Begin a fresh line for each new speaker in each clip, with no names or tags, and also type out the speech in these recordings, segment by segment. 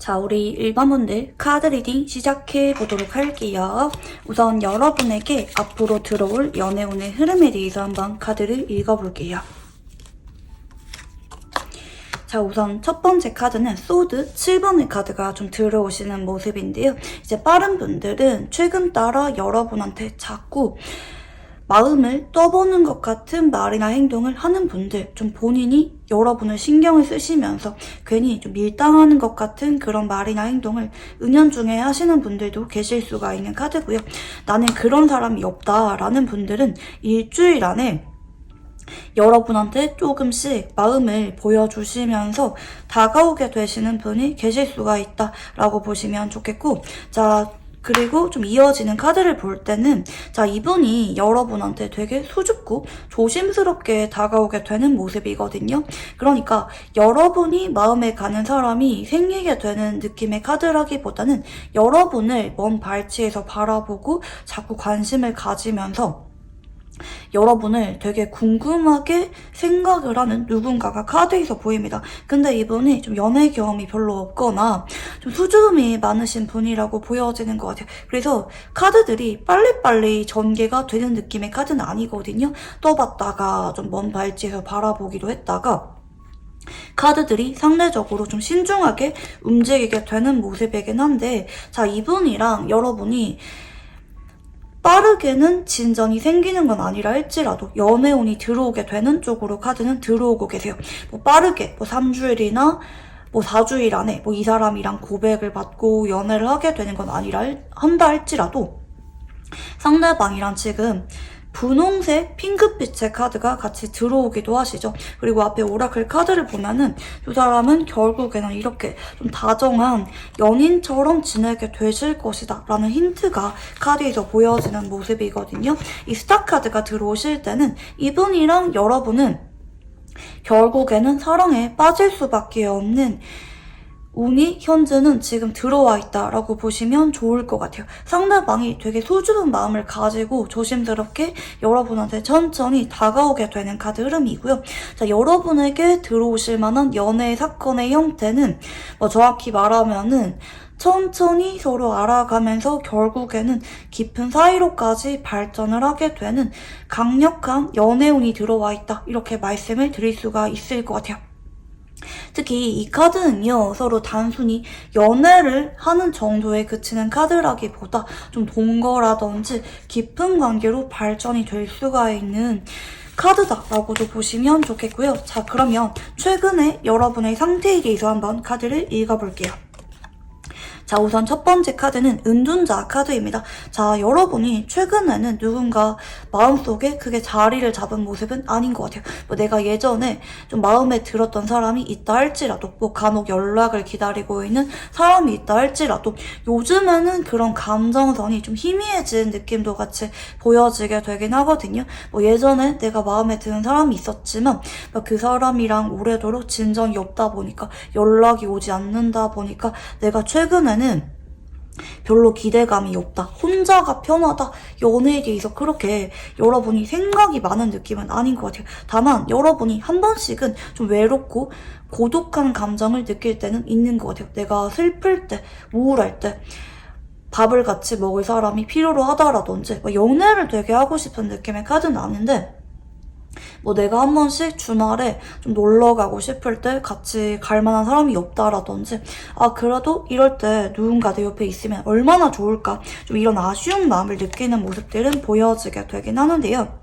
자, 우리 일반분들 카드 리딩 시작해 보도록 할게요. 우선 여러분에게 앞으로 들어올 연애운의 흐름에 대해서 한번 카드를 읽어볼게요. 자, 우선 첫 번째 카드는 소드 7번의 카드가 좀 들어오시는 모습인데요. 이제 빠른 분들은 최근 따라 여러분한테 자꾸 마음을 떠보는 것 같은 말이나 행동을 하는 분들, 좀 본인이 여러분을 신경을 쓰시면서 괜히 좀 밀당하는 것 같은 그런 말이나 행동을 은연중에 하시는 분들도 계실 수가 있는 카드고요. 나는 그런 사람이 없다라는 분들은 일주일 안에 여러분한테 조금씩 마음을 보여주시면서 다가오게 되시는 분이 계실 수가 있다라고 보시면 좋겠고, 자, 그리고 좀 이어지는 카드를 볼 때는 자, 이분이 여러분한테 되게 수줍고 조심스럽게 다가오게 되는 모습이거든요. 그러니까 여러분이 마음에 가는 사람이 생기게 되는 느낌의 카드라기보다는 여러분을 먼 발치에서 바라보고 자꾸 관심을 가지면서 여러분을 되게 궁금하게 생각을 하는 누군가가 카드에서 보입니다. 근데 이분이 좀 연애 경험이 별로 없거나 좀 수줍음이 많으신 분이라고 보여지는 것 같아요. 그래서 카드들이 빨리빨리 전개가 되는 느낌의 카드는 아니거든요. 떠봤다가 좀 먼 발치에서 바라보기도 했다가 카드들이 상대적으로 좀 신중하게 움직이게 되는 모습이긴 한데, 자, 이분이랑 여러분이 빠르게는 진전이 생기는 건 아니라 할지라도 연애운이 들어오게 되는 쪽으로 카드는 들어오고 계세요. 뭐 빠르게 3주일이나 4주일 안에 이 사람이랑 고백을 받고 연애를 하게 되는 건 아니라 한다 할지라도 상대방이랑 지금 분홍색 핑크빛의 카드가 같이 들어오기도 하시죠. 그리고 앞에 오라클 카드를 보면은 이 사람은 결국에는 이렇게 좀 다정한 연인처럼 지내게 되실 것이다 라는 힌트가 카드에서 보여지는 모습이거든요. 이 스타 카드가 들어오실 때는 이분이랑 여러분은 결국에는 사랑에 빠질 수밖에 없는 운이 현재는 지금 들어와 있다라고 보시면 좋을 것 같아요. 상대방이 되게 소중한 마음을 가지고 조심스럽게 여러분한테 천천히 다가오게 되는 카드 흐름이고요. 자, 여러분에게 들어오실 만한 연애 사건의 형태는 정확히 말하면은 천천히 서로 알아가면서 결국에는 깊은 사이로까지 발전을 하게 되는 강력한 연애운이 들어와 있다, 이렇게 말씀을 드릴 수가 있을 것 같아요. 특히 이 카드는요, 서로 단순히 연애를 하는 정도에 그치는 카드라기보다 좀 동거라든지 깊은 관계로 발전이 될 수가 있는 카드다라고도 보시면 좋겠고요. 자, 그러면 최근에 여러분의 상태에 대해서 한번 카드를 읽어볼게요. 자, 우선 첫 번째 카드는 은둔자 카드입니다. 자, 여러분이 최근에는 누군가 마음속에 크게 자리를 잡은 모습은 아닌 것 같아요. 내가 예전에 좀 마음에 들었던 사람이 있다 할지라도, 간혹 연락을 기다리고 있는 사람이 있다 할지라도 요즘에는 그런 감정선이 좀 희미해진 느낌도 같이 보여지게 되긴 하거든요. 예전에 내가 마음에 드는 사람이 있었지만 그 사람이랑 오래도록 진전이 없다 보니까, 연락이 오지 않는다 보니까 내가 최근에는 별로 기대감이 없다, 혼자가 편하다, 연애에 대해서 그렇게 여러분이 생각이 많은 느낌은 아닌 것 같아요. 다만 여러분이 한 번씩은 좀 외롭고 고독한 감정을 느낄 때는 있는 것 같아요. 내가 슬플 때, 우울할 때 밥을 같이 먹을 사람이 필요로 하다라든지 연애를 되게 하고 싶은 느낌의 카드는 아닌데, 내가 한 번씩 주말에 좀 놀러 가고 싶을 때 같이 갈 만한 사람이 없다라든지, 그래도 이럴 때 누군가 내 옆에 있으면 얼마나 좋을까, 좀 이런 아쉬운 마음을 느끼는 모습들은 보여지게 되긴 하는데요.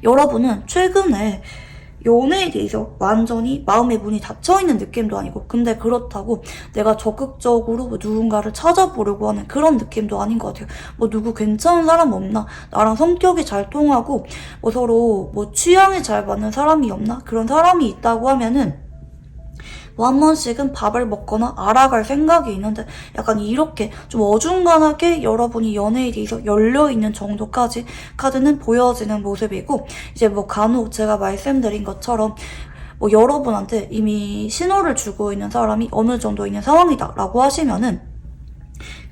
여러분은 최근에 연애에 대해서 완전히 마음의 문이 닫혀있는 느낌도 아니고, 근데 그렇다고 내가 적극적으로 누군가를 찾아보려고 하는 그런 느낌도 아닌 것 같아요. 누구 괜찮은 사람 없나? 나랑 성격이 잘 통하고 서로 취향이 잘 맞는 사람이 없나? 그런 사람이 있다고 하면은 한 번씩은 밥을 먹거나 알아갈 생각이 있는데, 약간 이렇게 좀 어중간하게 여러분이 연애에 대해서 열려있는 정도까지 카드는 보여지는 모습이고, 이제 간혹 제가 말씀드린 것처럼 여러분한테 이미 신호를 주고 있는 사람이 어느 정도 있는 상황이다 라고 하시면은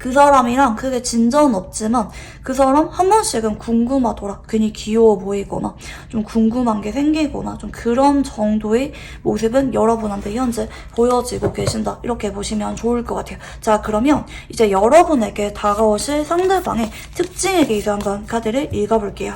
그 사람이랑 크게 진전은 없지만 그 사람 한 번씩은 궁금하더라. 괜히 귀여워 보이거나 좀 궁금한 게 생기거나 좀 그런 정도의 모습은 여러분한테 현재 보여지고 계신다. 이렇게 보시면 좋을 것 같아요. 자, 그러면 이제 여러분에게 다가오실 상대방의 특징에 대해서 한번 카드를 읽어볼게요.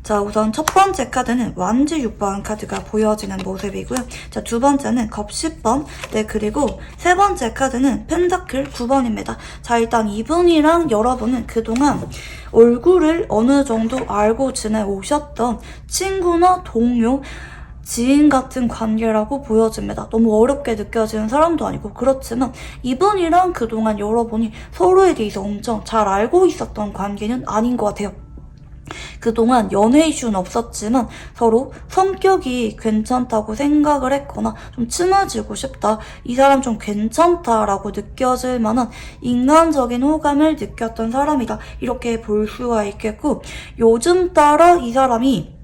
자, 우선 첫 번째 카드는 완지 6번 카드가 보여지는 모습이고요. 자, 두 번째는 겁 10번, 네, 그리고 세 번째 카드는 펜타클 9번입니다. 자, 일단 이분이랑 여러분은 그동안 얼굴을 어느 정도 알고 지내오셨던 친구나 동료, 지인 같은 관계라고 보여집니다. 너무 어렵게 느껴지는 사람도 아니고 그렇지만 이분이랑 그동안 여러분이 서로에 대해서 엄청 잘 알고 있었던 관계는 아닌 것 같아요. 그동안 연애 이슈는 없었지만 서로 성격이 괜찮다고 생각을 했거나 좀 친해지고 싶다, 이 사람 좀 괜찮다라고 느껴질 만한 인간적인 호감을 느꼈던 사람이다, 이렇게 볼 수가 있겠고, 요즘 따라 이 사람이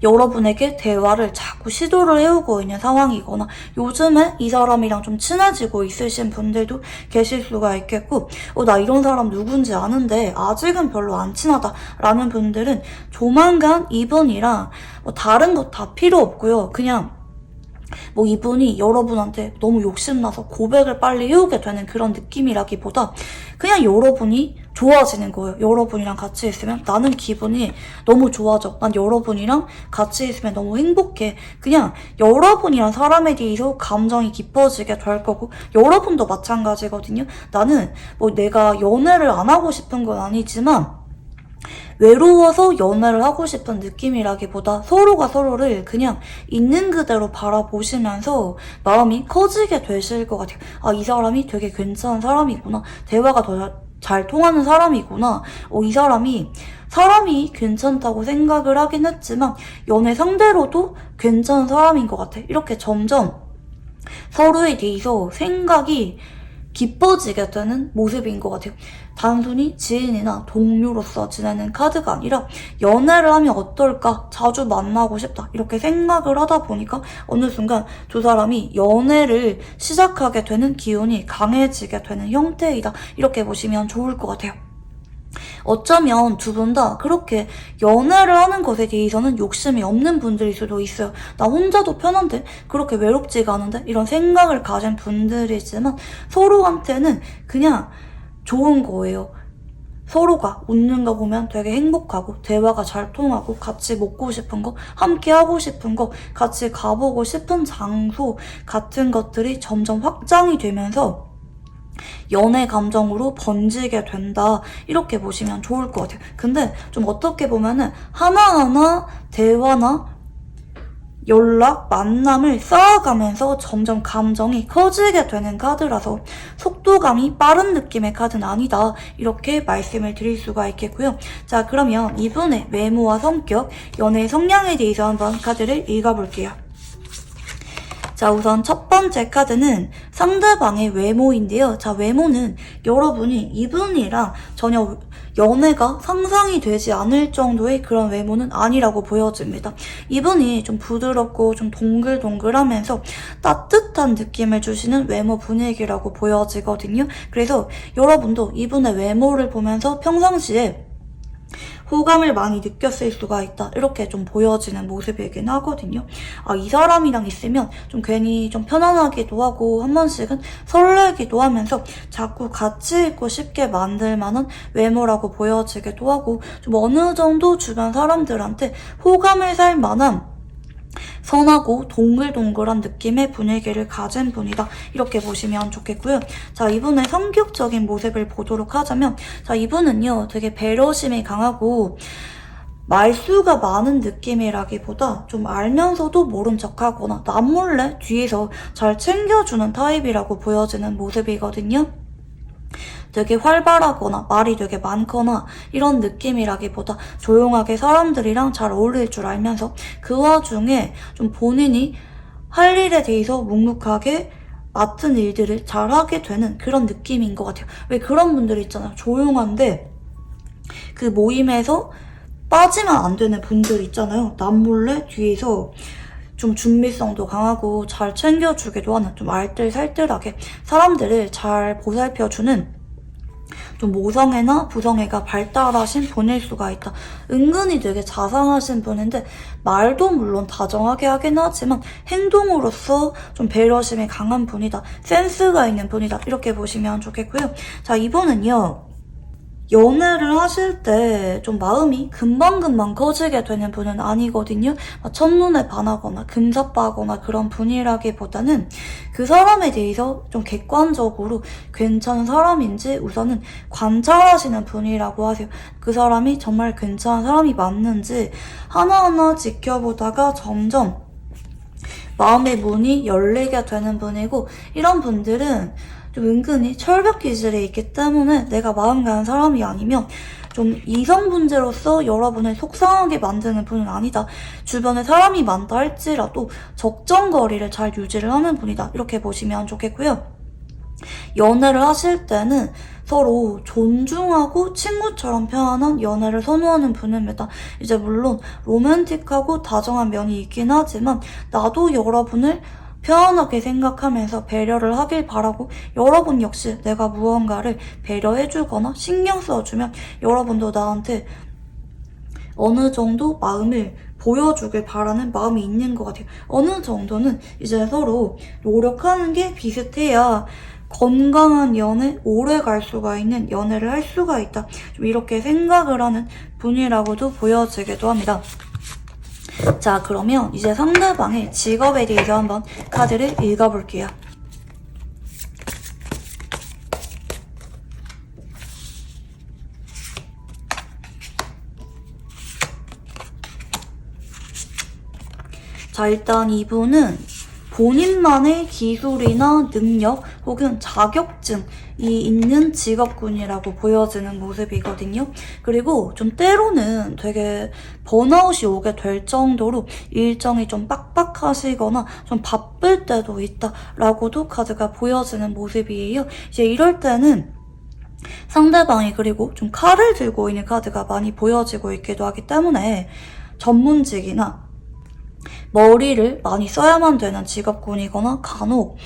여러분에게 대화를 자꾸 시도를 해오고 있는 상황이거나 요즘에 이 사람이랑 좀 친해지고 있으신 분들도 계실 수가 있겠고, 나 이런 사람 누군지 아는데 아직은 별로 안 친하다 라는 분들은 조만간 이분이랑 다른 거 다 필요 없고요. 그냥 이분이 여러분한테 너무 욕심나서 고백을 빨리 해오게 되는 그런 느낌이라기보다 그냥 여러분이 좋아지는 거예요. 여러분이랑 같이 있으면 나는 기분이 너무 좋아져. 난 여러분이랑 같이 있으면 너무 행복해. 그냥 여러분이란 사람에 대해서 감정이 깊어지게 될 거고, 여러분도 마찬가지거든요. 나는 내가 연애를 안 하고 싶은 건 아니지만 외로워서 연애를 하고 싶은 느낌이라기보다 서로가 서로를 그냥 있는 그대로 바라보시면서 마음이 커지게 되실 것 같아요. 아, 이 사람이 되게 괜찮은 사람이구나. 대화가 더 잘 통하는 사람이구나. 이 사람이 괜찮다고 생각을 하긴 했지만 연애 상대로도 괜찮은 사람인 것 같아. 이렇게 점점 서로에 대해서 생각이 깊어지게 되는 모습인 것 같아요. 단순히 지인이나 동료로서 지내는 카드가 아니라 연애를 하면 어떨까, 자주 만나고 싶다, 이렇게 생각을 하다 보니까 어느 순간 두 사람이 연애를 시작하게 되는 기운이 강해지게 되는 형태이다, 이렇게 보시면 좋을 것 같아요. 어쩌면 두 분 다 그렇게 연애를 하는 것에 대해서는 욕심이 없는 분들일 수도 있어요. 나 혼자도 편한데, 그렇게 외롭지가 않은데, 이런 생각을 가진 분들이지만 서로한테는 그냥 좋은 거예요. 서로가 웃는 거 보면 되게 행복하고 대화가 잘 통하고 같이 먹고 싶은 거, 함께 하고 싶은 거, 같이 가보고 싶은 장소 같은 것들이 점점 확장이 되면서 연애 감정으로 번지게 된다, 이렇게 보시면 좋을 것 같아요. 근데 좀 어떻게 보면은 하나하나 대화나 연락, 만남을 쌓아가면서 점점 감정이 커지게 되는 카드라서 속도감이 빠른 느낌의 카드는 아니다, 이렇게 말씀을 드릴 수가 있겠고요. 자, 그러면 이분의 외모와 성격, 연애 성향에 대해서 한번 카드를 읽어볼게요. 자, 우선 첫 번째 카드는 상대방의 외모인데요. 자, 외모는 여러분이 이분이랑 전혀 연애가 상상이 되지 않을 정도의 그런 외모는 아니라고 보여집니다. 이분이 좀 부드럽고 좀 동글동글하면서 따뜻한 느낌을 주시는 외모 분위기라고 보여지거든요. 그래서 여러분도 이분의 외모를 보면서 평상시에 호감을 많이 느꼈을 수가 있다, 이렇게 좀 보여지는 모습이긴 하거든요. 아, 이 사람이랑 있으면 좀 괜히 좀 편안하기도 하고 한 번씩은 설레기도 하면서 자꾸 같이 있고 싶게 만들 만한 외모라고 보여지기도 하고, 좀 어느 정도 주변 사람들한테 호감을 살 만한 선하고 동글동글한 느낌의 분위기를 가진 분이다, 이렇게 보시면 좋겠고요. 자, 이분의 성격적인 모습을 보도록 하자면, 자, 이분은요 되게 배려심이 강하고 말수가 많은 느낌이라기보다 좀 알면서도 모른 척하거나 남몰래 뒤에서 잘 챙겨주는 타입이라고 보여지는 모습이거든요. 되게 활발하거나 말이 되게 많거나 이런 느낌이라기보다 조용하게 사람들이랑 잘 어울릴 줄 알면서 그 와중에 좀 본인이 할 일에 대해서 묵묵하게 맡은 일들을 잘하게 되는 그런 느낌인 것 같아요. 왜 그런 분들 있잖아요. 조용한데 그 모임에서 빠지면 안 되는 분들 있잖아요. 남몰래 뒤에서 좀 준비성도 강하고 잘 챙겨주기도 하는 좀 알뜰살뜰하게 사람들을 잘 보살펴주는 좀 모성애나 부성애가 발달하신 분일 수가 있다. 은근히 되게 자상하신 분인데 말도 물론 다정하게 하긴 하지만 행동으로서 좀 배려심이 강한 분이다. 센스가 있는 분이다. 이렇게 보시면 좋겠고요. 자, 이분은요. 연애를 하실 때 좀 마음이 금방금방 커지게 되는 분은 아니거든요. 첫눈에 반하거나 금사빠거나 그런 분이라기보다는 그 사람에 대해서 좀 객관적으로 괜찮은 사람인지 우선은 관찰하시는 분이라고 하세요. 그 사람이 정말 괜찮은 사람이 맞는지 하나하나 지켜보다가 점점 마음의 문이 열리게 되는 분이고, 이런 분들은 좀 은근히 철벽 기질이 있기 때문에 내가 마음 가는 사람이 아니면 좀 이성문제로서 여러분을 속상하게 만드는 분은 아니다. 주변에 사람이 많다 할지라도 적정거리를 잘 유지를 하는 분이다. 이렇게 보시면 좋겠고요. 연애를 하실 때는 서로 존중하고 친구처럼 편안한 연애를 선호하는 분입니다. 이제 물론 로맨틱하고 다정한 면이 있긴 하지만 나도 여러분을 편안하게 생각하면서 배려를 하길 바라고, 여러분 역시 내가 무언가를 배려해주거나 신경 써주면 여러분도 나한테 어느 정도 마음을 보여주길 바라는 마음이 있는 것 같아요. 어느 정도는 이제 서로 노력하는 게 비슷해야 건강한 연애, 오래 갈 수가 있는 연애를 할 수가 있다. 좀 이렇게 생각을 하는 분이라고도 보여지기도 합니다. 자, 그러면 이제 상대방의 직업에 대해서 한번 카드를 읽어볼게요. 자, 일단 이분은 본인만의 기술이나 능력 혹은 자격증이 있는 직업군이라고 보여지는 모습이거든요. 그리고 좀 때로는 되게 번아웃이 오게 될 정도로 일정이 좀 빡빡하시거나 좀 바쁠 때도 있다라고도 카드가 보여지는 모습이에요. 이제 이럴 때는 상대방이 그리고 좀 칼을 들고 있는 카드가 많이 보여지고 있기도 하기 때문에 전문직이나 머리를 많이 써야만 되는 직업군이거나 간혹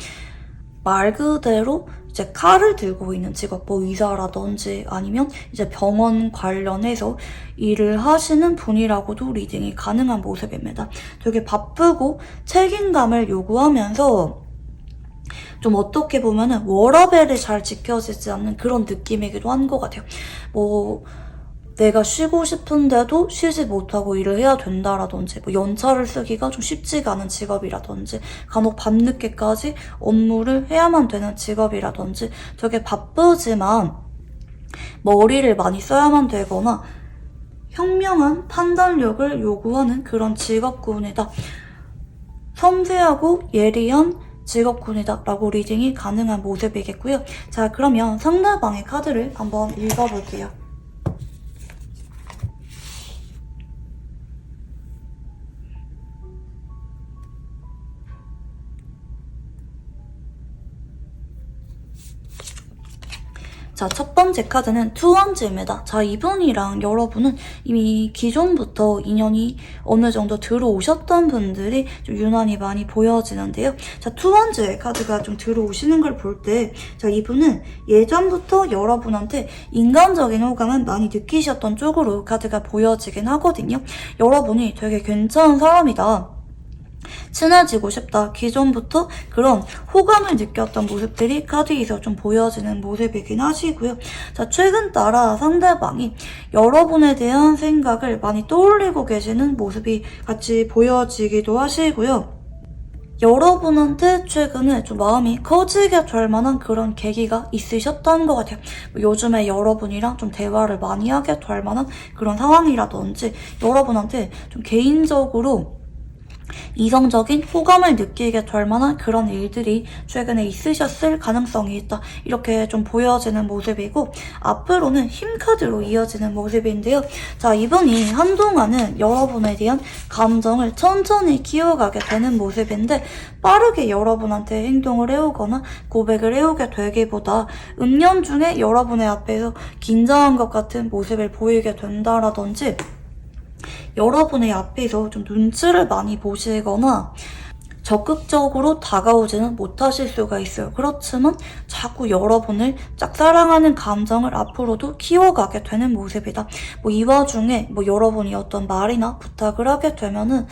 말 그대로 이제 칼을 들고 있는 직업, 뭐 의사라든지 아니면 이제 병원 관련해서 일을 하시는 분이라고도 리딩이 가능한 모습입니다. 되게 바쁘고 책임감을 요구하면서 좀 어떻게 보면은 워라밸이 잘 지켜지지 않는 그런 느낌이기도 한 것 같아요. 뭐 내가 쉬고 싶은데도 쉬지 못하고 일을 해야 된다라든지, 뭐 연차를 쓰기가 좀 쉽지가 않은 직업이라든지, 간혹 밤늦게까지 업무를 해야만 되는 직업이라든지, 되게 바쁘지만 머리를 많이 써야만 되거나 현명한 판단력을 요구하는 그런 직업군이다. 섬세하고 예리한 직업군이다 라고 리딩이 가능한 모습이겠고요. 자, 그러면 상대방의 카드를 한번 읽어볼게요. 자, 첫 번째 카드는 투원즈입니다. 자, 이분이랑 여러분은 이미 기존부터 인연이 어느 정도 들어오셨던 분들이 좀 유난히 많이 보여지는데요. 자, 투원즈의 카드가 좀 들어오시는 걸 볼 때, 자, 이분은 예전부터 여러분한테 인간적인 호감은 많이 느끼셨던 쪽으로 카드가 보여지긴 하거든요. 여러분이 되게 괜찮은 사람이다, 친해지고 싶다, 기존부터 그런 호감을 느꼈던 모습들이 카드에서 좀 보여지는 모습이긴 하시고요. 자, 최근 따라 상대방이 여러분에 대한 생각을 많이 떠올리고 계시는 모습이 같이 보여지기도 하시고요. 여러분한테 최근에 좀 마음이 커지게 될 만한 그런 계기가 있으셨던 것 같아요. 요즘에 여러분이랑 좀 대화를 많이 하게 될 만한 그런 상황이라든지, 여러분한테 좀 개인적으로 이성적인 호감을 느끼게 될 만한 그런 일들이 최근에 있으셨을 가능성이 있다, 이렇게 좀 보여지는 모습이고, 앞으로는 힘카드로 이어지는 모습인데요. 자, 이분이 한동안은 여러분에 대한 감정을 천천히 키워가게 되는 모습인데, 빠르게 여러분한테 행동을 해오거나 고백을 해오게 되기보다 은연중에 여러분의 앞에서 긴장한 것 같은 모습을 보이게 된다라든지, 여러분의 앞에서 좀 눈치를 많이 보시거나 적극적으로 다가오지는 못하실 수가 있어요. 그렇지만 자꾸 여러분을 짝사랑하는 감정을 앞으로도 키워가게 되는 모습이다. 이 와중에 여러분이 어떤 말이나 부탁을 하게 되면은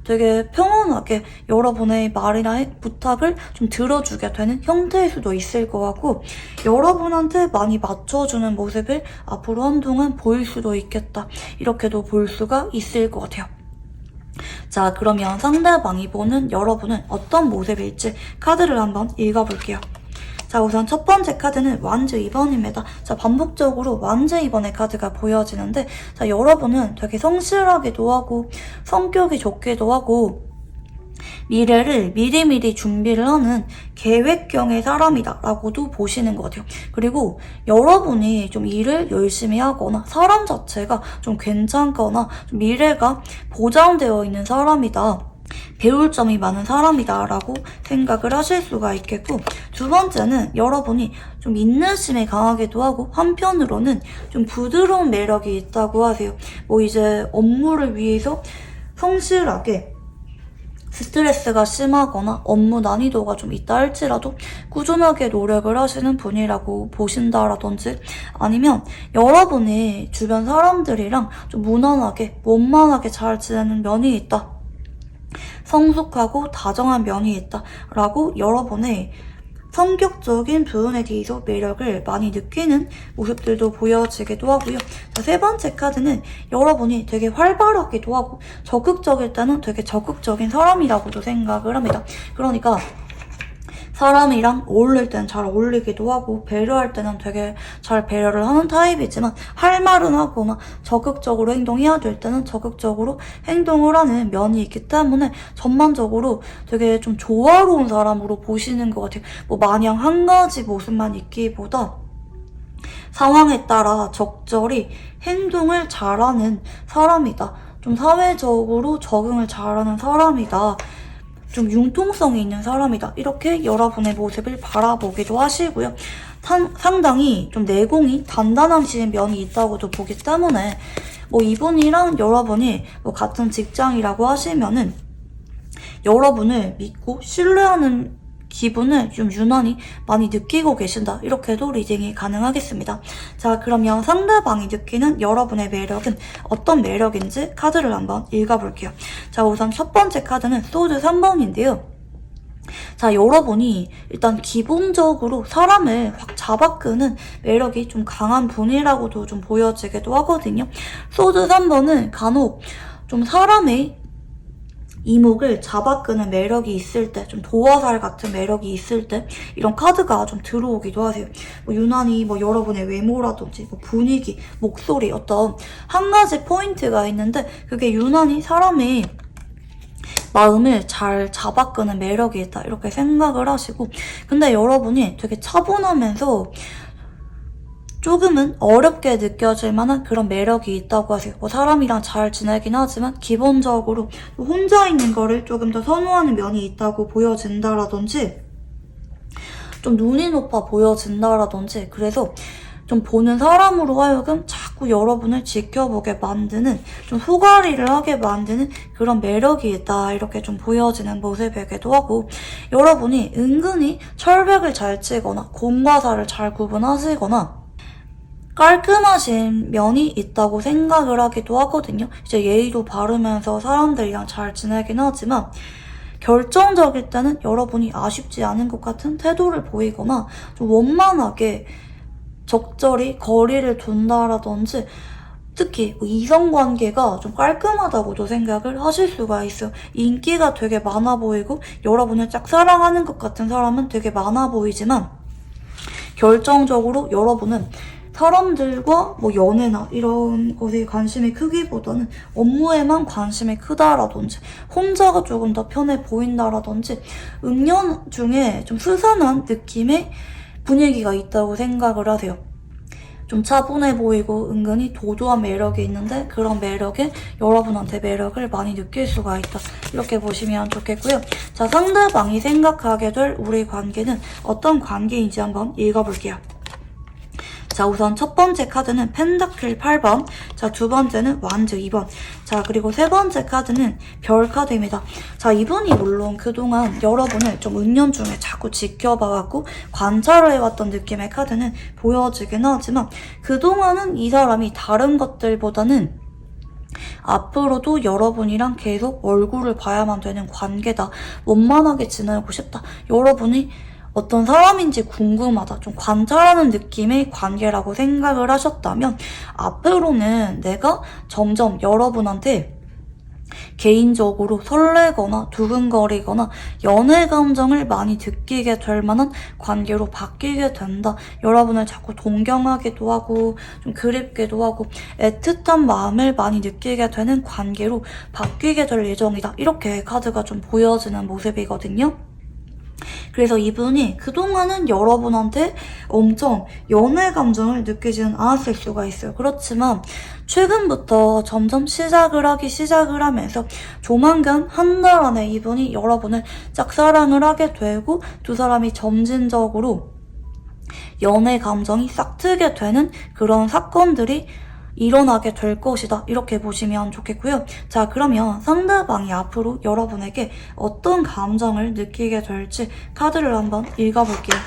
되게 평온하게 여러분의 말이나 부탁을 좀 들어주게 되는 형태일 수도 있을 것 같고, 여러분한테 많이 맞춰주는 모습을 앞으로 한동안 보일 수도 있겠다. 이렇게도 볼 수가 있을 것 같아요. 자, 그러면 상대방이 보는 여러분은 어떤 모습일지 카드를 한번 읽어볼게요. 자, 우선 첫 번째 카드는 완즈 2번입니다. 자, 반복적으로 완즈 2번의 카드가 보여지는데, 자, 여러분은 되게 성실하기도 하고 성격이 좋기도 하고 미래를 미리미리 준비를 하는 계획형의 사람이다 라고도 보시는 것 같아요. 그리고 여러분이 좀 일을 열심히 하거나 사람 자체가 좀 괜찮거나 좀 미래가 보장되어 있는 사람이다, 배울 점이 많은 사람이다 라고 생각을 하실 수가 있겠고, 두 번째는 여러분이 좀 인내심이 강하기도 하고 한편으로는 좀 부드러운 매력이 있다고 하세요. 이제 업무를 위해서 성실하게 스트레스가 심하거나 업무 난이도가 좀 있다 할지라도 꾸준하게 노력을 하시는 분이라고 보신다라든지, 아니면 여러분이 주변 사람들이랑 좀 무난하게 원만하게 잘 지내는 면이 있다, 성숙하고 다정한 면이 있다 라고 여러분의 성격적인 부분에 대해서 매력을 많이 느끼는 모습들도 보여지기도 하고요. 자, 세 번째 카드는 여러분이 되게 활발하기도 하고 적극적일 때는 되게 적극적인 사람이라고도 생각을 합니다. 그러니까 사람이랑 어울릴 때는 잘 어울리기도 하고 배려할 때는 되게 잘 배려를 하는 타입이지만, 할 말은 하거나 적극적으로 행동해야 될 때는 적극적으로 행동을 하는 면이 있기 때문에 전반적으로 되게 좀 조화로운 사람으로 보시는 것 같아요. 마냥 한 가지 모습만 있기보다 상황에 따라 적절히 행동을 잘하는 사람이다, 좀 사회적으로 적응을 잘하는 사람이다, 좀 융통성이 있는 사람이다, 이렇게 여러분의 모습을 바라보기도 하시고요. 상당히 좀 내공이 단단하신 면이 있다고도 보기 때문에 이분이랑 여러분이 같은 직장이라고 하시면은 여러분을 믿고 신뢰하는 기분을 좀 유난히 많이 느끼고 계신다, 이렇게도 리딩이 가능하겠습니다. 자, 그러면 상대방이 느끼는 여러분의 매력은 어떤 매력인지 카드를 한번 읽어볼게요. 자, 우선 첫 번째 카드는 소드 3번인데요. 자, 여러분이 일단 기본적으로 사람을 확 잡아끄는 매력이 좀 강한 분이라고도 좀 보여지기도 하거든요. 소드 3번은 간혹 좀 사람의 이목을 잡아끄는 매력이 있을 때, 좀 도화살 같은 매력이 있을 때 이런 카드가 좀 들어오기도 하세요. 유난히 여러분의 외모라든지 분위기, 목소리, 어떤 한 가지 포인트가 있는데 그게 유난히 사람의 마음을 잘 잡아끄는 매력이 있다, 이렇게 생각을 하시고, 근데 여러분이 되게 차분하면서 조금은 어렵게 느껴질 만한 그런 매력이 있다고 하세요. 사람이랑 잘 지내긴 하지만 기본적으로 혼자 있는 거를 조금 더 선호하는 면이 있다고 보여진다라든지, 좀 눈이 높아 보여진다라든지, 그래서 좀 보는 사람으로 하여금 자꾸 여러분을 지켜보게 만드는, 좀 소가리를 하게 만드는 그런 매력이 있다, 이렇게 좀 보여지는 모습이기도 하고, 여러분이 은근히 철벽을 잘 치거나 공과 사를 잘 구분하시거나 깔끔하신 면이 있다고 생각을 하기도 하거든요. 이제 예의도 바르면서 사람들이랑 잘 지내긴 하지만 결정적일 때는 여러분이 아쉽지 않은 것 같은 태도를 보이거나 좀 원만하게 적절히 거리를 둔다라든지, 특히 이성관계가 좀 깔끔하다고도 생각을 하실 수가 있어요. 인기가 되게 많아 보이고 여러분을 짝사랑하는 것 같은 사람은 되게 많아 보이지만, 결정적으로 여러분은 사람들과 연애나 이런 것에 관심이 크기보다는 업무에만 관심이 크다라든지, 혼자가 조금 더 편해 보인다라든지, 은연 중에 좀 스산한 느낌의 분위기가 있다고 생각을 하세요. 좀 차분해 보이고 은근히 도도한 매력이 있는데 그런 매력에 여러분한테 매력을 많이 느낄 수가 있다, 이렇게 보시면 좋겠고요. 자, 상대방이 생각하게 될 우리 관계는 어떤 관계인지 한번 읽어볼게요. 자, 우선 첫 번째 카드는 펜타클 8번. 자, 두 번째는 완즈 2번. 자, 그리고 세 번째 카드는 별 카드입니다. 자, 이분이 물론 그동안 여러분을 좀 은연중에 자꾸 지켜봐왔고 관찰을 해왔던 느낌의 카드는 보여지긴 하지만 그동안은 이 사람이 다른 것들보다는 앞으로도 여러분이랑 계속 얼굴을 봐야만 되는 관계다. 원만하게 지내고 싶다. 여러분이 어떤 사람인지 궁금하다. 좀 관찰하는 느낌의 관계라고 생각을 하셨다면 앞으로는 내가 점점 여러분한테 개인적으로 설레거나 두근거리거나 연애 감정을 많이 느끼게 될 만한 관계로 바뀌게 된다. 여러분을 자꾸 동경하기도 하고 좀 그립기도 하고 애틋한 마음을 많이 느끼게 되는 관계로 바뀌게 될 예정이다. 이렇게 카드가 좀 보여지는 모습이거든요. 그래서 이분이 그동안은 여러분한테 엄청 연애 감정을 느끼지는 않았을 수가 있어요. 그렇지만 최근부터 점점 시작을 하면서 조만간 한 달 안에 이분이 여러분을 짝사랑을 하게 되고 두 사람이 점진적으로 연애 감정이 싹트게 되는 그런 사건들이 일어나게 될 것이다. 이렇게 보시면 좋겠고요. 자, 그러면 상대방이 앞으로 여러분에게 어떤 감정을 느끼게 될지 카드를 한번 읽어볼게요.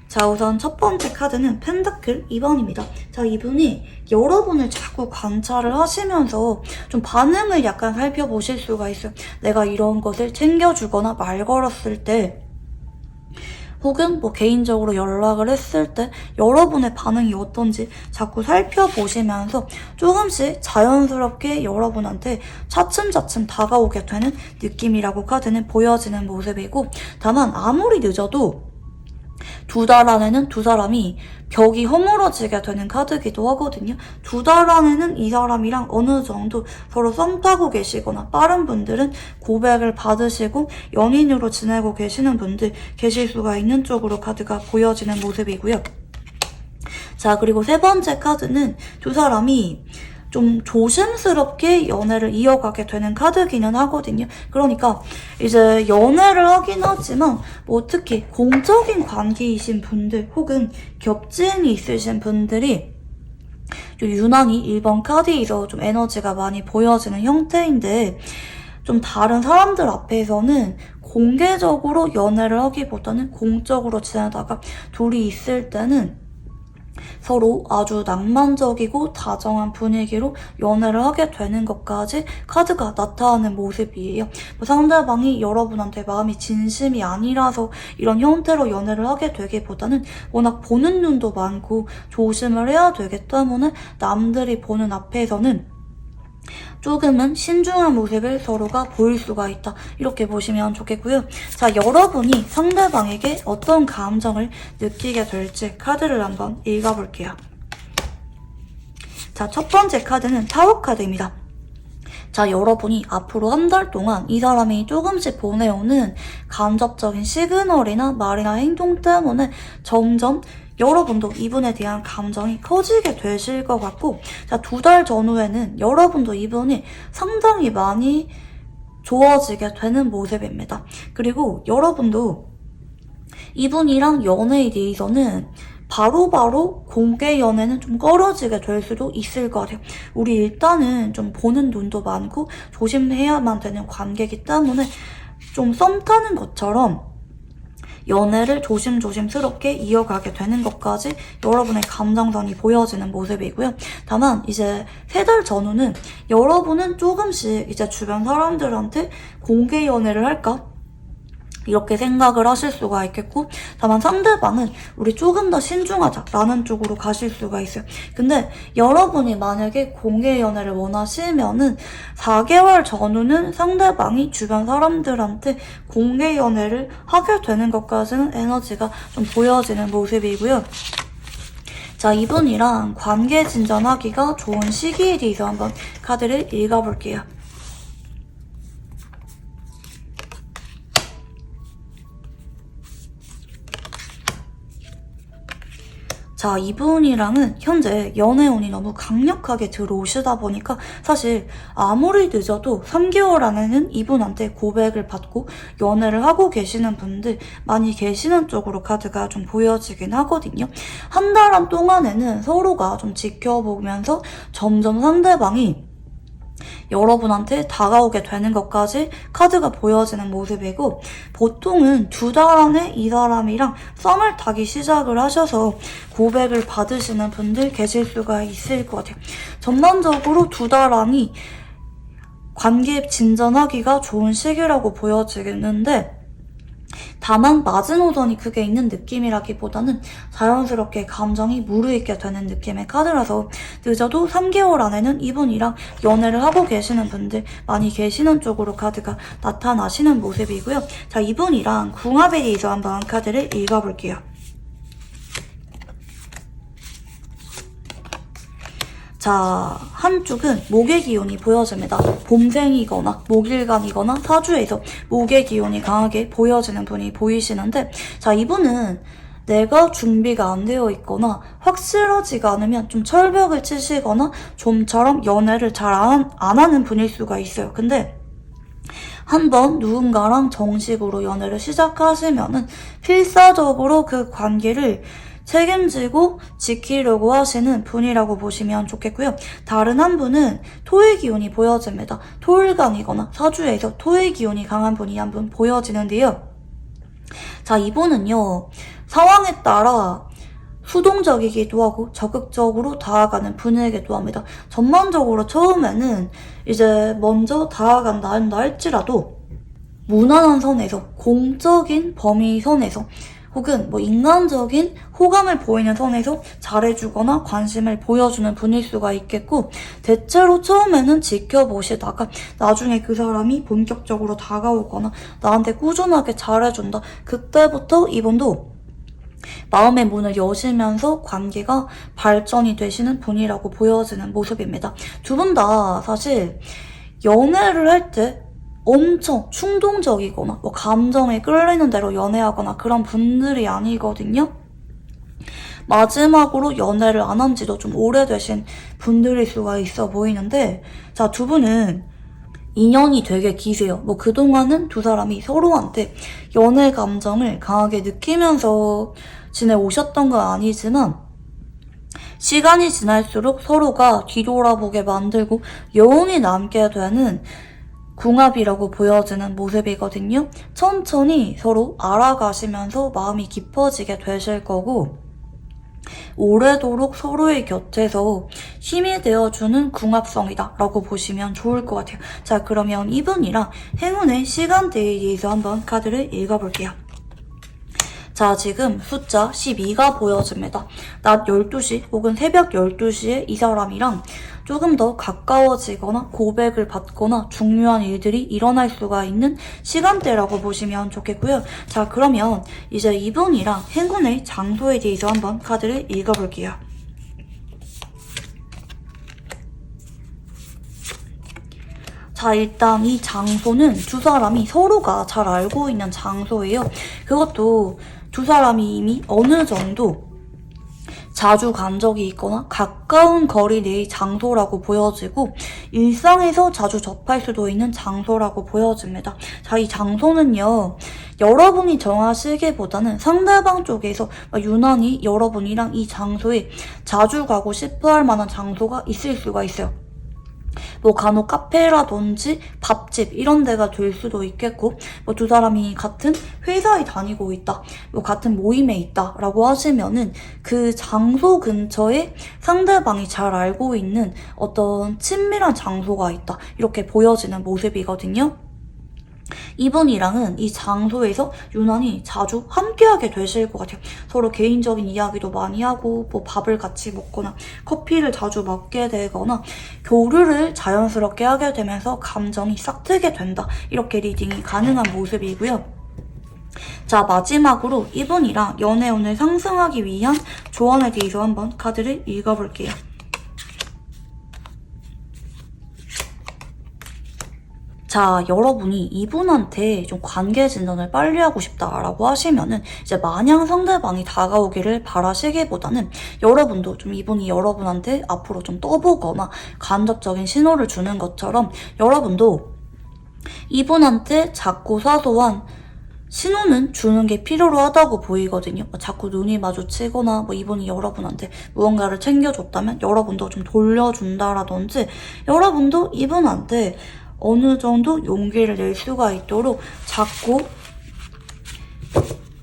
자, 우선 첫 번째 카드는 펜타클 2번입니다. 자, 이분이 여러분을 자꾸 관찰을 하시면서 좀 반응을 약간 살펴보실 수가 있어요. 내가 이런 것을 챙겨주거나 말 걸었을 때 혹은 뭐 개인적으로 연락을 했을 때 여러분의 반응이 어떤지 자꾸 살펴보시면서 조금씩 자연스럽게 여러분한테 차츰차츰 다가오게 되는 느낌이라고 카드는 보여지는 모습이고, 다만 아무리 늦어도 두 달 안에는 두 사람이 벽이 허물어지게 되는 카드기도 하거든요. 두 달 안에는 이 사람이랑 어느 정도 서로 썸 타고 계시거나 빠른 분들은 고백을 받으시고 연인으로 지내고 계시는 분들 계실 수가 있는 쪽으로 카드가 보여지는 모습이고요. 자, 그리고 세 번째 카드는 두 사람이 좀 조심스럽게 연애를 이어가게 되는 카드기는 하거든요. 그러니까 이제 연애를 하긴 하지만 뭐 특히 공적인 관계이신 분들 혹은 겹친이 있으신 분들이 유난히 1번 카드에서 좀 에너지가 많이 보여지는 형태인데, 좀 다른 사람들 앞에서는 공개적으로 연애를 하기보다는 공적으로 지내다가 둘이 있을 때는 서로 아주 낭만적이고 다정한 분위기로 연애를 하게 되는 것까지 카드가 나타나는 모습이에요. 상대방이 여러분한테 마음이 진심이 아니라서 이런 형태로 연애를 하게 되기보다는 워낙 보는 눈도 많고 조심을 해야 되기 때문에 남들이 보는 앞에서는 조금은 신중한 모습을 서로가 보일 수가 있다. 이렇게 보시면 좋겠고요. 자, 여러분이 상대방에게 어떤 감정을 느끼게 될지 카드를 한번 읽어볼게요. 자, 첫 번째 카드는 타로 카드입니다. 자, 여러분이 앞으로 한 달 동안 이 사람이 조금씩 보내오는 간접적인 시그널이나 말이나 행동 때문에 점점 여러분도 이분에 대한 감정이 커지게 되실 것 같고, 자, 2달 전후에는 여러분도 이분이 상당히 많이 좋아지게 되는 모습입니다. 그리고 여러분도 이분이랑 연애에 대해서는 바로바로 공개 연애는 좀 꺼려지게 될 수도 있을 것 같아요. 우리 일단은 좀 보는 눈도 많고 조심해야만 되는 관계이기 때문에 좀 썸 타는 것처럼 연애를 조심조심스럽게 이어가게 되는 것까지 여러분의 감정선이 보여지는 모습이고요. 다만 이제 3달 전후는 여러분은 조금씩 이제 주변 사람들한테 공개 연애를 할까? 이렇게 생각을 하실 수가 있겠고, 다만 상대방은 우리 조금 더 신중하자라는 쪽으로 가실 수가 있어요. 근데 여러분이 만약에 공개 연애를 원하시면은 4개월 전후는 상대방이 주변 사람들한테 공개 연애를 하게 되는 것까지는 에너지가 좀 보여지는 모습이고요. 자, 이분이랑 관계 진전하기가 좋은 시기에 대해서 한번 카드를 읽어볼게요. 자, 이분이랑은 현재 연애운이 너무 강력하게 들어오시다 보니까 사실 아무리 늦어도 3개월 안에는 이분한테 고백을 받고 연애를 하고 계시는 분들 많이 계시는 쪽으로 카드가 좀 보여지긴 하거든요. 한 달 안 동안에는 서로가 좀 지켜보면서 점점 상대방이 여러분한테 다가오게 되는 것까지 카드가 보여지는 모습이고, 보통은 2달 안에 이 사람이랑 썸을 타기 시작을 하셔서 고백을 받으시는 분들 계실 수가 있을 것 같아요. 전반적으로 2달 안이 관계 진전하기가 좋은 시기라고 보여지겠는데, 다만 마지노선이 크게 있는 느낌이라기보다는 자연스럽게 감정이 무르익게 되는 느낌의 카드라서 늦어도 3개월 안에는 이분이랑 연애를 하고 계시는 분들 많이 계시는 쪽으로 카드가 나타나시는 모습이고요. 자, 이분이랑 궁합에 대해서 한번 카드를 읽어볼게요. 자, 한쪽은 목의 기운이 보여집니다. 봄생이거나 목일간이거나 사주에서 목의 기운이 강하게 보여지는 분이 보이시는데, 자, 이분은 내가 준비가 안 되어 있거나 확실하지가 않으면 좀 철벽을 치시거나 좀처럼 연애를 잘 안 하는 분일 수가 있어요. 근데 한번 누군가랑 정식으로 연애를 시작하시면은 필사적으로 그 관계를 책임지고 지키려고 하시는 분이라고 보시면 좋겠고요. 다른 한 분은 토의 기운이 보여집니다. 토일간이거나 사주에서 토의 기운이 강한 분이 한 분 보여지는데요. 자, 이분은요, 상황에 따라 수동적이기도 하고 적극적으로 다가가는 분이기도 합니다. 전반적으로 처음에는 이제 먼저 다가간다 한다 할지라도 무난한 선에서, 공적인 범위 선에서, 혹은 뭐 인간적인 호감을 보이는 선에서 잘해주거나 관심을 보여주는 분일 수가 있겠고, 대체로 처음에는 지켜보시다가 나중에 그 사람이 본격적으로 다가오거나 나한테 꾸준하게 잘해준다, 그때부터 이분도 마음의 문을 여시면서 관계가 발전이 되시는 분이라고 보여지는 모습입니다. 두 분 다 사실 연애를 할 때 엄청 충동적이거나 뭐 감정에 끌리는 대로 연애하거나 그런 분들이 아니거든요. 마지막으로 연애를 안 한 지도 좀 오래되신 분들일 수가 있어 보이는데, 자, 두 분은 인연이 되게 기세요. 뭐 그동안은 두 사람이 서로한테 연애 감정을 강하게 느끼면서 지내오셨던 건 아니지만, 시간이 지날수록 서로가 뒤돌아보게 만들고 여운이 남게 되는 궁합이라고 보여지는 모습이거든요. 천천히 서로 알아가시면서 마음이 깊어지게 되실 거고, 오래도록 서로의 곁에서 힘이 되어주는 궁합성이다 라고 보시면 좋을 것 같아요. 자, 그러면 이분이랑 행운의 시간대에 대해서 한번 카드를 읽어볼게요. 자, 지금 숫자 12가 보여집니다. 낮 12시 혹은 새벽 12시에 이 사람이랑 조금 더 가까워지거나 고백을 받거나 중요한 일들이 일어날 수가 있는 시간대라고 보시면 좋겠고요. 자, 그러면 이제 이분이랑 행운의 장소에 대해서 한번 카드를 읽어볼게요. 자, 일단 이 장소는 두 사람이 서로가 잘 알고 있는 장소예요. 그것도 두 사람이 이미 어느 정도 자주 간 적이 있거나 가까운 거리 내의 장소라고 보여지고, 일상에서 자주 접할 수도 있는 장소라고 보여집니다. 자, 이 장소는요, 여러분이 정하시기보다는 상대방 쪽에서 유난히 여러분이랑 이 장소에 자주 가고 싶어 할 만한 장소가 있을 수가 있어요. 뭐 간혹 카페라든지 밥집 이런 데가 될 수도 있겠고, 뭐 두 사람이 같은 회사에 다니고 있다, 뭐 같은 모임에 있다 라고 하시면은 그 장소 근처에 상대방이 잘 알고 있는 어떤 친밀한 장소가 있다, 이렇게 보여지는 모습이거든요. 이분이랑은 이 장소에서 유난히 자주 함께하게 되실 것 같아요. 서로 개인적인 이야기도 많이 하고, 뭐 밥을 같이 먹거나 커피를 자주 먹게 되거나 교류를 자연스럽게 하게 되면서 감정이 싹 트게 된다, 이렇게 리딩이 가능한 모습이고요. 자, 마지막으로 이분이랑 연애운을 상승하기 위한 조언에 대해서 한번 카드를 읽어볼게요. 자, 여러분이 이분한테 좀 관계 진전을 빨리 하고 싶다라고 하시면은 이제 마냥 상대방이 다가오기를 바라시기보다는 여러분도 좀 이분이 여러분한테 앞으로 좀 떠보거나 간접적인 신호를 주는 것처럼 여러분도 이분한테 작고 사소한 신호는 주는 게 필요로 하다고 보이거든요. 자꾸 눈이 마주치거나 이분이 여러분한테 무언가를 챙겨줬다면 여러분도 좀 돌려준다라든지 여러분도 이분한테 어느 정도 용기를 낼 수가 있도록 자꾸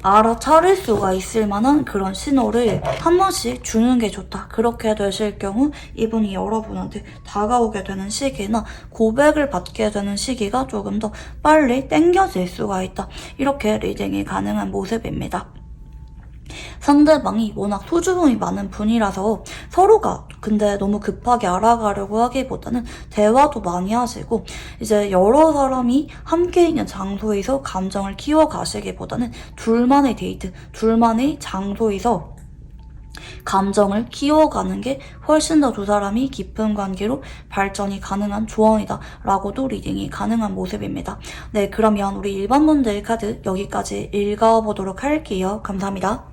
알아차릴 수가 있을 만한 그런 신호를 한 번씩 주는 게 좋다. 그렇게 되실 경우 이분이 여러분한테 다가오게 되는 시기나 고백을 받게 되는 시기가 조금 더 빨리 당겨질 수가 있다. 이렇게 리딩이 가능한 모습입니다. 상대방이 워낙 소주범이 많은 분이라서 서로가 근데 너무 급하게 알아가려고 하기보다는 대화도 많이 하시고 이제 여러 사람이 함께 있는 장소에서 감정을 키워가시기보다는 둘만의 데이트, 둘만의 장소에서 감정을 키워가는 게 훨씬 더 두 사람이 깊은 관계로 발전이 가능한 조언이다 라고도 리딩이 가능한 모습입니다. 네, 그러면 우리 일반 분들 카드 여기까지 읽어보도록 할게요. 감사합니다.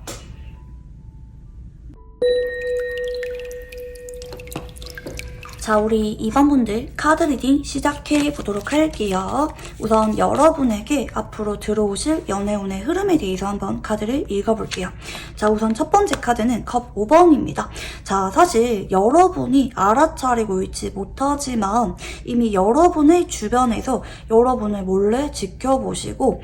자, 우리 2번분들 카드 리딩 시작해 보도록 할게요. 우선 여러분에게 앞으로 들어오실 연애운의 흐름에 대해서 한번 카드를 읽어볼게요. 자, 우선 첫 번째 카드는 컵 5번입니다. 자, 사실 여러분이 알아차리고 있지 못하지만 이미 여러분의 주변에서 여러분을 몰래 지켜보시고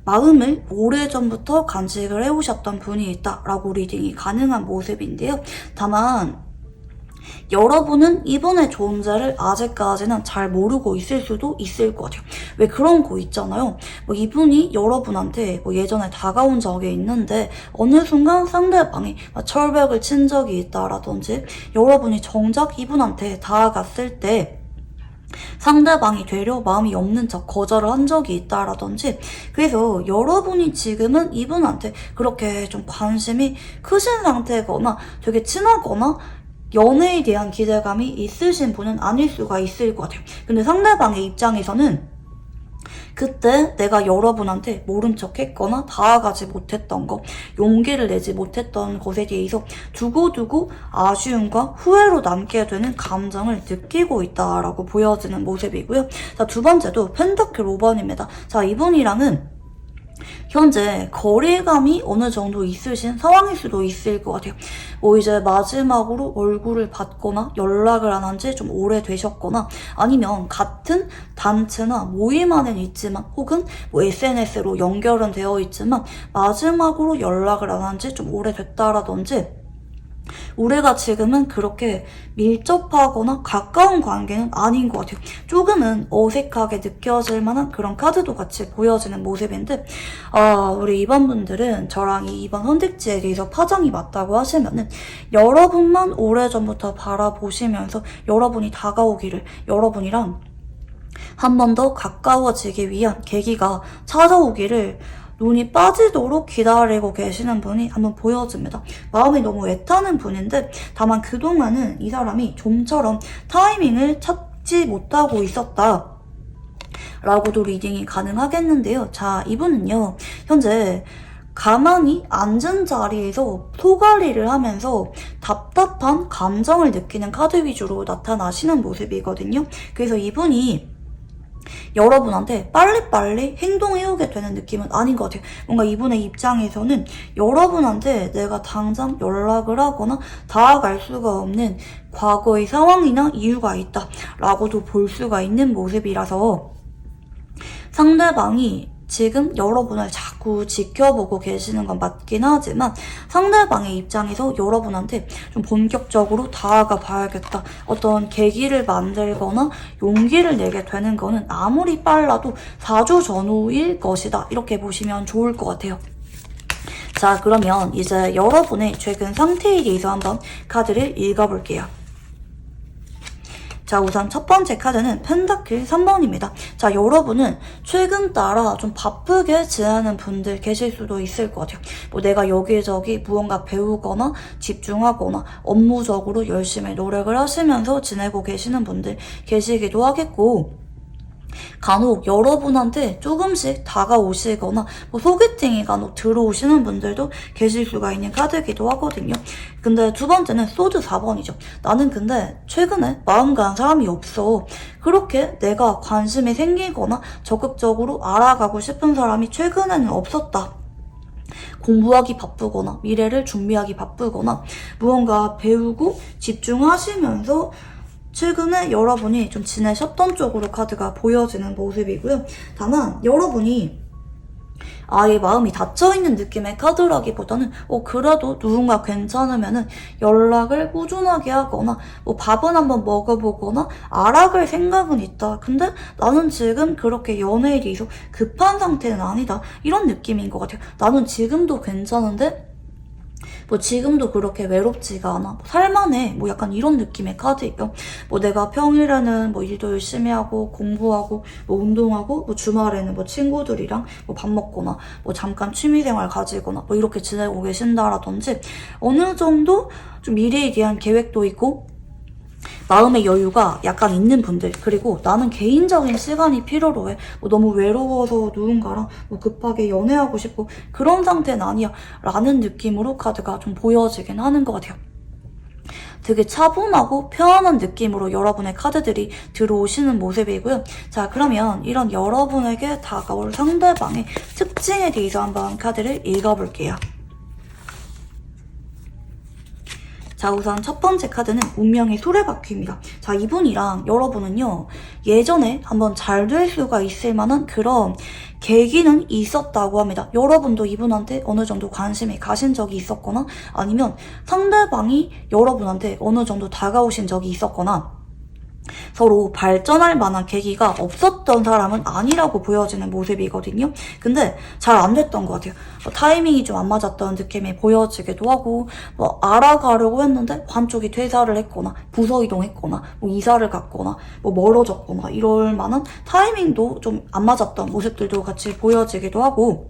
마음을 오래전부터 간직을 해오셨던 분이 있다라고 리딩이 가능한 모습인데요. 다만 여러분은 이분의 존재를 아직까지는 잘 모르고 있을 수도 있을 것 같아요. 왜 그런 거 있잖아요. 이분이 여러분한테 예전에 다가온 적이 있는데 어느 순간 상대방이 철벽을 친 적이 있다라든지 여러분이 정작 이분한테 다가갔을 때 상대방이 되려 마음이 없는 척 거절을 한 적이 있다라든지 그래서 여러분이 지금은 이분한테 그렇게 좀 관심이 크신 상태거나 되게 친하거나 연애에 대한 기대감이 있으신 분은 아닐 수가 있을 것 같아요. 근데 상대방의 입장에서는 그때 내가 여러분한테 모른 척 했거나 다가가지 못했던 거, 용기를 내지 못했던 것에 대해서 두고두고 아쉬움과 후회로 남게 되는 감정을 느끼고 있다라고 보여지는 모습이고요. 자, 두 번째도 펜타클 5번입니다. 자, 이분이랑은 현재 거리감이 어느 정도 있으신 상황일 수도 있을 것 같아요. 이제 마지막으로 얼굴을 봤거나 연락을 안 한 지 좀 오래되셨거나 아니면 같은 단체나 모임 안에는 있지만 혹은 SNS로 연결은 되어 있지만 마지막으로 연락을 안 한 지 좀 오래됐다라든지 우리가 지금은 그렇게 밀접하거나 가까운 관계는 아닌 것 같아요. 조금은 어색하게 느껴질 만한 그런 카드도 같이 보여지는 모습인데 우리 2번 분들은 저랑 이 2번 선택지에 대해서 파장이 맞다고 하시면은 여러분만 오래전부터 바라보시면서 여러분이 다가오기를 여러분이랑 한 번 더 가까워지기 위한 계기가 찾아오기를 눈이 빠지도록 기다리고 계시는 분이 한번 보여집니다. 마음이 너무 애타는 분인데 다만 그동안은 이 사람이 좀처럼 타이밍을 찾지 못하고 있었다 라고도 리딩이 가능하겠는데요. 자, 이분은요 현재 가만히 앉은 자리에서 소갈이를 하면서 답답한 감정을 느끼는 카드 위주로 나타나시는 모습이거든요. 그래서 이분이 여러분한테 빨리빨리 행동해오게 되는 느낌은 아닌 것 같아요. 뭔가 이분의 입장에서는 여러분한테 내가 당장 연락을 하거나 다가갈 수가 없는 과거의 상황이나 이유가 있다 라고도 볼 수가 있는 모습이라서 상대방이 지금 여러분을 자꾸 지켜보고 계시는 건 맞긴 하지만 상대방의 입장에서 여러분한테 좀 본격적으로 다가가 봐야겠다. 어떤 계기를 만들거나 용기를 내게 되는 거는 아무리 빨라도 4주 전후일 것이다. 이렇게 보시면 좋을 것 같아요. 자, 그러면 이제 여러분의 최근 상태에 대해서 한번 카드를 읽어볼게요. 자, 우선 첫 번째 카드는 펜타클 3번입니다. 자, 여러분은 최근 따라 좀 바쁘게 지내는 분들 계실 수도 있을 것 같아요. 내가 여기저기 무언가 배우거나 집중하거나 업무적으로 열심히 노력을 하시면서 지내고 계시는 분들 계시기도 하겠고 간혹 여러분한테 조금씩 다가오시거나 뭐 소개팅이 간혹 들어오시는 분들도 계실 수가 있는 카드이기도 하거든요. 근데 두 번째는 소드 4번이죠. 나는 근데 최근에 마음 가는 사람이 없어. 그렇게 내가 관심이 생기거나 적극적으로 알아가고 싶은 사람이 최근에는 없었다. 공부하기 바쁘거나 미래를 준비하기 바쁘거나 무언가 배우고 집중하시면서 최근에 여러분이 좀 지내셨던 쪽으로 카드가 보여지는 모습이고요. 다만 여러분이 아예 마음이 닫혀있는 느낌의 카드라기보다는 그래도 누군가 괜찮으면은 연락을 꾸준하게 하거나 뭐 밥은 한번 먹어보거나 알아갈 생각은 있다. 근데 나는 지금 그렇게 연애에 대해서 급한 상태는 아니다. 이런 느낌인 것 같아요. 나는 지금도 괜찮은데 뭐 지금도 그렇게 외롭지가 않아. 살만해. 뭐 약간 이런 느낌의 카드예요. 뭐 내가 평일에는 뭐 일도 열심히 하고 공부하고 뭐 운동하고 뭐 주말에는 뭐 친구들이랑 뭐 밥 먹거나 뭐 잠깐 취미생활 가지거나 뭐 이렇게 지내고 계신다라든지 어느 정도 좀 미래에 대한 계획도 있고 마음의 여유가 약간 있는 분들, 그리고 나는 개인적인 시간이 필요로 해. 뭐 너무 외로워서 누군가랑 뭐 급하게 연애하고 싶고 그런 상태는 아니야 라는 느낌으로 카드가 좀 보여지긴 하는 것 같아요. 되게 차분하고 편안한 느낌으로 여러분의 카드들이 들어오시는 모습이고요. 자, 그러면 이런 여러분에게 다가올 상대방의 특징에 대해서 한번 카드를 읽어볼게요. 자, 우선 첫 번째 카드는 운명의 수레바퀴입니다. 자, 이분이랑 여러분은요, 예전에 한번 잘 될 수가 있을 만한 그런 계기는 있었다고 합니다. 여러분도 이분한테 어느 정도 관심이 가신 적이 있었거나 아니면 상대방이 여러분한테 어느 정도 다가오신 적이 있었거나 서로 발전할 만한 계기가 없었던 사람은 아니라고 보여지는 모습이거든요. 근데 잘 안 됐던 것 같아요. 타이밍이 좀 안 맞았던 느낌이 보여지기도 하고 뭐 알아가려고 했는데 한쪽이 퇴사를 했거나 부서 이동했거나 뭐 이사를 갔거나 뭐 멀어졌거나 이럴 만한 타이밍도 좀 안 맞았던 모습들도 같이 보여지기도 하고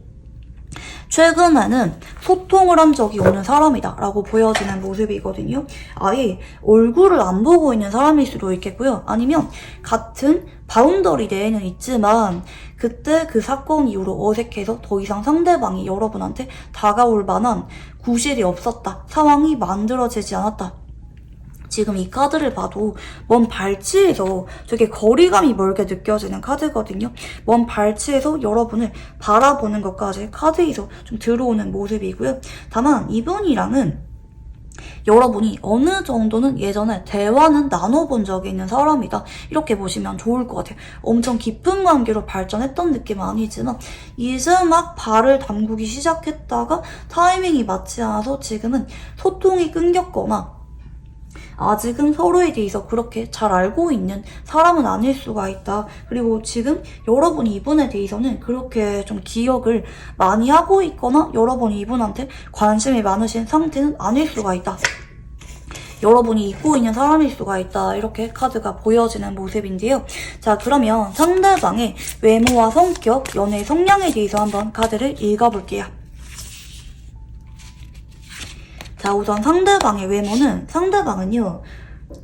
최근에는 소통을 한 적이 없는 사람이다 라고 보여지는 모습이거든요. 아예 얼굴을 안 보고 있는 사람일 수도 있겠고요. 아니면 같은 바운더리 내에는 있지만 그때 그 사건 이후로 어색해서 더 이상 상대방이 여러분한테 다가올 만한 구실이 없었다. 상황이 만들어지지 않았다. 지금 이 카드를 봐도 먼 발치에서 되게 거리감이 멀게 느껴지는 카드거든요. 먼 발치에서 여러분을 바라보는 것까지 카드에서 좀 들어오는 모습이고요. 다만 이분이랑은 여러분이 어느 정도는 예전에 대화는 나눠본 적이 있는 사람이다. 이렇게 보시면 좋을 것 같아요. 엄청 깊은 관계로 발전했던 느낌은 아니지만 이제 막 발을 담그기 시작했다가 타이밍이 맞지 않아서 지금은 소통이 끊겼거나 아직은 서로에 대해서 그렇게 잘 알고 있는 사람은 아닐 수가 있다. 그리고 지금 여러분이 이분에 대해서는 그렇게 좀 기억을 많이 하고 있거나 여러분이 이분한테 관심이 많으신 상태는 아닐 수가 있다. 여러분이 잊고 있는 사람일 수가 있다. 이렇게 카드가 보여지는 모습인데요. 자, 그러면 상대방의 외모와 성격, 연애 성향에 대해서 한번 카드를 읽어볼게요. 자, 우선 상대방의 외모는 상대방은요,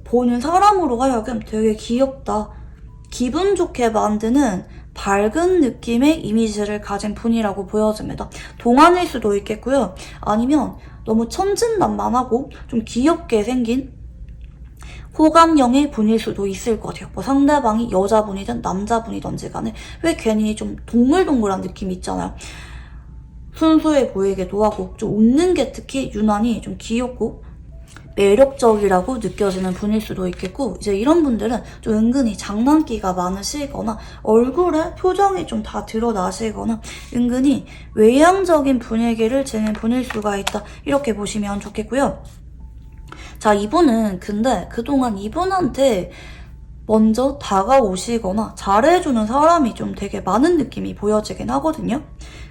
보는 사람으로 하여금 되게 귀엽다, 기분 좋게 만드는 밝은 느낌의 이미지를 가진 분이라고 보여집니다. 동안일 수도 있겠고요. 아니면 너무 천진난만하고 좀 귀엽게 생긴 호감형의 분일 수도 있을 것 같아요. 뭐 상대방이 여자분이든 남자분이든지 간에 왜 괜히 좀 동글동글한 느낌이 있잖아요. 순수해 보이기도 하고 좀 웃는 게 특히 유난히 좀 귀엽고 매력적이라고 느껴지는 분일 수도 있겠고, 이제 이런 분들은 좀 은근히 장난기가 많으시거나 얼굴에 표정이 좀 다 드러나시거나 은근히 외향적인 분위기를 지닌 분일 수가 있다. 이렇게 보시면 좋겠고요. 자, 이분은 근데 그동안 이분한테 먼저 다가오시거나 잘해주는 사람이 좀 되게 많은 느낌이 보여지긴 하거든요.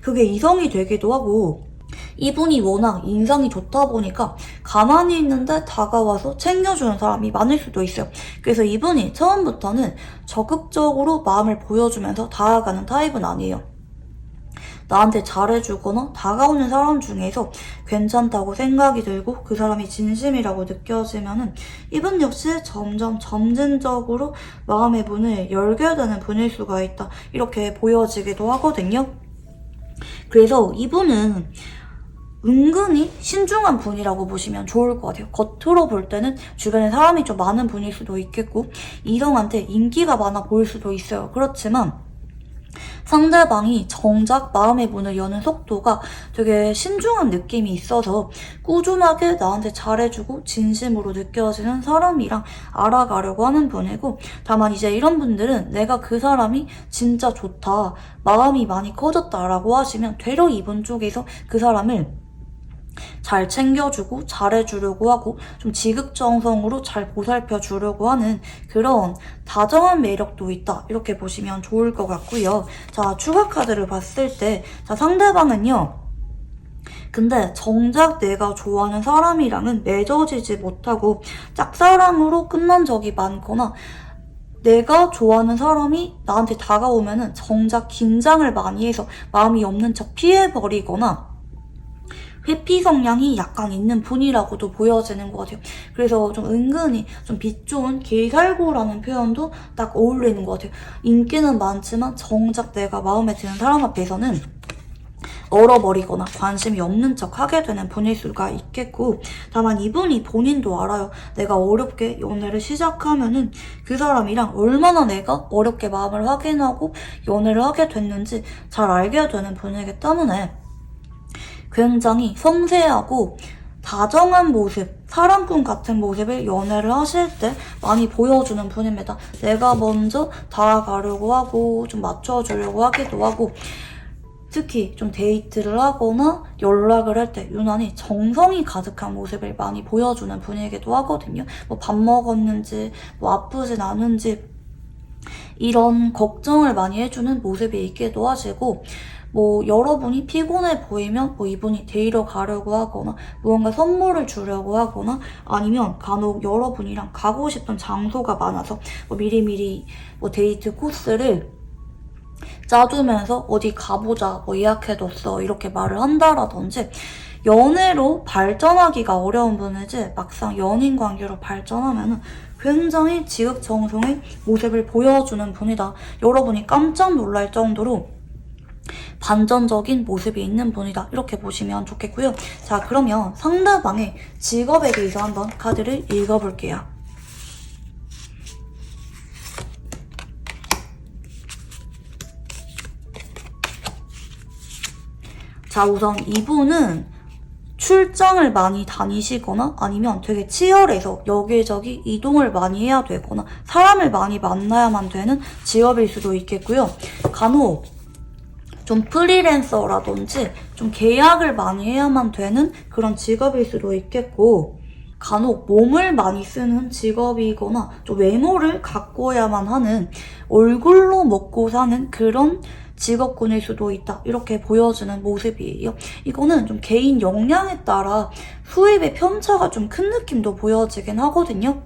그게 이성이 되기도 하고 이분이 워낙 인상이 좋다 보니까 가만히 있는데 다가와서 챙겨주는 사람이 많을 수도 있어요. 그래서 이분이 처음부터는 적극적으로 마음을 보여주면서 다가가는 타입은 아니에요. 나한테 잘해주거나 다가오는 사람 중에서 괜찮다고 생각이 들고 그 사람이 진심이라고 느껴지면은 이분 역시 점진적으로 마음의 문을 열게 되는 분일 수가 있다. 이렇게 보여지기도 하거든요. 그래서 이분은 은근히 신중한 분이라고 보시면 좋을 것 같아요. 겉으로 볼 때는 주변에 사람이 좀 많은 분일 수도 있겠고 이성한테 인기가 많아 보일 수도 있어요. 그렇지만 상대방이 정작 마음의 문을 여는 속도가 되게 신중한 느낌이 있어서 꾸준하게 나한테 잘해주고 진심으로 느껴지는 사람이랑 알아가려고 하는 분이고, 다만 이제 이런 분들은 내가 그 사람이 진짜 좋다, 마음이 많이 커졌다라고 하시면 되려 이분 쪽에서 그 사람을 잘 챙겨주고 잘해주려고 하고 좀 지극정성으로 잘 보살펴주려고 하는 그런 다정한 매력도 있다, 이렇게 보시면 좋을 것 같고요. 자, 추가 카드를 봤을 때 자, 상대방은요, 근데 정작 내가 좋아하는 사람이랑은 맺어지지 못하고 짝사랑으로 끝난 적이 많거나 내가 좋아하는 사람이 나한테 다가오면은 정작 긴장을 많이 해서 마음이 없는 척 피해버리거나 회피 성향이 약간 있는 분이라고도 보여지는 것 같아요. 그래서 좀 은근히 좀 빛 좋은 길살구라는 표현도 딱 어울리는 것 같아요. 인기는 많지만 정작 내가 마음에 드는 사람 앞에서는 얼어버리거나 관심이 없는 척 하게 되는 분일 수가 있겠고, 다만 이분이 본인도 알아요. 내가 어렵게 연애를 시작하면은 그 사람이랑 얼마나 내가 어렵게 마음을 확인하고 연애를 하게 됐는지 잘 알게 되는 분이기 때문에 굉장히 섬세하고 다정한 모습, 사랑꾼 같은 모습을 연애를 하실 때 많이 보여주는 분입니다. 내가 먼저 다가가려고 하고 좀 맞춰주려고 하기도 하고, 특히 좀 데이트를 하거나 연락을 할 때 유난히 정성이 가득한 모습을 많이 보여주는 분이기도 하거든요. 뭐 밥 먹었는지, 뭐 아프진 않은지 이런 걱정을 많이 해주는 모습이 있기도 하시고, 뭐 여러분이 피곤해 보이면 뭐 이분이 데리러 가려고 하거나 무언가 선물을 주려고 하거나, 아니면 간혹 여러분이랑 가고 싶은 장소가 많아서 뭐 미리미리 뭐 데이트 코스를 짜두면서 어디 가보자, 뭐 예약해뒀어, 이렇게 말을 한다라든지, 연애로 발전하기가 어려운 분이지 막상 연인 관계로 발전하면은 굉장히 지극정성의 모습을 보여주는 분이다. 여러분이 깜짝 놀랄 정도로 반전적인 모습이 있는 분이다, 이렇게 보시면 좋겠고요. 자, 그러면 상대방의 직업에 대해서 한번 카드를 읽어볼게요. 자, 우선 이분은 출장을 많이 다니시거나 아니면 되게 치열해서 여기저기 이동을 많이 해야 되거나 사람을 많이 만나야만 되는 직업일 수도 있겠고요. 간혹 좀 프리랜서라든지 좀 계약을 많이 해야만 되는 그런 직업일 수도 있겠고, 간혹 몸을 많이 쓰는 직업이거나 좀 외모를 가꿔야만 하는, 얼굴로 먹고 사는 그런 직업군일 수도 있다, 이렇게 보여지는 모습이에요. 이거는 좀 개인 역량에 따라 수입의 편차가 좀 큰 느낌도 보여지긴 하거든요.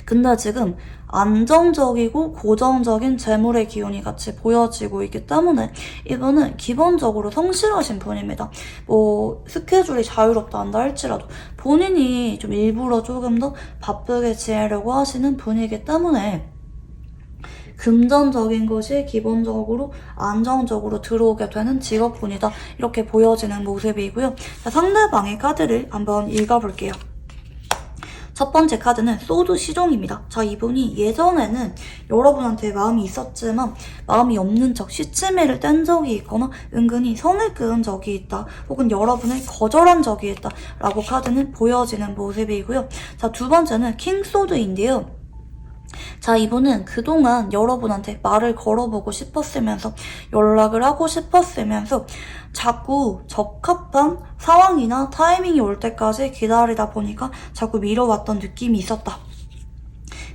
근데 지금 안정적이고 고정적인 재물의 기운이 같이 보여지고 있기 때문에 이분은 기본적으로 성실하신 분입니다. 뭐 스케줄이 자유롭다 한다 할지라도 본인이 좀 일부러 조금 더 바쁘게 지내려고 하시는 분이기 때문에 금전적인 것이 기본적으로 안정적으로 들어오게 되는 직업군이다, 이렇게 보여지는 모습이고요. 자, 상대방의 카드를 한번 읽어볼게요. 첫 번째 카드는 소드 시종입니다. 자, 이분이 예전에는 여러분한테 마음이 있었지만 마음이 없는 척 시치미를 뗀 적이 있거나 은근히 선을 그은 적이 있다, 혹은 여러분을 거절한 적이 있다 라고 카드는 보여지는 모습이고요. 자, 두 번째는 킹 소드인데요. 자, 이분은 그동안 여러분한테 말을 걸어보고 싶었으면서 연락을 하고 싶었으면서 자꾸 적합한 상황이나 타이밍이 올 때까지 기다리다 보니까 자꾸 미뤄왔던 느낌이 있었다.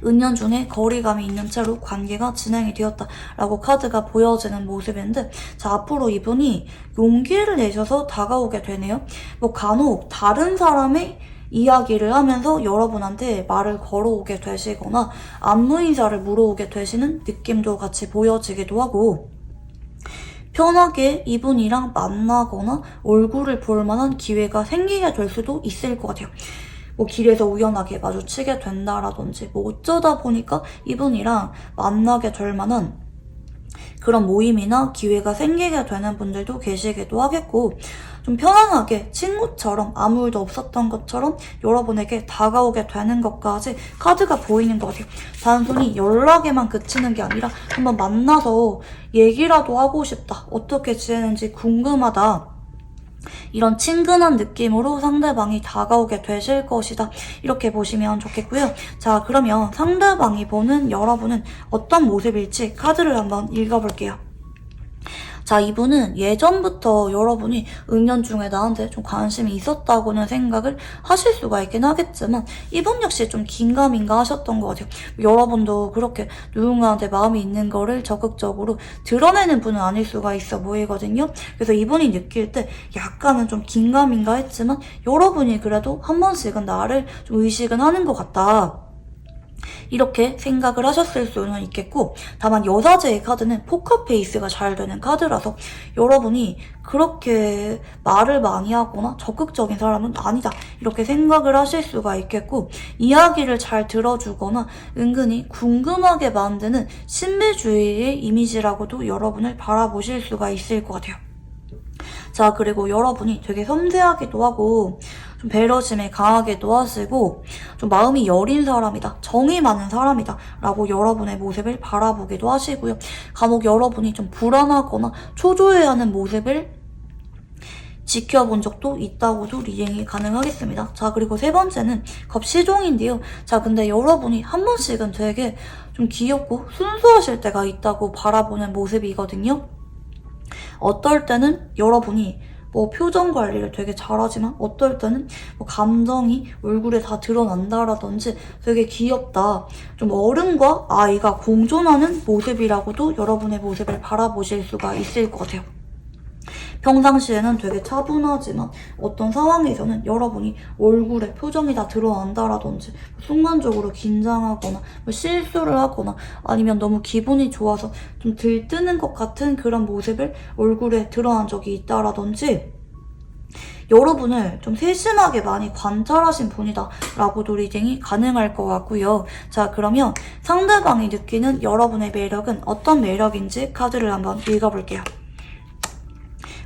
은연중에 거리감이 있는 채로 관계가 진행이 되었다 라고 카드가 보여지는 모습인데, 자, 앞으로 이분이 용기를 내셔서 다가오게 되네요. 뭐 간혹 다른 사람의 이야기를 하면서 여러분한테 말을 걸어오게 되시거나 안부 인사를 물어오게 되시는 느낌도 같이 보여지기도 하고, 편하게 이분이랑 만나거나 얼굴을 볼 만한 기회가 생기게 될 수도 있을 것 같아요. 뭐 길에서 우연하게 마주치게 된다라든지 뭐 어쩌다 보니까 이분이랑 만나게 될 만한 그런 모임이나 기회가 생기게 되는 분들도 계시기도 하겠고, 좀 편안하게 친구처럼 아무 일도 없었던 것처럼 여러분에게 다가오게 되는 것까지 카드가 보이는 것 같아요. 단순히 연락에만 그치는 게 아니라 한번 만나서 얘기라도 하고 싶다, 어떻게 지내는지 궁금하다, 이런 친근한 느낌으로 상대방이 다가오게 되실 것이다, 이렇게 보시면 좋겠고요. 자, 그러면 상대방이 보는 여러분은 어떤 모습일지 카드를 한번 읽어볼게요. 자, 이분은 예전부터 여러분이 은연중에 나한테 좀 관심이 있었다고는 생각을 하실 수가 있긴 하겠지만, 이분 역시 좀 긴가민가 하셨던 것 같아요. 여러분도 그렇게 누군가한테 마음이 있는 거를 적극적으로 드러내는 분은 아닐 수가 있어 보이거든요. 그래서 이분이 느낄 때 약간은 좀 긴가민가 했지만, 여러분이 그래도 한 번씩은 나를 좀 의식은 하는 것 같다, 이렇게 생각을 하셨을 수는 있겠고, 다만 여자제의 카드는 포커페이스가 잘 되는 카드라서 여러분이 그렇게 말을 많이 하거나 적극적인 사람은 아니다, 이렇게 생각을 하실 수가 있겠고, 이야기를 잘 들어주거나 은근히 궁금하게 만드는 신비주의의 이미지라고도 여러분을 바라보실 수가 있을 것 같아요. 자, 그리고 여러분이 되게 섬세하기도 하고 좀 배려심이 강하기도 하시고 좀 마음이 여린 사람이다, 정이 많은 사람이다 라고 여러분의 모습을 바라보기도 하시고요. 간혹 여러분이 좀 불안하거나 초조해하는 모습을 지켜본 적도 있다고도 리딩이 가능하겠습니다. 자, 그리고 세 번째는 겁시종인데요. 자, 근데 여러분이 한 번씩은 되게 좀 귀엽고 순수하실 때가 있다고 바라보는 모습이거든요. 어떨 때는 여러분이 뭐 표정 관리를 되게 잘하지만 어떨 때는 뭐 감정이 얼굴에 다 드러난다라든지 되게 귀엽다, 좀 어른과 아이가 공존하는 모습이라고도 여러분의 모습을 바라보실 수가 있을 것 같아요. 평상시에는 되게 차분하지만 어떤 상황에서는 여러분이 얼굴에 표정이 다 드러난다라든지 순간적으로 긴장하거나 뭐 실수를 하거나 아니면 너무 기분이 좋아서 좀 들뜨는 것 같은 그런 모습을 얼굴에 드러난 적이 있다라든지, 여러분을 좀 세심하게 많이 관찰하신 분이다 라고도 리딩이 가능할 것 같고요. 자, 그러면 상대방이 느끼는 여러분의 매력은 어떤 매력인지 카드를 한번 읽어볼게요.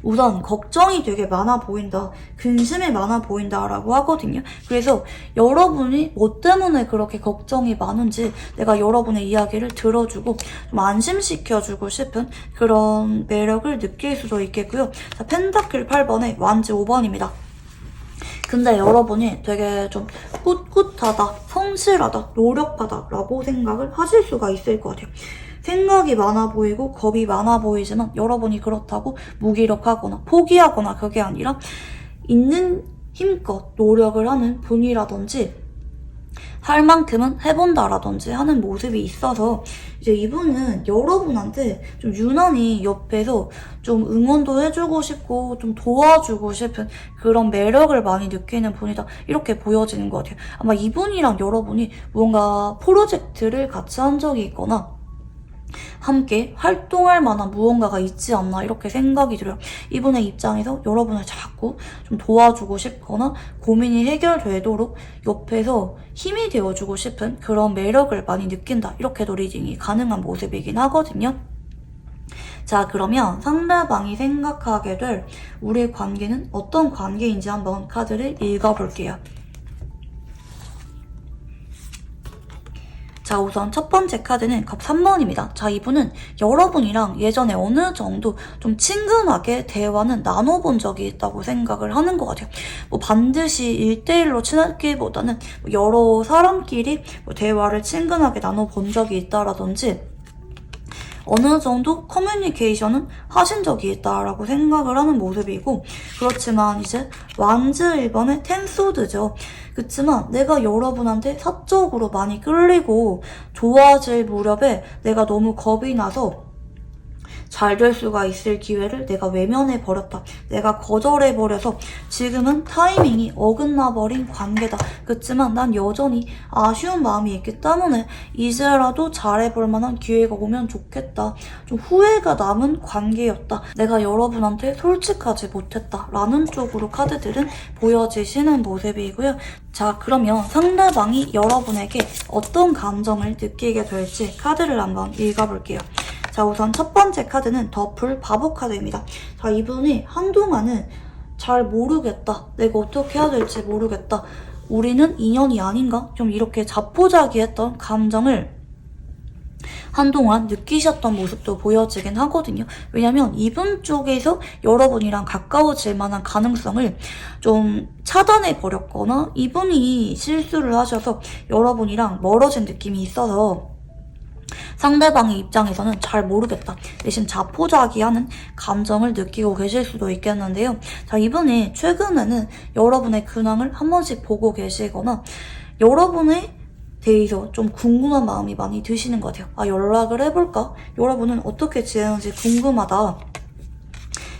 우선 걱정이 되게 많아 보인다, 근심이 많아 보인다 라고 하거든요. 그래서 여러분이 뭐 때문에 그렇게 걱정이 많은지 내가 여러분의 이야기를 들어주고 좀 안심시켜주고 싶은 그런 매력을 느낄 수도 있겠고요. 자, 펜타클 8번에 완지 5번입니다. 근데 여러분이 되게 좀 꿋꿋하다, 성실하다, 노력하다 라고 생각을 하실 수가 있을 것 같아요. 생각이 많아 보이고 겁이 많아 보이지만 여러분이 그렇다고 무기력하거나 포기하거나 그게 아니라 있는 힘껏 노력을 하는 분이라든지 할 만큼은 해본다라든지 하는 모습이 있어서 이제 이분은 여러분한테 좀 유난히 옆에서 좀 응원도 해주고 싶고 좀 도와주고 싶은 그런 매력을 많이 느끼는 분이다, 이렇게 보여지는 것 같아요. 아마 이분이랑 여러분이 뭔가 프로젝트를 같이 한 적이 있거나 함께 활동할 만한 무언가가 있지 않나, 이렇게 생각이 들어요. 이분의 입장에서 여러분을 자꾸 좀 도와주고 싶거나 고민이 해결되도록 옆에서 힘이 되어주고 싶은 그런 매력을 많이 느낀다, 이렇게도 리딩이 가능한 모습이긴 하거든요. 자, 그러면 상대방이 생각하게 될 우리의 관계는 어떤 관계인지 한번 카드를 읽어볼게요. 자, 우선 첫 번째 카드는 갑 3번입니다. 자, 이분은 여러분이랑 예전에 어느 정도 좀 친근하게 대화는 나눠본 적이 있다고 생각을 하는 것 같아요. 뭐 반드시 1대1로 친하기보다는 여러 사람끼리 대화를 친근하게 나눠본 적이 있다라든지 어느 정도 커뮤니케이션은 하신 적이 있다라고 생각을 하는 모습이고, 그렇지만 이제 완즈 1번의 텐소드죠. 그렇지만 내가 여러분한테 사적으로 많이 끌리고 좋아질 무렵에 내가 너무 겁이 나서 잘 될 수가 있을 기회를 내가 외면해버렸다. 내가 거절해버려서 지금은 타이밍이 어긋나버린 관계다. 그치만 난 여전히 아쉬운 마음이 있기 때문에 이제라도 잘해볼 만한 기회가 오면 좋겠다. 좀 후회가 남은 관계였다. 내가 여러분한테 솔직하지 못했다. 라는 쪽으로 카드들은 보여지시는 모습이고요. 자, 그러면 상대방이 여러분에게 어떤 감정을 느끼게 될지 카드를 한번 읽어볼게요. 자, 우선 첫 번째 카드는 더풀 바보 카드입니다. 자, 이분이 한동안은 잘 모르겠다. 내가 어떻게 해야 될지 모르겠다. 우리는 인연이 아닌가? 좀 이렇게 자포자기했던 감정을 한동안 느끼셨던 모습도 보여지긴 하거든요. 왜냐면 이분 쪽에서 여러분이랑 가까워질 만한 가능성을 좀 차단해버렸거나 이분이 실수를 하셔서 여러분이랑 멀어진 느낌이 있어서 상대방의 입장에서는 잘 모르겠다. 대신 자포자기하는 감정을 느끼고 계실 수도 있겠는데요. 자, 이분이 최근에는 여러분의 근황을 한 번씩 보고 계시거나 여러분의 대해서 좀 궁금한 마음이 많이 드시는 것 같아요. 아, 연락을 해볼까? 여러분은 어떻게 지내는지 궁금하다.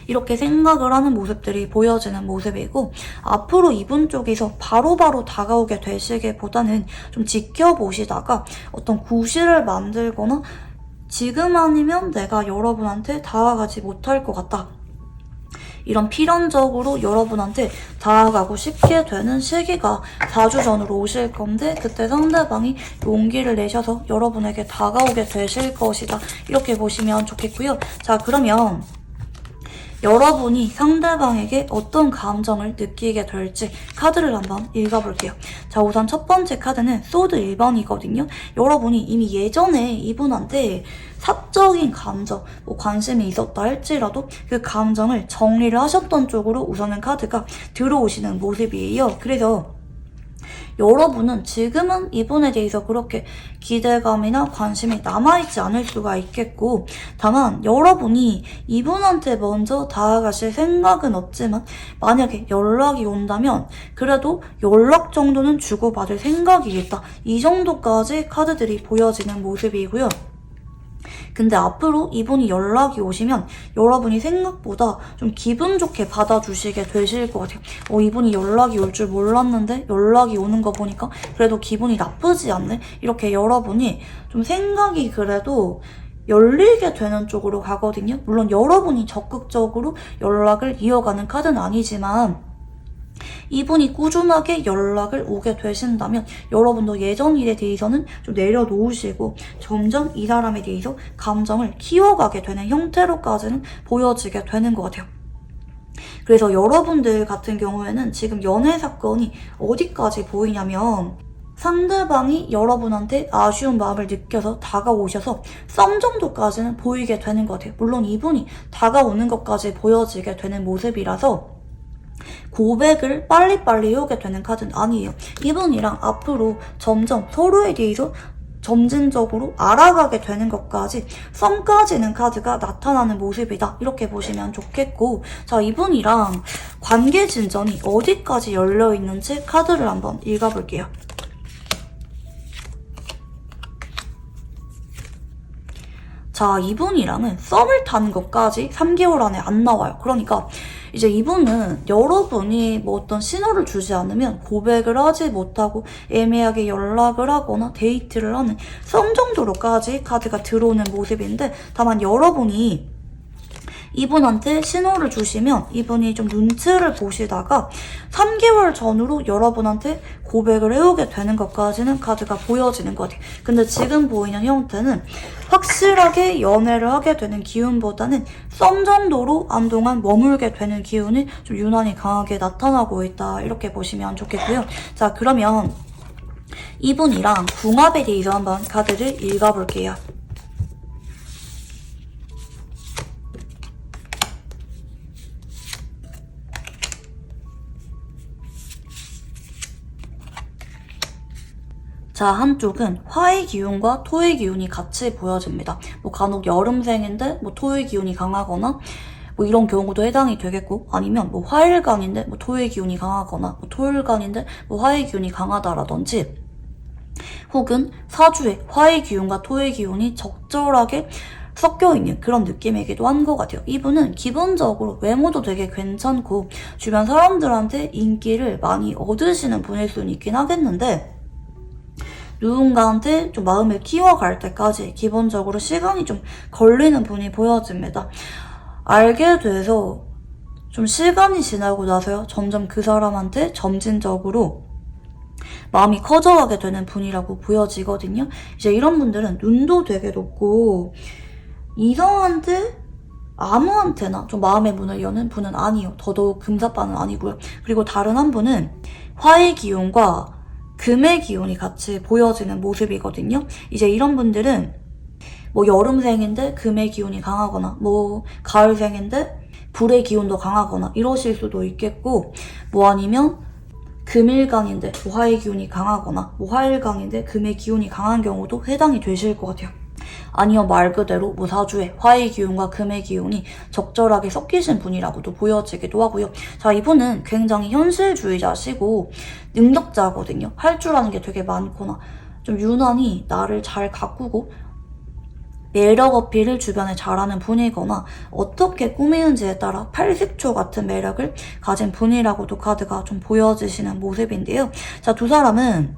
이렇게 생각을 하는 모습들이 보여지는 모습이고 앞으로 이분 쪽에서 바로바로 다가오게 되시기보다는 좀 지켜보시다가 어떤 구실을 만들거나 지금 아니면 내가 여러분한테 다가가지 못할 것 같다. 이런 필연적으로 여러분한테 다가가고 싶게 되는 시기가 4주 전으로 오실 건데 그때 상대방이 용기를 내셔서 여러분에게 다가오게 되실 것이다. 이렇게 보시면 좋겠고요. 자, 그러면 여러분이 상대방에게 어떤 감정을 느끼게 될지 카드를 한번 읽어볼게요. 자, 우선 첫 번째 카드는 소드 1번이거든요. 여러분이 이미 예전에 이분한테 사적인 감정, 관심이 있었다 할지라도 그 감정을 정리를 하셨던 쪽으로 우선은 카드가 들어오시는 모습이에요. 그래서 여러분은 지금은 이분에 대해서 그렇게 기대감이나 관심이 남아있지 않을 수가 있겠고 다만 여러분이 이분한테 먼저 다가가실 생각은 없지만 만약에 연락이 온다면 그래도 연락 정도는 주고받을 생각이겠다. 이 정도까지 카드들이 보여지는 모습이고요. 근데 앞으로 이분이 연락이 오시면 여러분이 생각보다 좀 기분 좋게 받아주시게 되실 것 같아요. 이분이 연락이 올 줄 몰랐는데 연락이 오는 거 보니까 그래도 기분이 나쁘지 않네? 이렇게 여러분이 좀 생각이 그래도 열리게 되는 쪽으로 가거든요. 물론 여러분이 적극적으로 연락을 이어가는 카드는 아니지만 이분이 꾸준하게 연락을 오게 되신다면 여러분도 예전 일에 대해서는 좀 내려놓으시고 점점 이 사람에 대해서 감정을 키워가게 되는 형태로까지는 보여지게 되는 것 같아요. 그래서 여러분들 같은 경우에는 지금 연애 사건이 어디까지 보이냐면 상대방이 여러분한테 아쉬운 마음을 느껴서 다가오셔서 썸 정도까지는 보이게 되는 것 같아요. 물론 이분이 다가오는 것까지 보여지게 되는 모습이라서 고백을 빨리빨리 해오게 되는 카드는 아니에요. 이분이랑 앞으로 점점 서로에 대해서 점진적으로 알아가게 되는 것까지 썸까지는 카드가 나타나는 모습이다. 이렇게 보시면 좋겠고 자, 이분이랑 관계 진전이 어디까지 열려있는지 카드를 한번 읽어볼게요. 자, 이분이랑은 썸을 타는 것까지 3개월 안에 안 나와요. 그러니까 이제 이분은 여러분이 뭐 어떤 신호를 주지 않으면 고백을 하지 못하고 애매하게 연락을 하거나 데이트를 하는 썸 정도로까지 카드가 들어오는 모습인데 다만 여러분이 이분한테 신호를 주시면 이분이 좀 눈치를 보시다가 3개월 전으로 여러분한테 고백을 해오게 되는 것까지는 카드가 보여지는 것 같아요. 근데 지금 보이는 형태는 확실하게 연애를 하게 되는 기운보다는 썸 정도로 한동안 머물게 되는 기운이 좀 유난히 강하게 나타나고 있다. 이렇게 보시면 좋겠고요. 자, 그러면 이분이랑 궁합에 대해서 한번 카드를 읽어볼게요. 자, 한쪽은 화의 기운과 토의 기운이 같이 보여집니다. 간혹 여름생인데 토의 기운이 강하거나 이런 경우도 해당이 되겠고 아니면 화일간인데 토의 기운이 강하거나 토일간인데 화의 기운이 강하다라든지 혹은 사주에 화의 기운과 토의 기운이 적절하게 섞여있는 그런 느낌이기도 한 것 같아요. 이분은 기본적으로 외모도 되게 괜찮고 주변 사람들한테 인기를 많이 얻으시는 분일 수는 있긴 하겠는데 누군가한테 좀 마음을 키워갈 때까지 기본적으로 시간이 좀 걸리는 분이 보여집니다. 알게 돼서 좀 시간이 지나고 나서요 점점 그 사람한테 점진적으로 마음이 커져가게 되는 분이라고 보여지거든요. 이제 이런 분들은 눈도 되게 높고 이성한테 아무한테나 좀 마음의 문을 여는 분은 아니에요. 더더욱 금사빠는 아니고요. 그리고 다른 한 분은 화의 기운과 금의 기운이 같이 보여지는 모습이거든요. 이제 이런 분들은 뭐 여름생인데 금의 기운이 강하거나 뭐 가을생인데 불의 기운도 강하거나 이러실 수도 있겠고 뭐 아니면 금일강인데 뭐 화의 기운이 강하거나 뭐 화일강인데 금의 기운이 강한 경우도 해당이 되실 것 같아요. 아니요 말 그대로 뭐 사주에 화의 기운과 금의 기운이 적절하게 섞이신 분이라고도 보여지기도 하고요. 자, 이분은 굉장히 현실주의자시고 능력자거든요. 할 줄 아는 게 되게 많거나 좀 유난히 나를 잘 가꾸고 매력 어필을 주변에 잘하는 분이거나 어떻게 꾸미는지에 따라 80초 같은 매력을 가진 분이라고도 카드가 좀 보여지시는 모습인데요. 자, 두 사람은